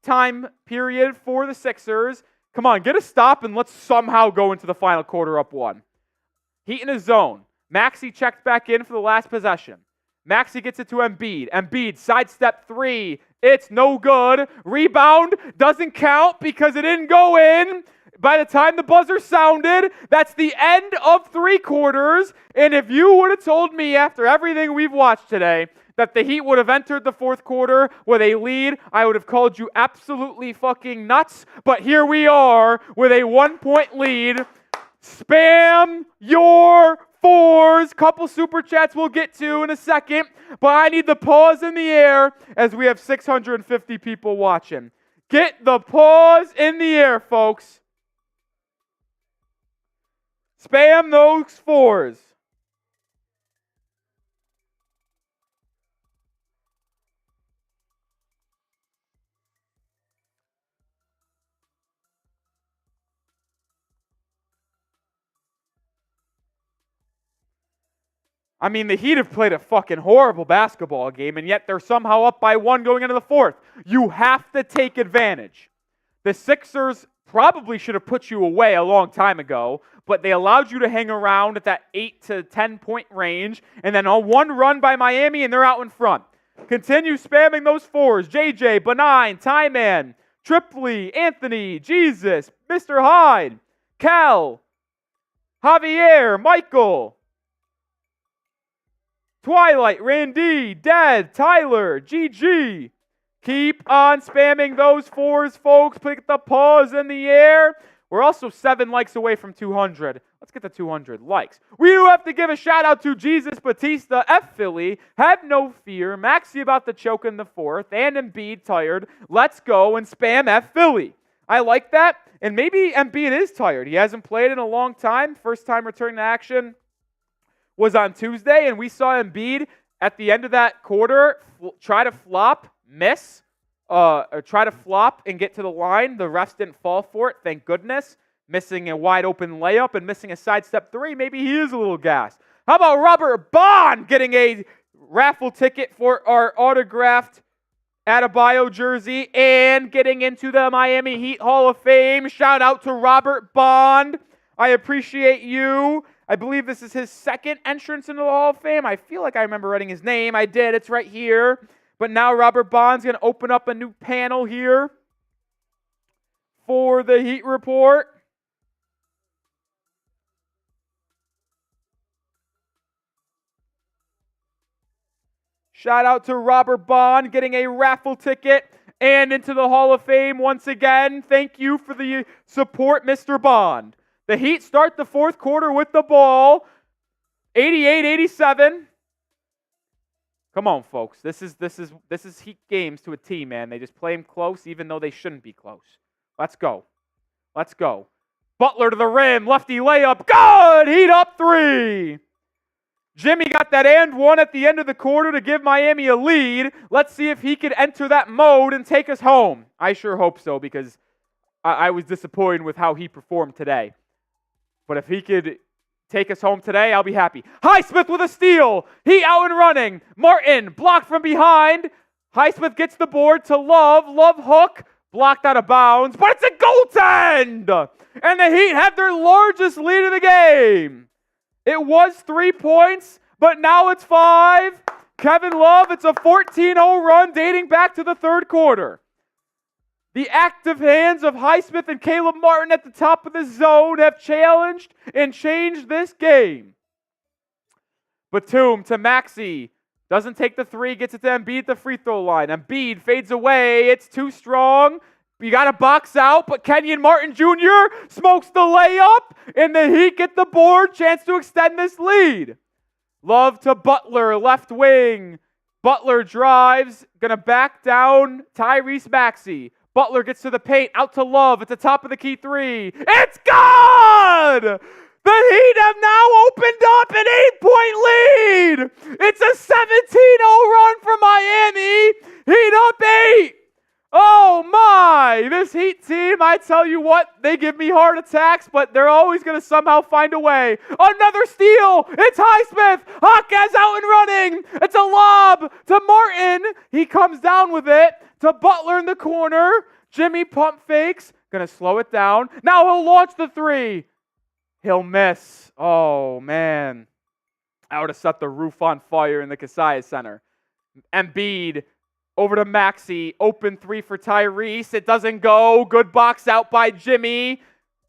time period for the Sixers. Come on, get a stop and let's somehow go into the final quarter up 1. Heat in his zone. Maxey checked back in for the last possession. Maxey gets it to Embiid. Embiid, sidestep 3. It's no good. Rebound doesn't count because it didn't go in. By the time the buzzer sounded, that's the end of 3 quarters. And if you would have told me after everything we've watched today that the Heat would have entered the 4th quarter with a lead, I would have called you absolutely fucking nuts. But here we are with a 1-point lead. Spam your 4s. Couple super chats we'll get to in a second. But I need the pause in the air as we have 650 people watching. Get the pause in the air, folks. Spam those 4s. I mean, the Heat have played a fucking horrible basketball game, and yet they're somehow up by 1 going into the 4th. You have to take advantage. The Sixers probably should have put you away a long time ago, but they allowed you to hang around at that 8 to 10 point range, and then on one run by Miami, and they're out in front. Continue spamming those 4s. JJ, Benign, Tyman, Tripley, Anthony, Jesus, Mr. Hyde, Cal, Javier, Michael, Twilight, Randy, Dad, Tyler, GG. Keep on spamming those 4s, folks. Put the pause in the air. We're also 7 likes away from 200. Let's get to 200 likes. We do have to give a shout out to Jesus Batista, F Philly. Have no fear. Maxey about to choke in the 4th. And Embiid tired. Let's go and spam F Philly. I like that. And maybe Embiid is tired. He hasn't played in a long time. First time returning to action was on Tuesday, and we saw Embiid at the end of that quarter try to flop, miss, or try to flop and get to the line. The refs didn't fall for it, thank goodness. Missing a wide open layup and missing a sidestep 3. Maybe he is a little gassed. How about Robert Bond getting a raffle ticket for our autographed Adebayo jersey and getting into the Miami Heat Hall of Fame? Shout out to Robert Bond. I appreciate you. I believe this is his 2nd entrance into the Hall of Fame. I feel like I remember writing his name. I did. It's right here. But now Robert Bond's going to open up a new panel here for the Heat Report. Shout out to Robert Bond getting a raffle ticket and into the Hall of Fame once again. Thank you for the support, Mr. Bond. The Heat start the 4th quarter with the ball, 88-87. Come on, folks. This is Heat games to a T, man. They just play them close, even though they shouldn't be close. Let's go. Let's go. Butler to the rim, lefty layup, good. Heat up 3. Jimmy got that and 1 at the end of the quarter to give Miami a lead. Let's see if he could enter that mode and take us home. I sure hope so, because I was disappointed with how he performed today. But if he could take us home today, I'll be happy. Highsmith with a steal. He out and running. Martin blocked from behind. Highsmith gets the board to Love. Love hook. Blocked out of bounds. But it's a goaltend. And the Heat have their largest lead of the game. It was 3 points, but now it's 5. Kevin Love, it's a 14-0 run dating back to the 3rd quarter. The active hands of Highsmith and Caleb Martin at the top of the zone have challenged and changed this game. Batum to Maxey. Doesn't take the 3, gets it to Embiid at the free throw line. Embiid fades away. It's too strong. You got to box out, but Kenyon Martin Jr. smokes the layup, and the Heat get the board. Chance to extend this lead. Love to Butler, left wing. Butler drives, going to back down Tyrese Maxey. Butler gets to the paint, out to Love at the top of the key 3. It's good! The Heat have now opened up an 8-point lead. It's a 17-0 run for Miami. Heat up 8. Oh my, this Heat team, I tell you what, they give me heart attacks, but they're always going to somehow find a way. Another steal. It's Highsmith. Jaquez out and running. It's a lob to Martin. He comes down with it to Butler in the corner. Jimmy pump fakes. Going to slow it down. Now he'll launch the 3. He'll miss. Oh, man. I would have set the roof on fire in the Kasai Center. Embiid over to Maxey. Open 3 for Tyrese. It doesn't go. Good box out by Jimmy.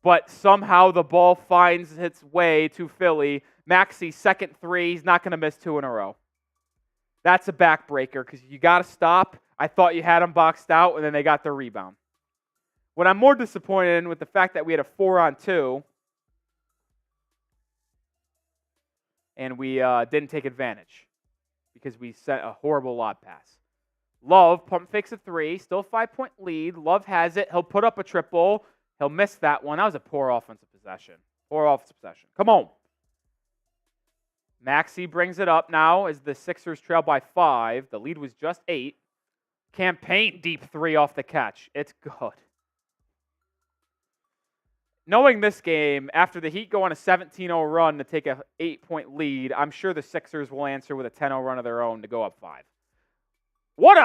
but somehow the ball finds its way to Philly. Maxey, second three. He's not going to miss 2 in a row. That's a backbreaker because you got to stop. I thought you had them boxed out, and then they got their rebound. What I'm more disappointed in with the fact that we had a 4-on-2, and we didn't take advantage because we set a horrible lob pass. Love pump fakes a 3, still 5-point lead. Love has it. He'll put up a triple. He'll miss that one. That was a poor offensive possession. Come on. Maxey brings it up now as the Sixers trail by 5. The lead was just 8. Campaign deep 3 off the catch. It's good. Knowing this game, after the Heat go on a 17-0 run to take a 8-point lead, I'm sure the Sixers will answer with a 10-0 run of their own to go up 5. What?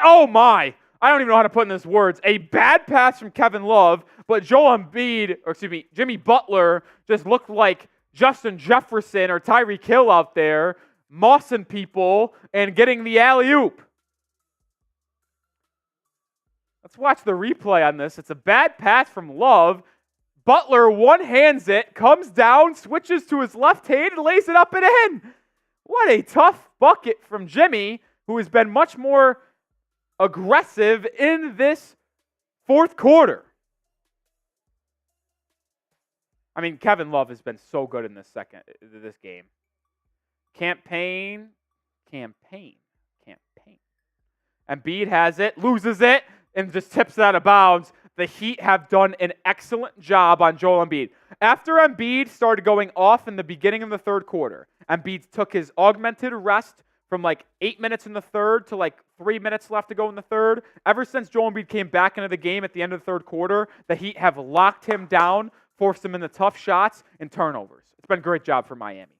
Oh my! I don't even know how to put in this words. A bad pass from Kevin Love, but Jimmy Butler just looked like Justin Jefferson or Tyreek Hill out there, mossing people and getting the alley-oop. Let's watch the replay on this. It's a bad pass from Love. Butler one-hands it, comes down, switches to his left hand, and lays it up and in. What a tough bucket from Jimmy, who has been much more aggressive in this fourth quarter. I mean, Kevin Love has been so good in this game. Campaign. Embiid has it, loses it, and just tips it out of bounds. The Heat have done an excellent job on Joel Embiid. After Embiid started going off in the beginning of the third quarter, Embiid took his augmented rest from like 8 minutes in the third to like 3 minutes left to go in the third. Ever since Joel Embiid came back into the game at the end of the third quarter, the Heat have locked him down, forced him into tough shots and turnovers. It's been a great job for Miami.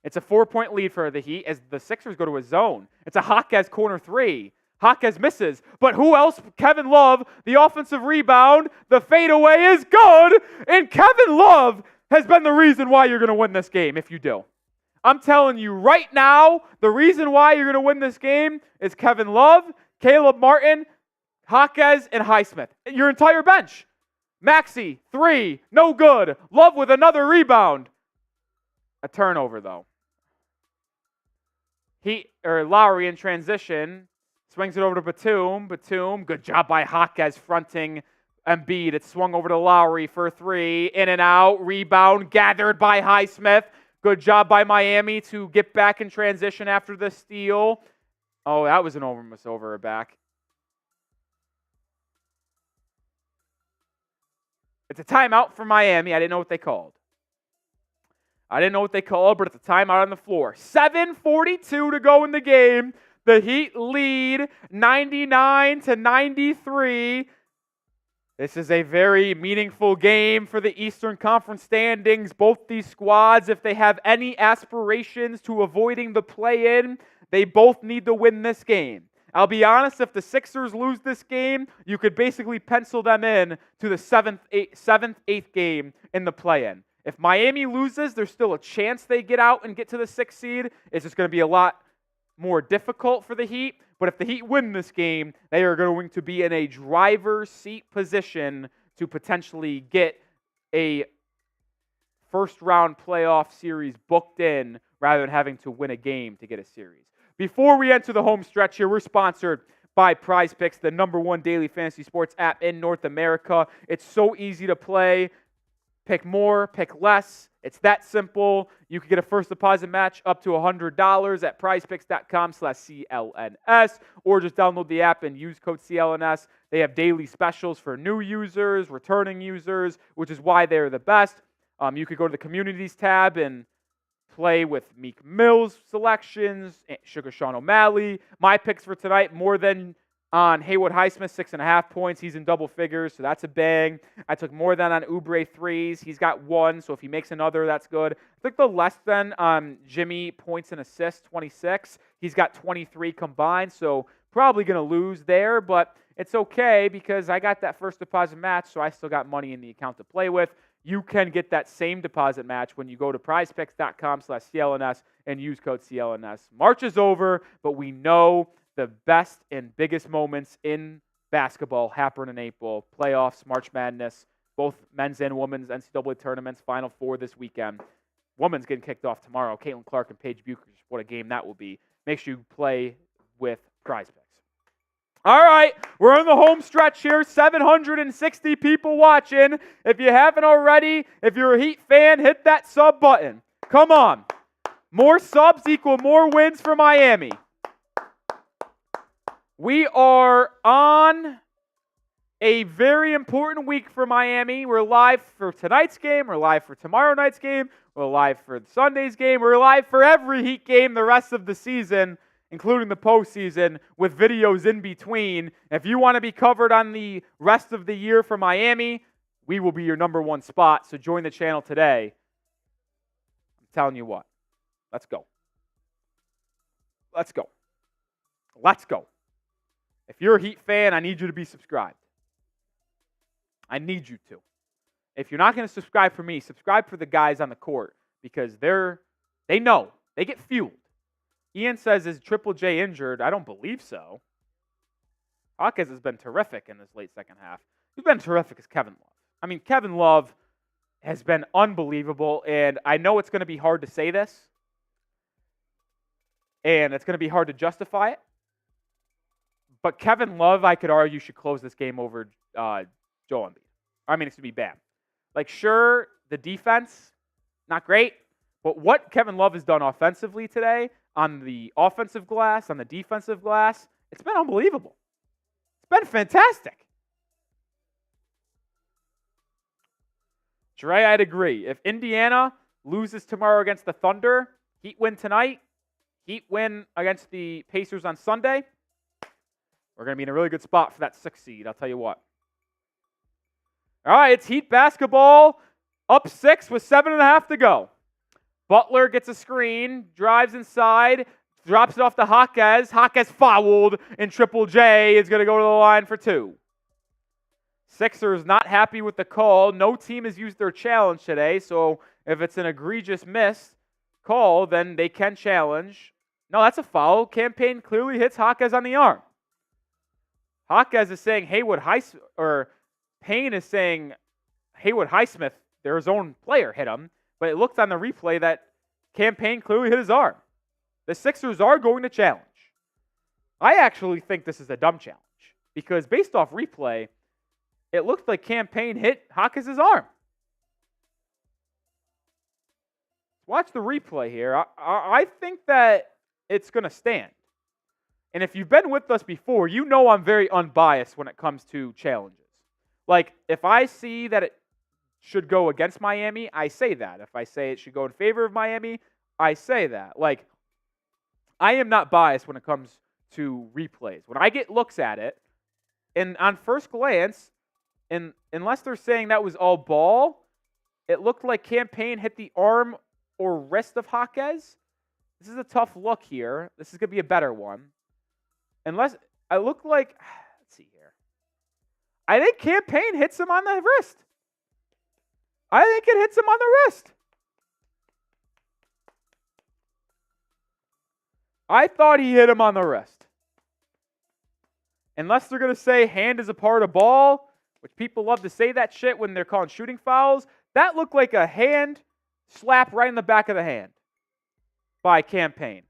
It's a 4-point lead for the Heat as the Sixers go to a zone. It's a Jaquez corner 3. Jaquez misses, but who else? Kevin Love, the offensive rebound, the fadeaway is good, and Kevin Love has been the reason why you're going to win this game if you do. I'm telling you right now, the reason why you're going to win this game is Kevin Love, Caleb Martin, Jaquez, and Highsmith. Your entire bench. Maxey, 3, no good. Love with another rebound. A turnover, though. Lowry in transition. Swings it over to Batum. Batum, good job by Jaquez fronting Embiid. It swung over to Lowry for 3. In and out. Rebound gathered by Highsmith. Good job by Miami to get back in transition after the steal. Oh, that was an almost over back. It's a timeout for Miami. I didn't know what they called. But it's a timeout on the floor. 7:42 to go in the game. The Heat lead 99-93. This is a very meaningful game for the Eastern Conference standings. Both these squads, if they have any aspirations to avoiding the play-in, they both need to win this game. I'll be honest, if the Sixers lose this game, you could basically pencil them in to the 7th, 8th game in the play-in. If Miami loses, there's still a chance they get out and get to the 6th seed. It's just going to be a lot more difficult for the Heat. But if the Heat win this game, they are going to be in a driver's seat position to potentially get a first-round playoff series booked in rather than having to win a game to get a series. Before we enter the home stretch here, we're sponsored by Prize Picks, the #1 daily fantasy sports app in North America. It's so easy to play. Pick more, pick less. It's that simple. You can get a first deposit match up to $100 at prizepicks.com/CLNS, or just download the app and use code CLNS. They have daily specials for new users, returning users, which is why they're the best. You could go to the communities tab and play with Meek Mill's selections, Sugar Sean O'Malley. My picks for tonight, more than on Haywood Highsmith, 6.5 points. He's in double figures, so that's a bang. I took more than on Oubre 3s. He's got 1, so if he makes another, that's good. I took the less than on Jimmy points and assists, 26. He's got 23 combined, so probably going to lose there, but it's okay because I got that first deposit match, so I still got money in the account to play with. You can get that same deposit match when you go to prizepicks.com/CLNS and use code CLNS. March is over, but we know the best and biggest moments in basketball happen in April. Playoffs, March Madness, both men's and women's NCAA tournaments, Final Four this weekend. Women's getting kicked off tomorrow. Caitlin Clark and Paige Buchers. What a game that will be. Make sure you play with Prize Picks. All right, we're in the home stretch here. 760 people watching. If you haven't already, if you're a Heat fan, hit that sub button. Come on. More subs equal more wins for Miami. We are on a very important week for Miami. We're live for tonight's game. We're live for tomorrow night's game. We're live for Sunday's game. We're live for every Heat game the rest of the season, including the postseason, with videos in between. If you want to be covered on the rest of the year for Miami, we will be your number one spot. So join the channel today. I'm telling you what. Let's go. Let's go. Let's go. If you're a Heat fan, I need you to be subscribed. I need you to. If you're not going to subscribe for me, subscribe for the guys on the court because they know. They get fueled. Ian says, is Triple J injured? I don't believe so. Jaquez has been terrific in this late second half. He's been terrific as Kevin Love. I mean, Kevin Love has been unbelievable, and I know it's going to be hard to say this, and it's going to be hard to justify it, but Kevin Love, I could argue, should close this game over Joel Embiid. I mean, it's going to be bad. Like, sure, the defense, not great, but what Kevin Love has done offensively today, on the offensive glass, on the defensive glass, it's been unbelievable. It's been fantastic. Dre, I'd agree. If Indiana loses tomorrow against the Thunder, Heat win tonight, Heat win against the Pacers on Sunday, we're going to be in a really good spot for that 6th seed, I'll tell you what. All right, it's Heat basketball, up 6 with 7.5 to go. Butler gets a screen, drives inside, drops it off to Jaquez. Jaquez fouled, and Triple J is going to go to the line for 2. Sixers not happy with the call. No team has used their challenge today, so if it's an egregious miss call, then they can challenge. No, that's a foul. Campaign clearly hits Jaquez on the arm. Jaquez is saying Payne is saying Haywood Highsmith, their own player, hit him, but it looked on the replay that Campaign clearly hit his arm. The Sixers are going to challenge. I actually think this is a dumb challenge because based off replay, it looked like Campaign hit Jaquez's arm. Watch the replay here. I think that it's going to stand. And if you've been with us before, you know I'm very unbiased when it comes to challenges. Like, if I see that it should go against Miami, I say that. If I say it should go in favor of Miami, I say that. Like, I am not biased when it comes to replays. When I get looks at it, and on first glance, and unless they're saying that was all ball, it looked like Campaign hit the arm or wrist of Jaquez. This is a tough look here. This is going to be a better one. Unless I look like, let's see here. I think Campaign hits him on the wrist. I think it hits him on the wrist. I thought he hit him on the wrist. Unless they're going to say hand is a part of ball, which people love to say that shit when they're calling shooting fouls. That looked like a hand slap right in the back of the hand by Campaign.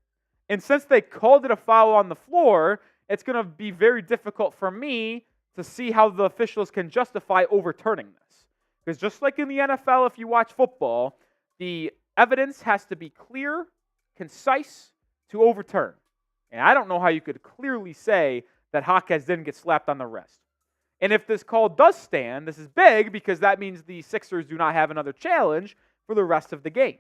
And since they called it a foul on the floor, it's going to be very difficult for me to see how the officials can justify overturning this. Because just like in the NFL, if you watch football, the evidence has to be clear, concise to overturn. And I don't know how you could clearly say that Jaquez didn't get slapped on the wrist. And if this call does stand, this is big because that means the Sixers do not have another challenge for the rest of the game.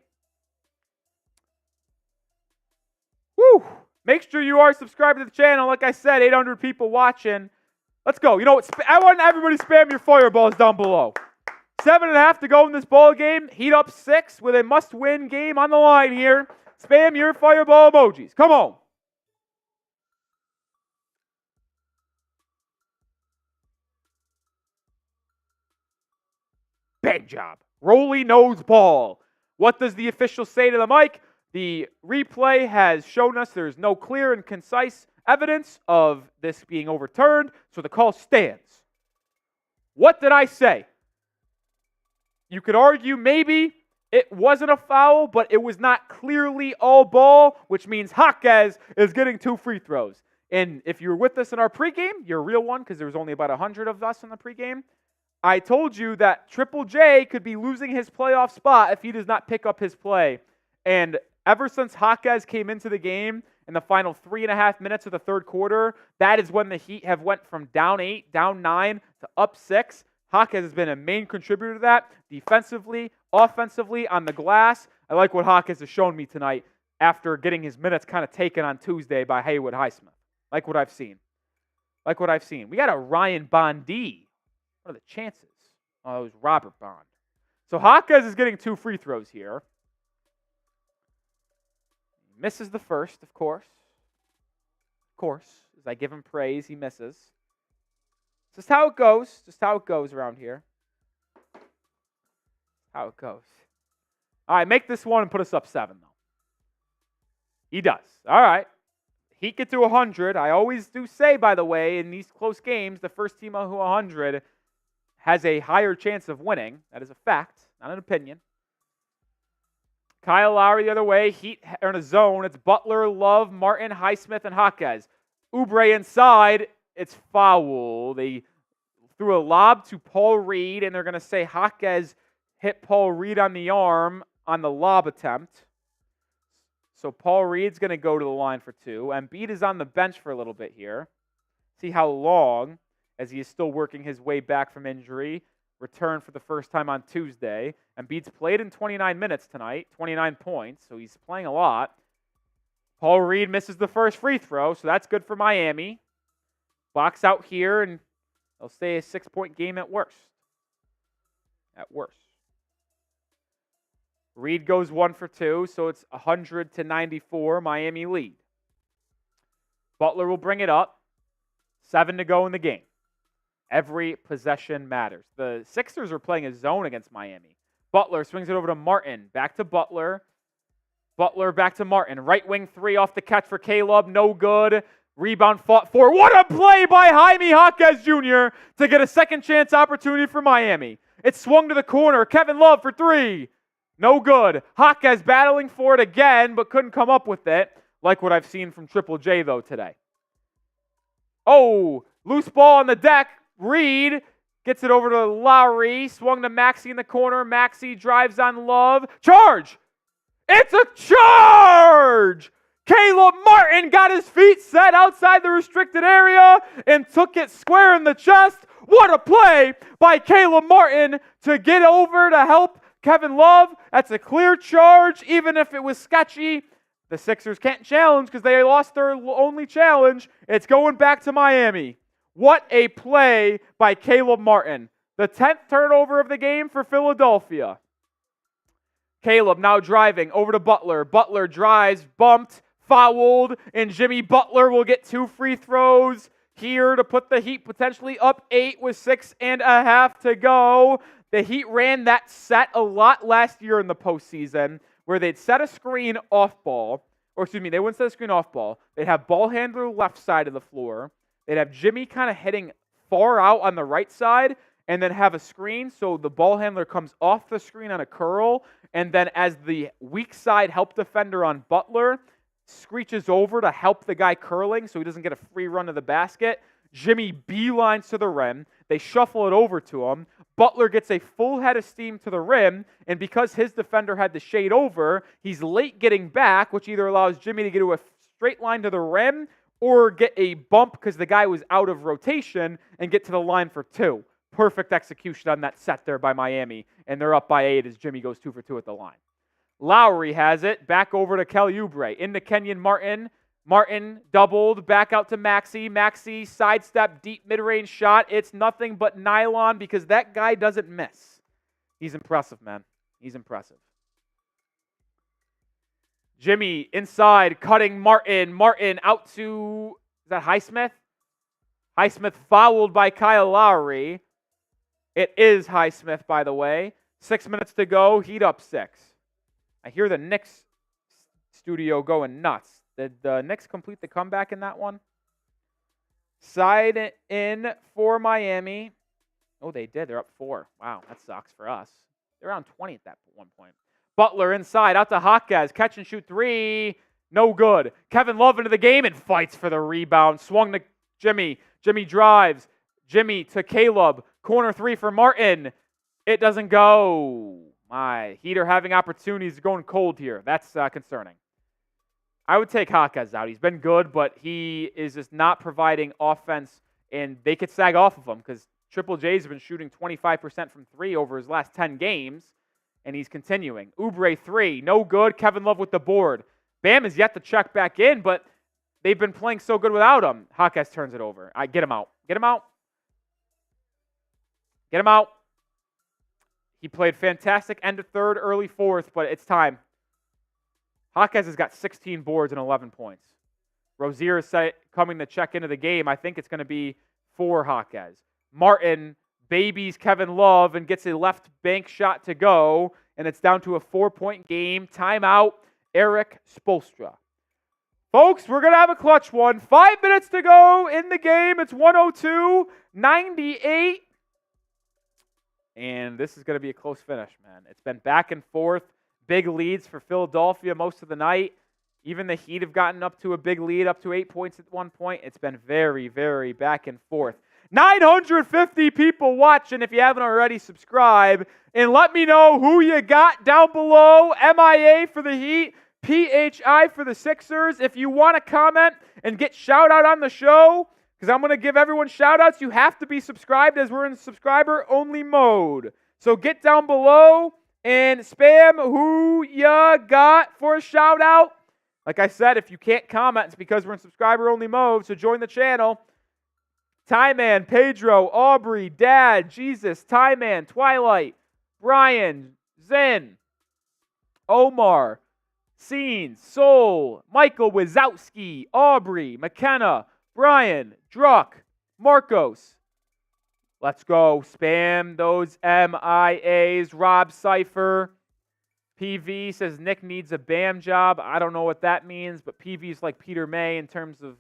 Woo! Make sure you are subscribed to the channel. Like I said, 800 people watching. Let's go. You know what? I want everybody to spam your fireballs down below. 7.5 to go in this ball game. Heat up 6 with a must-win game on the line here. Spam your fireball emojis. Come on. Big job. Rolly knows ball. What does the official say to the mic? The replay has shown us there's no clear and concise evidence of this being overturned, so the call stands. What did I say? You could argue maybe it wasn't a foul, but it was not clearly all ball, which means Jaquez is getting 2 free throws. And if you were with us in our pregame, you're a real one because there was only about 100 of us in the pregame. I told you that Triple J could be losing his playoff spot if he does not pick up his play. And ever since Jaquez came into the game in the final 3.5 minutes of the third quarter, that is when the Heat have went from down 8, down 9 to up 6. Jaquez has been a main contributor to that, defensively, offensively, on the glass. I like what Jaquez has shown me tonight after getting his minutes kind of taken on Tuesday by Haywood Highsmith. Like what I've seen. We got a Ryan Bondi. What are the chances? Oh, it was Robert Bond. So Jaquez is getting 2 free throws here. Misses the first, of course. As I give him praise, he misses. Just how it goes. Just how it goes around here. How it goes. All right, make this one and put us up 7, though. He does. All right. Heat get to 100. I always do say, by the way, in these close games, the first team to 100 has a higher chance of winning. That is a fact, not an opinion. Kyle Lowry the other way. Heat are in a zone. It's Butler, Love, Martin, Highsmith, and Jaquez. Oubre inside. It's foul. They threw a lob to Paul Reed, and they're going to say Jaquez hit Paul Reed on the arm on the lob attempt. So Paul Reed's going to go to the line for 2. Embiid is on the bench for a little bit here. See how long, as he is still working his way back from injury. Returned for the first time on Tuesday. Embiid's played in 29 minutes tonight, 29 points, so he's playing a lot. Paul Reed misses the first free throw, so that's good for Miami. Box out here, and they'll stay a 6-point game at worst. Reed goes 1 for 2, so it's 100-94, Miami lead. Butler will bring it up. 7 to go in the game. Every possession matters. The Sixers are playing a zone against Miami. Butler swings it over to Martin. Back to Butler. Butler back to Martin. Right wing 3 off the catch for Caleb. No good. Rebound fought for. What a play by Jaime Jaquez Jr. to get a second chance opportunity for Miami. It swung to the corner. Kevin Love for 3. No good. Jaquez battling for it again, but couldn't come up with it. Like what I've seen from Triple J, though, today. Oh, loose ball on the deck. Reed gets it over to Lowry. Swung to Maxey in the corner. Maxey drives on Love. Charge! It's a charge! Caleb Martin got his feet set outside the restricted area and took it square in the chest. What a play by Caleb Martin to get over to help Kevin Love. That's a clear charge, even if it was sketchy. The Sixers can't challenge because they lost their only challenge. It's going back to Miami. What a play by Caleb Martin. The 10th turnover of the game for Philadelphia. Caleb now driving over to Butler. Butler drives, bumped, fouled, and Jimmy Butler will get 2 free throws here to put the Heat potentially up 8 with 6.5 to go. The Heat ran that set a lot last year in the postseason where they'd set a screen off ball, or excuse me, they wouldn't set a screen off ball. They'd have ball handler left side of the floor. They'd have Jimmy kind of hitting far out on the right side and then have a screen so the ball handler comes off the screen on a curl, and then as the weak side help defender on Butler screeches over to help the guy curling so he doesn't get a free run to the basket, Jimmy beelines to the rim. They shuffle it over to him. Butler gets a full head of steam to the rim, and because his defender had the shade over, he's late getting back, which either allows Jimmy to get to a straight line to the rim or get a bump because the guy was out of rotation and get to the line for 2. Perfect execution on that set there by Miami, and they're up by 8 as Jimmy goes 2 for 2 at the line. Lowry has it, back over to Kelly Oubre, into Kenyon Martin. Martin doubled, back out to Maxey. Maxey sidestep, deep mid-range shot. It's nothing but nylon because that guy doesn't miss. He's impressive, man. He's impressive. Jimmy inside, cutting Martin. Martin out to, is that Highsmith? Highsmith fouled by Kyle Lowry. It is Highsmith, by the way. 6 minutes to go, Heat up 6. I hear the Knicks studio going nuts. Did the Knicks complete the comeback in that one? Side in for Miami. Oh, they did. They're up 4. Wow, that sucks for us. They're around 20 at that one point. Butler inside, out to Jaquez. Catch and shoot three. No good. Kevin Love into the game and fights for the rebound. Swung to Jimmy. Jimmy drives. Jimmy to Caleb. Corner three for Martin. It doesn't go. My Heat are having opportunities going cold here. That's concerning. I would take Jaquez out. He's been good, but he is just not providing offense, and they could sag off of him because Triple J's have been shooting 25% from three over his last 10 games, and he's continuing. Oubre three, no good. Kevin Love with the board. Bam is yet to check back in, but they've been playing so good without him. Jaquez turns it over. Get him out. Get him out. Get him out. He played fantastic end of third, early fourth, but it's time. Jaquez has got 16 boards and 11 points. Rozier is coming to check into the game. I think it's going to be for Jaquez. Martin babies Kevin Love and gets a left bank shot to go, and it's down to a 4-point game. Timeout, Eric Spoelstra. Folks, we're going to have a clutch one. 5 minutes to go in the game. It's 102-98. And this is going to be a close finish, man. It's been back and forth. Big leads for Philadelphia most of the night. Even the Heat have gotten up to a big lead, up to 8 points at one point. It's been very, very back and forth. 950 people watching. If you haven't already, subscribe. And let me know who you got down below. MIA for the Heat. PHI for the Sixers. If you want to comment and get shout out on the show, because I'm going to give everyone shout outs, you have to be subscribed as we're in subscriber only mode. So get down below and spam who you got for a shout out. Like I said, if you can't comment, it's because we're in subscriber only mode. So join the channel. Tyman, Pedro, Aubrey, Dad, Jesus, Tyman, Twilight, Brian, Zen, Omar, Scenes, Soul, Michael Wazowski, Aubrey, McKenna, Brian, Druck, Marcos. Let's go. Spam those MIAs. Rob Cypher. PV says Nick needs a BAM job. I don't know what that means, but PV is like Peter May in terms of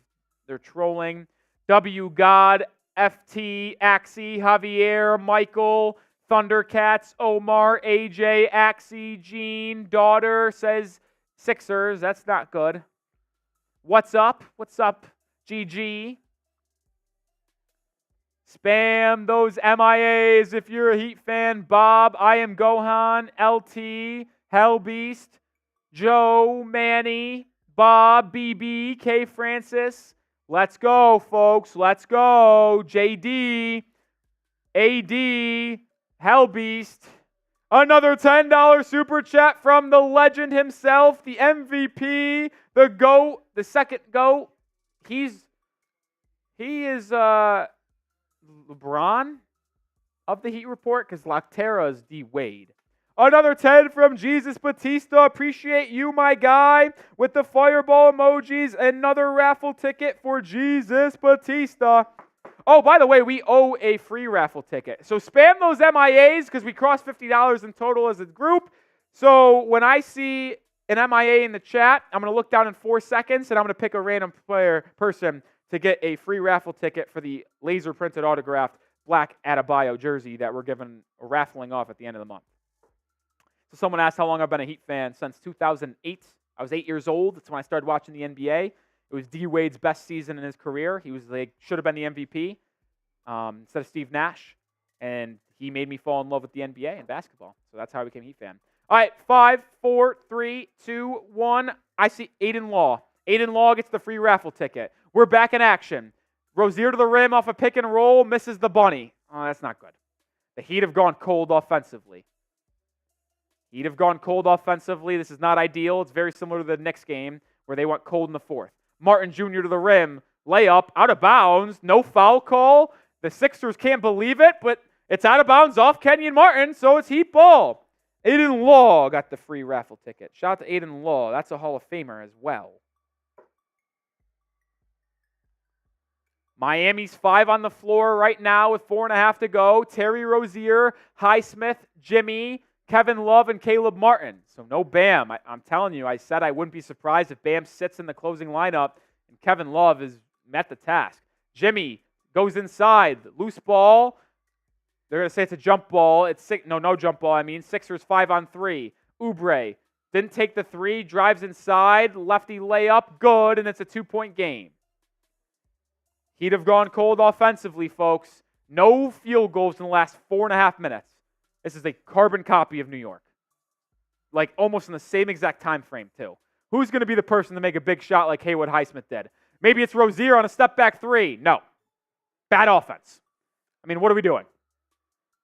their trolling. W God, FT, Axie, Javier, Michael, Thundercats, Omar, AJ, Axie, Gene, Daughter says Sixers. That's not good. What's up? What's up, GG? Spam those MIAs if you're a Heat fan. Bob, I am Gohan, LT, Hellbeast, Joe, Manny, Bob, BB, K Francis. Let's go, folks. Let's go. JD, AD, Hellbeast. Another $10 super chat from the legend himself, the MVP, the GOAT, the second GOAT. He is LeBron of the Heat Report because Loctera is D. Wade. Another 10 from Jesus Batista. Appreciate you, my guy, with the fireball emojis. Another raffle ticket for Jesus Batista. Oh, by the way, we owe a free raffle ticket. So spam those MIAs because we crossed $50 in total as a group. So when I see an MIA in the chat, I'm going to look down in 4 seconds and I'm going to pick a random person to get a free raffle ticket for the laser printed autographed black Adebayo jersey that we're raffling off at the end of the month. So someone asked how long I've been a Heat fan. Since 2008. I was 8 years old. That's when I started watching the NBA. It was D. Wade's best season in his career. He was should have been the MVP instead of Steve Nash. And he made me fall in love with the NBA and basketball. So that's how I became a Heat fan. All right, 5, 4, 3, 2, 1. I see Aiden Law. Aiden Law gets the free raffle ticket. We're back in action. Rozier to the rim off a pick and roll, misses the bunny. Oh, that's not good. The Heat have gone cold offensively. Heat have gone cold offensively. This is not ideal. It's very similar to the Knicks game where they went cold in the fourth. Martin Jr. to the rim, layup, out of bounds, no foul call. The Sixers can't believe it, but it's out of bounds off Kenyon Martin, so it's Heat ball. Aiden Law got the free raffle ticket. Shout out to Aiden Law. That's a Hall of Famer as well. Miami's 5 on the floor right now with 4.5 to go. Terry Rozier, Highsmith, Jimmy, Kevin Love, and Caleb Martin. So no Bam. I'm telling you, I said I wouldn't be surprised if Bam sits in the closing lineup and Kevin Love has met the task. Jimmy goes inside. Loose ball. They're going to say it's a jump ball. It's no jump ball. I mean, Sixers 5-on-3. Oubre didn't take the three, drives inside, lefty layup, good, and it's a 2-point game. He'd have gone cold offensively, folks. No field goals in the last 4.5 minutes. This is a carbon copy of New York. Like almost in the same exact time frame, too. Who's going to be the person to make a big shot like Haywood Highsmith did? Maybe it's Rozier on a step-back three. No. Bad offense. I mean, what are we doing?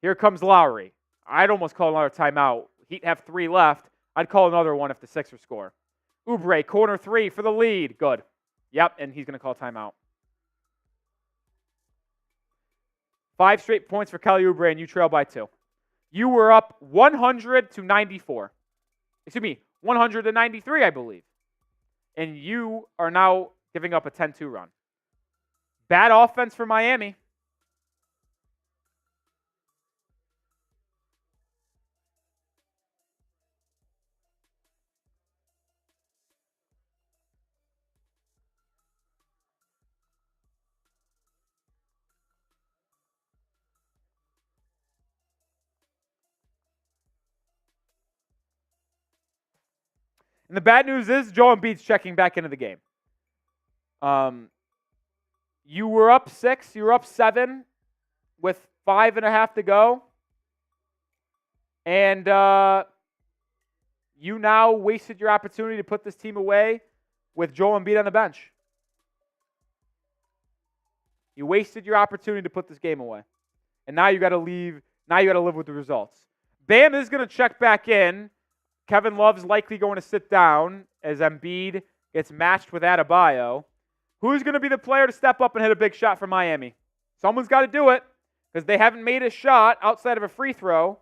Here comes Lowry. I'd almost call another timeout. Heat have 3 left. I'd call another one if the Sixers score. Oubre, corner 3 for the lead. Good. Yep, and he's going to call timeout. 5 straight points for Kelly Oubre, and you trail by 2. You were up 100-94. Excuse me, 193, I believe. And you are now giving up a 10-2 run. Bad offense for Miami. And the bad news is Joel Embiid's checking back into the game. You were up 6. You were up 7 with 5.5 to go. And you now wasted your opportunity to put this team away with Joel Embiid on the bench. You wasted your opportunity to put this game away. And now you got to leave. Now you got to live with the results. Bam is going to check back in. Kevin Love's likely going to sit down as Embiid gets matched with Adebayo. Who's going to be the player to step up and hit a big shot for Miami? Someone's got to do it because they haven't made a shot outside of a free throw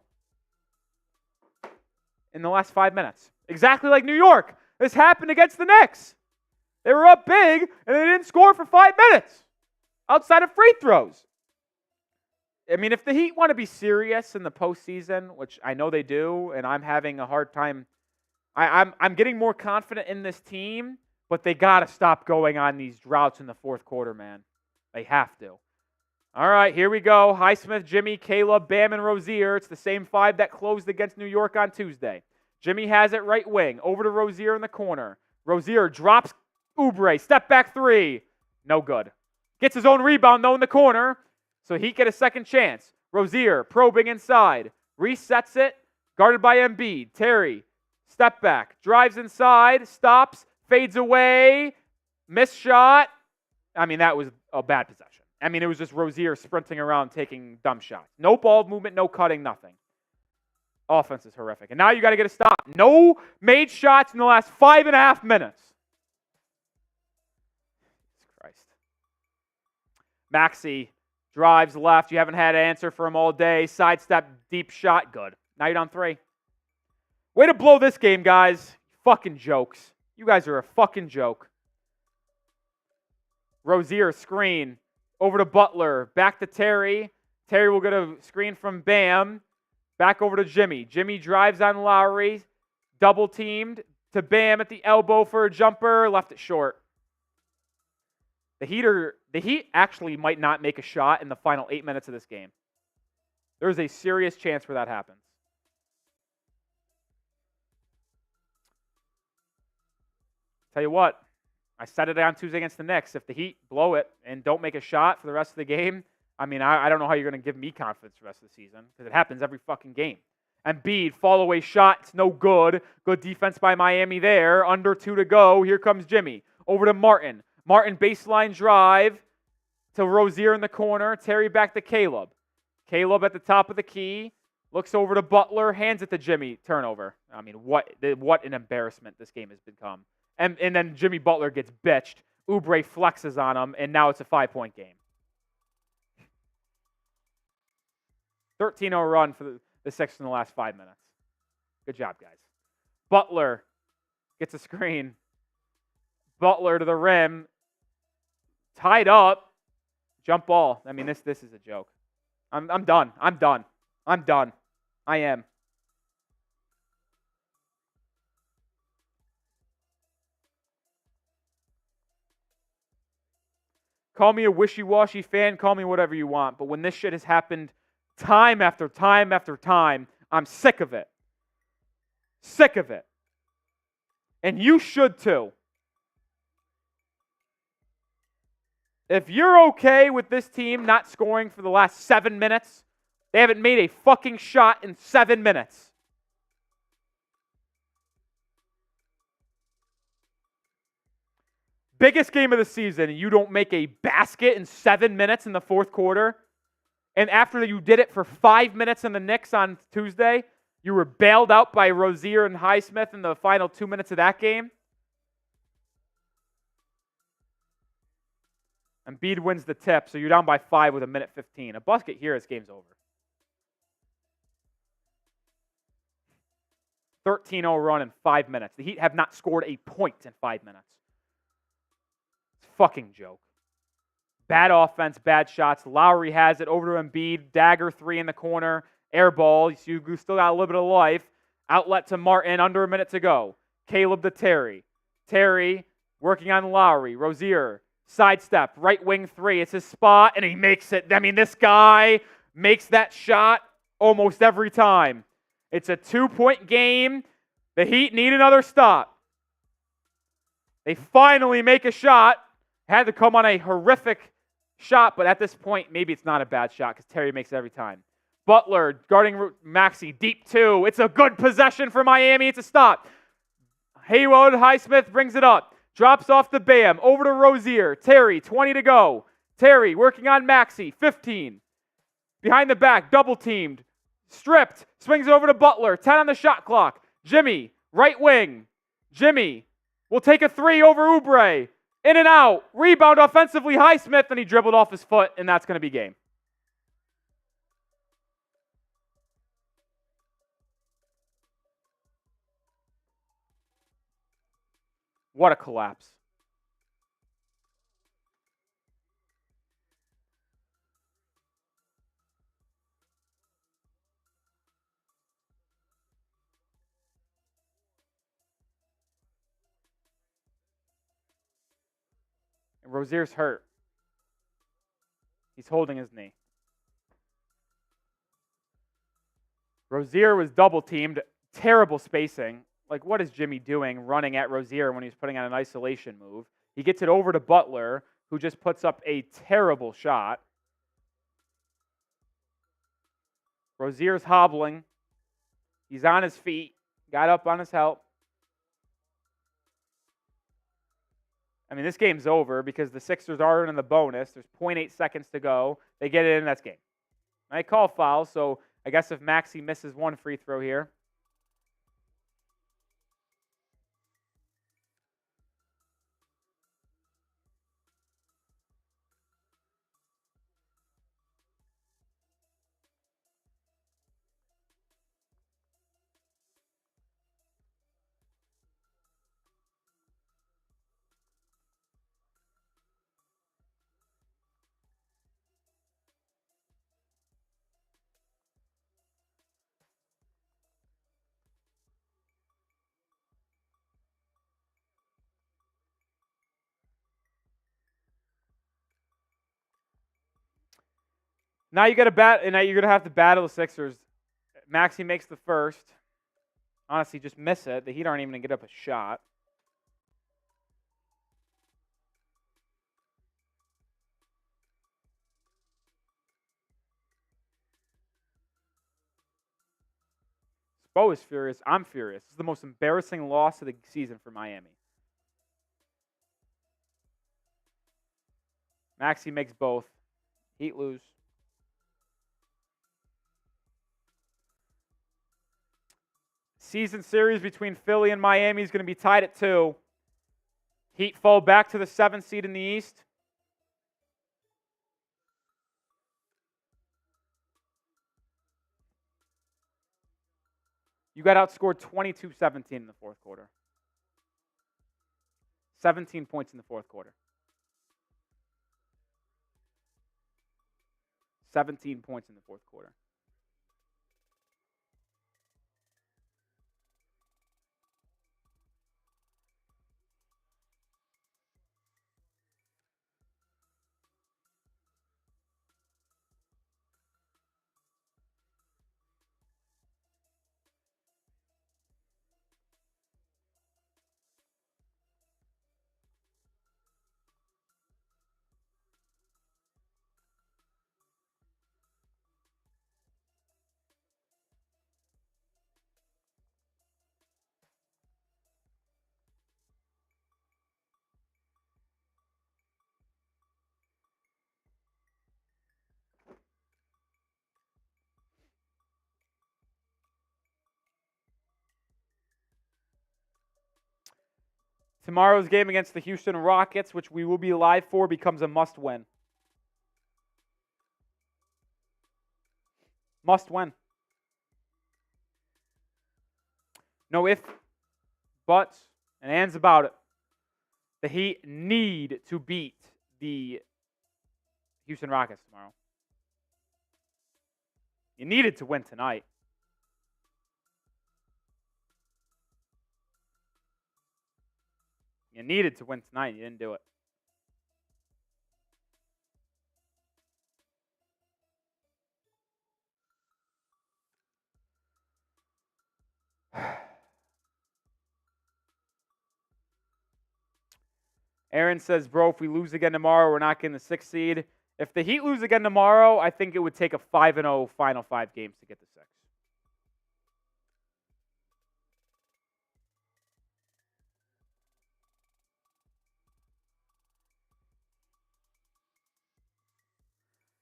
in the last 5 minutes. Exactly like New York. This happened against the Knicks. They were up big and they didn't score for 5 minutes outside of free throws. I mean, if the Heat want to be serious in the postseason, which I know they do, and I'm having a hard time, I'm getting more confident in this team, but they got to stop going on these droughts in the fourth quarter, man. They have to. All right, here we go. Highsmith, Jimmy, Caleb, Bam, and Rozier. It's the same 5 that closed against New York on Tuesday. Jimmy has it right wing. Over to Rozier in the corner. Rozier drops Oubre. Step back 3. No good. Gets his own rebound, though, in the corner. So he get a second chance. Rozier probing inside. Resets it. Guarded by Embiid. Terry. Step back. Drives inside. Stops. Fades away. Missed shot. I mean, that was a bad possession. I mean, it was just Rozier sprinting around taking dumb shots. No ball movement, no cutting, nothing. Offense is horrific. And now you got to get a stop. No made shots in the last 5.5 minutes. Jesus Christ. Maxey drives left. You haven't had an answer for him all day. Sidestep, deep shot. Good. Now you're down 3. Way to blow this game, guys. Fucking jokes. You guys are a fucking joke. Rozier, screen. Over to Butler. Back to Terry. Terry will get a screen from Bam. Back over to Jimmy. Jimmy drives on Lowry. Double teamed to Bam at the elbow for a jumper. Left it short. The Heat actually might not make a shot in the final 8 minutes of this game. There's a serious chance where that happens. Tell you what, I said it on Tuesday against the Knicks. If the Heat blow it and don't make a shot for the rest of the game, I mean, I don't know how you're going to give me confidence for the rest of the season because it happens every fucking game. Embiid, fall away shot. It's no good. Good defense by Miami there. Under 2 to go. Here comes Jimmy. Over to Martin. Martin baseline drive to Rozier in the corner. Terry back to Caleb. Caleb at the top of the key. Looks over to Butler. Hands it to Jimmy. Turnover. I mean, what an embarrassment this game has become. And then Jimmy Butler gets bitched. Oubre flexes on him, and now it's a 5-point game. 13-0 run for the Sixers in the last 5 minutes. Good job, guys. Butler gets a screen. Butler to the rim. Tied up. Jump ball. I mean, this is a joke. I'm done. I'm done. I am. Call me a wishy-washy fan. Call me whatever you want. But when this shit has happened Time after time after time. I'm sick of it. Sick of it. And you should too. If you're okay with this team not scoring for the last 7 minutes, they haven't made a fucking shot in 7 minutes. Biggest game of the season, and you don't make a basket in 7 minutes in the fourth quarter. And after you did it for 5 minutes in the Knicks on Tuesday, you were bailed out by Rozier and Highsmith in the final 2 minutes of that game. Embiid wins the tip, so you're down by 5 with 1:15. A basket here, this game's over. 13-0 run in 5 minutes. The Heat have not scored a point in 5 minutes. It's a fucking joke. Bad offense, bad shots. Lowry has it over to Embiid. Dagger 3 in the corner. Air ball. You still got a little bit of life. Outlet to Martin. Under a minute to go. Caleb to Terry. Terry working on Lowry. Rozier. Sidestep. Right wing 3. It's his spot, and he makes it. I mean, this guy makes that shot almost every time. It's a 2-point game. The Heat need another stop. They finally make a shot. Had to come on a horrific shot, but at this point, maybe it's not a bad shot because Terry makes it every time. Butler guarding Maxey, deep 2. It's a good possession for Miami. It's a stop. Haywood Highsmith brings it up. Drops off the Bam. Over to Rozier. Terry, 20 to go. Terry working on Maxey, 15. Behind the back, double teamed. Stripped. Swings over to Butler. 10 on the shot clock. Jimmy, right wing. Jimmy will take a 3 over Oubre. In and out. Rebound offensively, Highsmith, and he dribbled off his foot, and that's going to be game. What a collapse. And Rozier's hurt. He's holding his knee. Rozier was double teamed. Terrible spacing. Like, what is Jimmy doing running at Rozier when he's putting on an isolation move? He gets it over to Butler, who just puts up a terrible shot. Rozier's hobbling. He's on his feet. Got up on his help. I mean, this game's over because the Sixers are in the bonus. There's 0.8 seconds to go. They get it in, that's game. I call foul, so I guess if Maxey misses one free throw here. Now you got to bat, and now you're gonna have to battle the Sixers. Maxey makes the first. Honestly, just miss it. The Heat aren't even gonna get up a shot. Spo is furious. I'm furious. This is the most embarrassing loss of the season for Miami. Maxey makes both. Heat lose. Season series between Philly and Miami is going to be tied at 2. Heat fall back to the 7th seed in the East. You got outscored 22-17 in the fourth quarter. 17 points in the fourth quarter. 17 points in the fourth quarter. Tomorrow's game against the Houston Rockets, which we will be live for, becomes a must-win. Must-win. No ifs, buts, and ands about it. The Heat need to beat the Houston Rockets tomorrow. You needed to win tonight. You needed to win tonight. You didn't do it. Aaron says, bro, if we lose again tomorrow, we're not getting the 6th seed. If the Heat lose again tomorrow, I think it would take a 5-0 final 5 games to get the 6.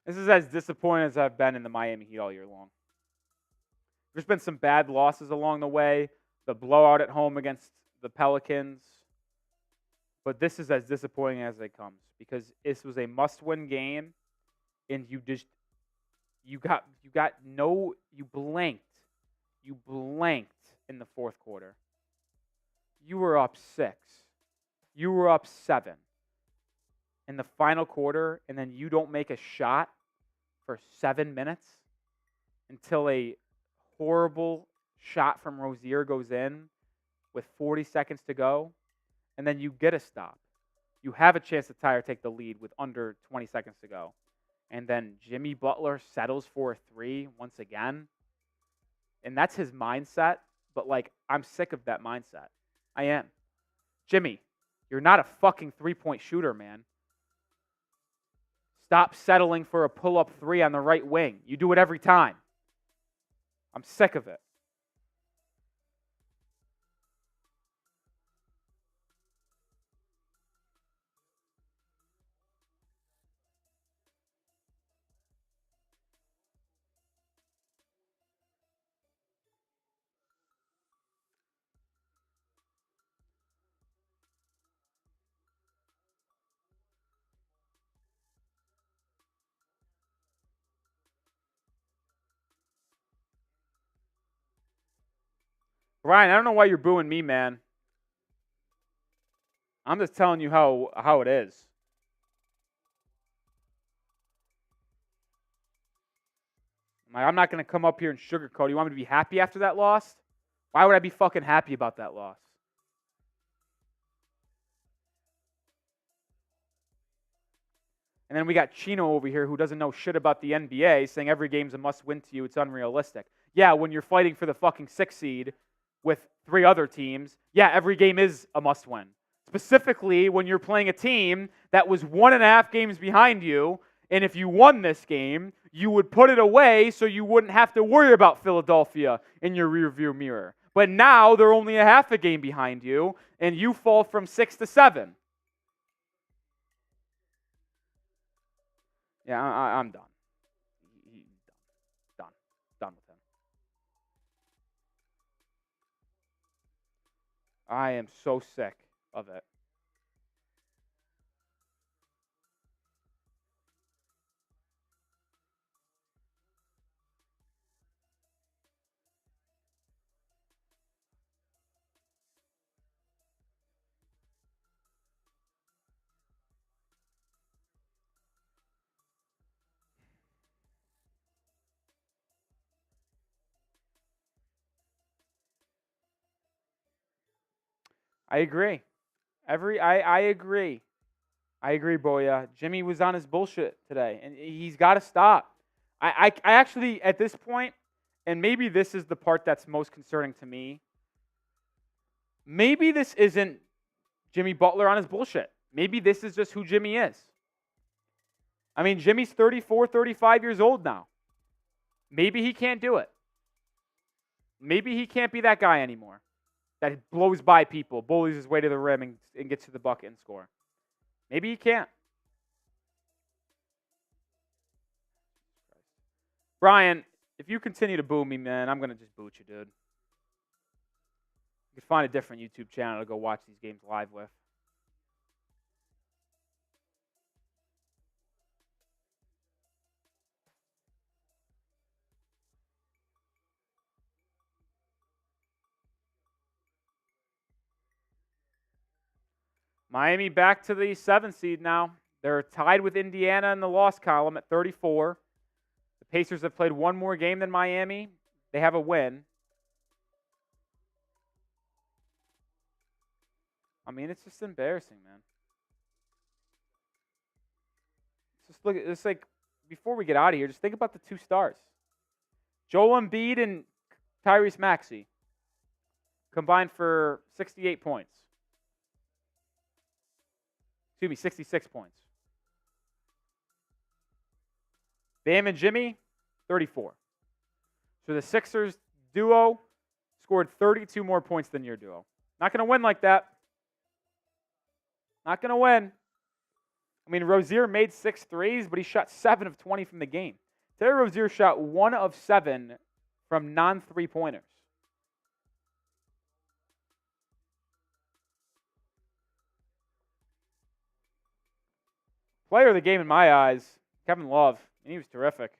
This is as disappointed as I've been in the Miami Heat all year long. There's been some bad losses along the way. The blowout at home against the Pelicans. But this is as disappointing as it comes because this was a must-win game, and you blanked. You blanked in the fourth quarter. You were up 6. You were up 7 in the final quarter, and then you don't make a shot for 7 minutes until a horrible shot from Rozier goes in with 40 seconds to go, and then you get a stop. You have a chance to tie or take the lead with under 20 seconds to go. And then Jimmy Butler settles for a 3 once again. And that's his mindset, but I'm sick of that mindset. I am. Jimmy, you're not a fucking 3-point shooter, man. Stop settling for a pull-up 3 on the right wing. You do it every time. I'm sick of it. Ryan, I don't know why you're booing me, man. I'm just telling you how it is. I'm not going to come up here and sugarcoat. You want me to be happy after that loss? Why would I be fucking happy about that loss? And then we got Chino over here who doesn't know shit about the NBA saying every game's a must-win to you. It's unrealistic. Yeah, when you're fighting for the fucking 6th seed with 3 other teams, yeah, every game is a must-win. Specifically when you're playing a team that was 1.5 games behind you, and if you won this game, you would put it away so you wouldn't have to worry about Philadelphia in your rearview mirror. But now they're only a half a game behind you, and you fall from 6 to 7. Yeah, I'm done. Done with him. I am so sick of it. I agree. I agree. I agree, Boya. Jimmy was on his bullshit today, and he's got to stop. I actually, at this point, and maybe this is the part that's most concerning to me, maybe this isn't Jimmy Butler on his bullshit. Maybe this is just who Jimmy is. I mean, Jimmy's 34, 35 years old now. Maybe he can't do it. Maybe he can't be that guy anymore that blows by people, bullies his way to the rim, and gets to the bucket and score. Maybe he can't. Brian, if you continue to boo me, man, I'm going to just boot you, dude. You could find a different YouTube channel to go watch these games live with. Miami back to the 7th seed now. They're tied with Indiana in the loss column at 34. The Pacers have played one more game than Miami. They have a win. I mean, it's just embarrassing, man. Just look at this. Like, before we get out of here, just think about the two stars. Joel Embiid and Tyrese Maxdey combined for 68 points. Excuse me, 66 points. Bam and Jimmy, 34. So the Sixers duo scored 32 more points than your duo. Not going to win like that. Not going to win. I mean, Rozier made 6 threes, but he shot 7 of 20 from the game. Today, Rozier shot 1 of 7 from non-3-pointers. Player of the game in my eyes, Kevin Love, and he was terrific.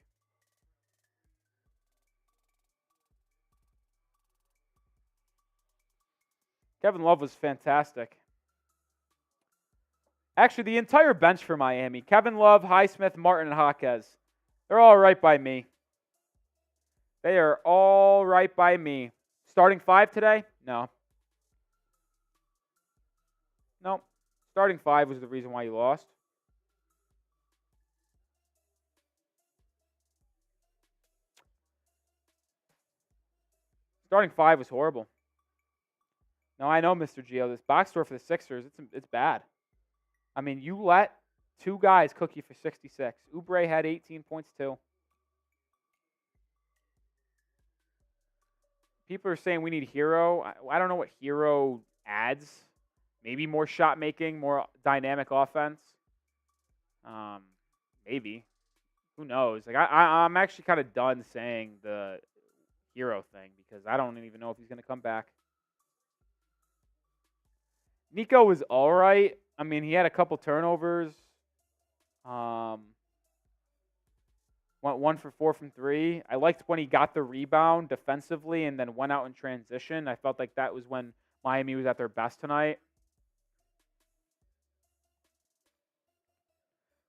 Kevin Love was fantastic. Actually, the entire bench for Miami, Kevin Love, Highsmith, Martin, and Jaquez, they're all right by me. They are all right by me. Starting 5 today? No. No. Starting 5 was the reason why you lost. Starting 5 was horrible. No, I know, Mr. Gio. This box score for the Sixers, it's bad. I mean, you let 2 guys cook you for 66. Oubre had 18 points too. People are saying we need Hero. I don't know what Hero adds. Maybe more shot making, more dynamic offense. Maybe. Who knows? Like I'm actually kind of done saying the Hero thing because I don't even know if he's going to come back. Nico was all right. I mean, he had a couple turnovers. Went 1 for 4 from 3. I liked when he got the rebound defensively and then went out in transition. I felt like that was when Miami was at their best tonight.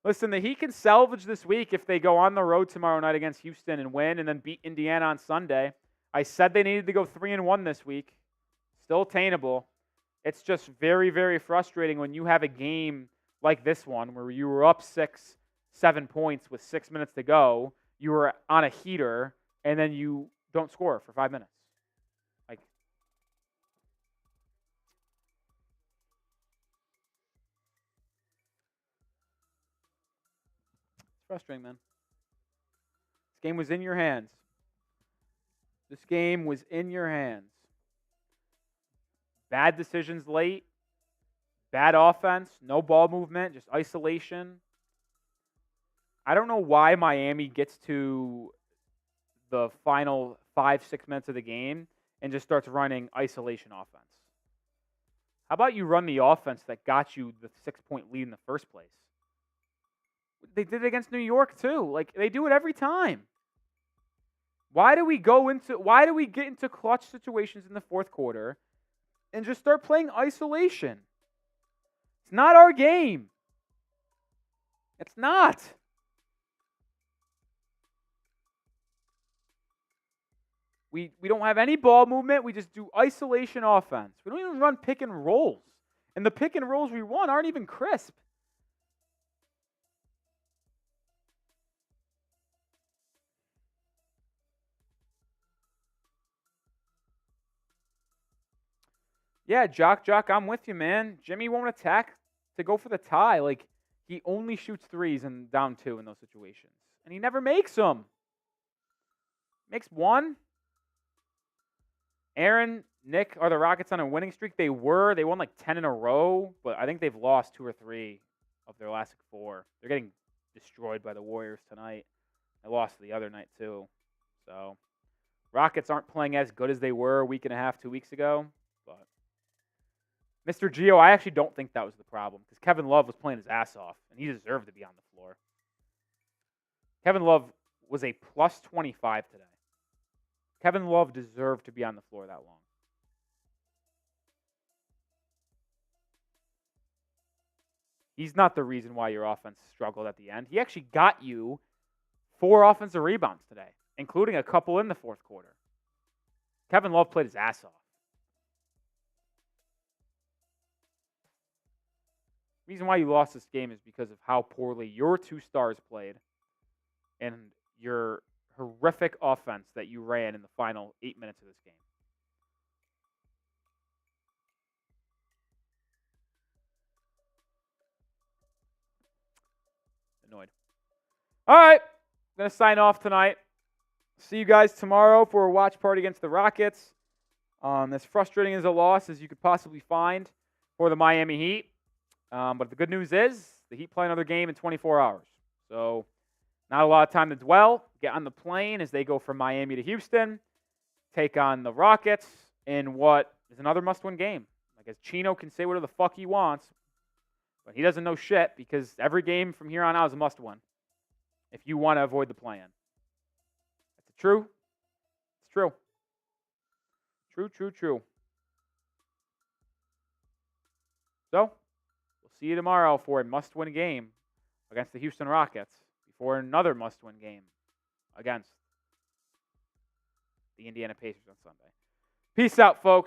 Listen, the Heat can salvage this week if they go on the road tomorrow night against Houston and win and then beat Indiana on Sunday. I said they needed to go 3-1 this week. Still attainable. It's just very, very frustrating when you have a game like this one where you were up 6-7 points with 6 minutes to go. You were on a heater, and then you don't score for 5 minutes. Like, it's frustrating, man. This game was in your hands. This game was in your hands. Bad decisions late. Bad offense. No ball movement. Just isolation. I don't know why Miami gets to the final 5-6 minutes of the game and just starts running isolation offense. How about you run the offense that got you the 6-point lead in the first place? They did it against New York too. Like, they do it every time. Why do we get into clutch situations in the fourth quarter and just start playing isolation? It's not our game. It's not. We don't have any ball movement. We just do isolation offense. We don't even run pick and rolls. And the pick and rolls we run aren't even crisp. Yeah, Jock, I'm with you, man. Jimmy won't attack to go for the tie. Like, he only shoots threes and down 2 in those situations. And he never makes them. Makes 1. Aaron, Nick, are the Rockets on a winning streak? They were. They won like 10 in a row, but I think they've lost 2 or 3 of their last 4. They're getting destroyed by the Warriors tonight. They lost the other night too. So, Rockets aren't playing as good as they were a week and a half, 2 weeks ago, but Mr. Gio, I actually don't think that was the problem because Kevin Love was playing his ass off, and he deserved to be on the floor. Kevin Love was a plus 25 today. Kevin Love deserved to be on the floor that long. He's not the reason why your offense struggled at the end. He actually got you 4 offensive rebounds today, including a couple in the fourth quarter. Kevin Love played his ass off. The reason why you lost this game is because of how poorly your 2 stars played and your horrific offense that you ran in the final 8 minutes of this game. Annoyed. All right. I'm going to sign off tonight. See you guys tomorrow for a watch party against the Rockets. As frustrating as a loss as you could possibly find for the Miami Heat. But the good news is the Heat play another game in 24 hours. So not a lot of time to dwell. Get on the plane as they go from Miami to Houston. Take on the Rockets in what is another must-win game. Like, as Chino can say whatever the fuck he wants, but he doesn't know shit because every game from here on out is a must-win if you want to avoid the play-in. Is it true? It's true. True. So, we'll see you tomorrow for a must-win game against the Houston Rockets before another must-win game against the Indiana Pacers on Sunday. Peace out, folks.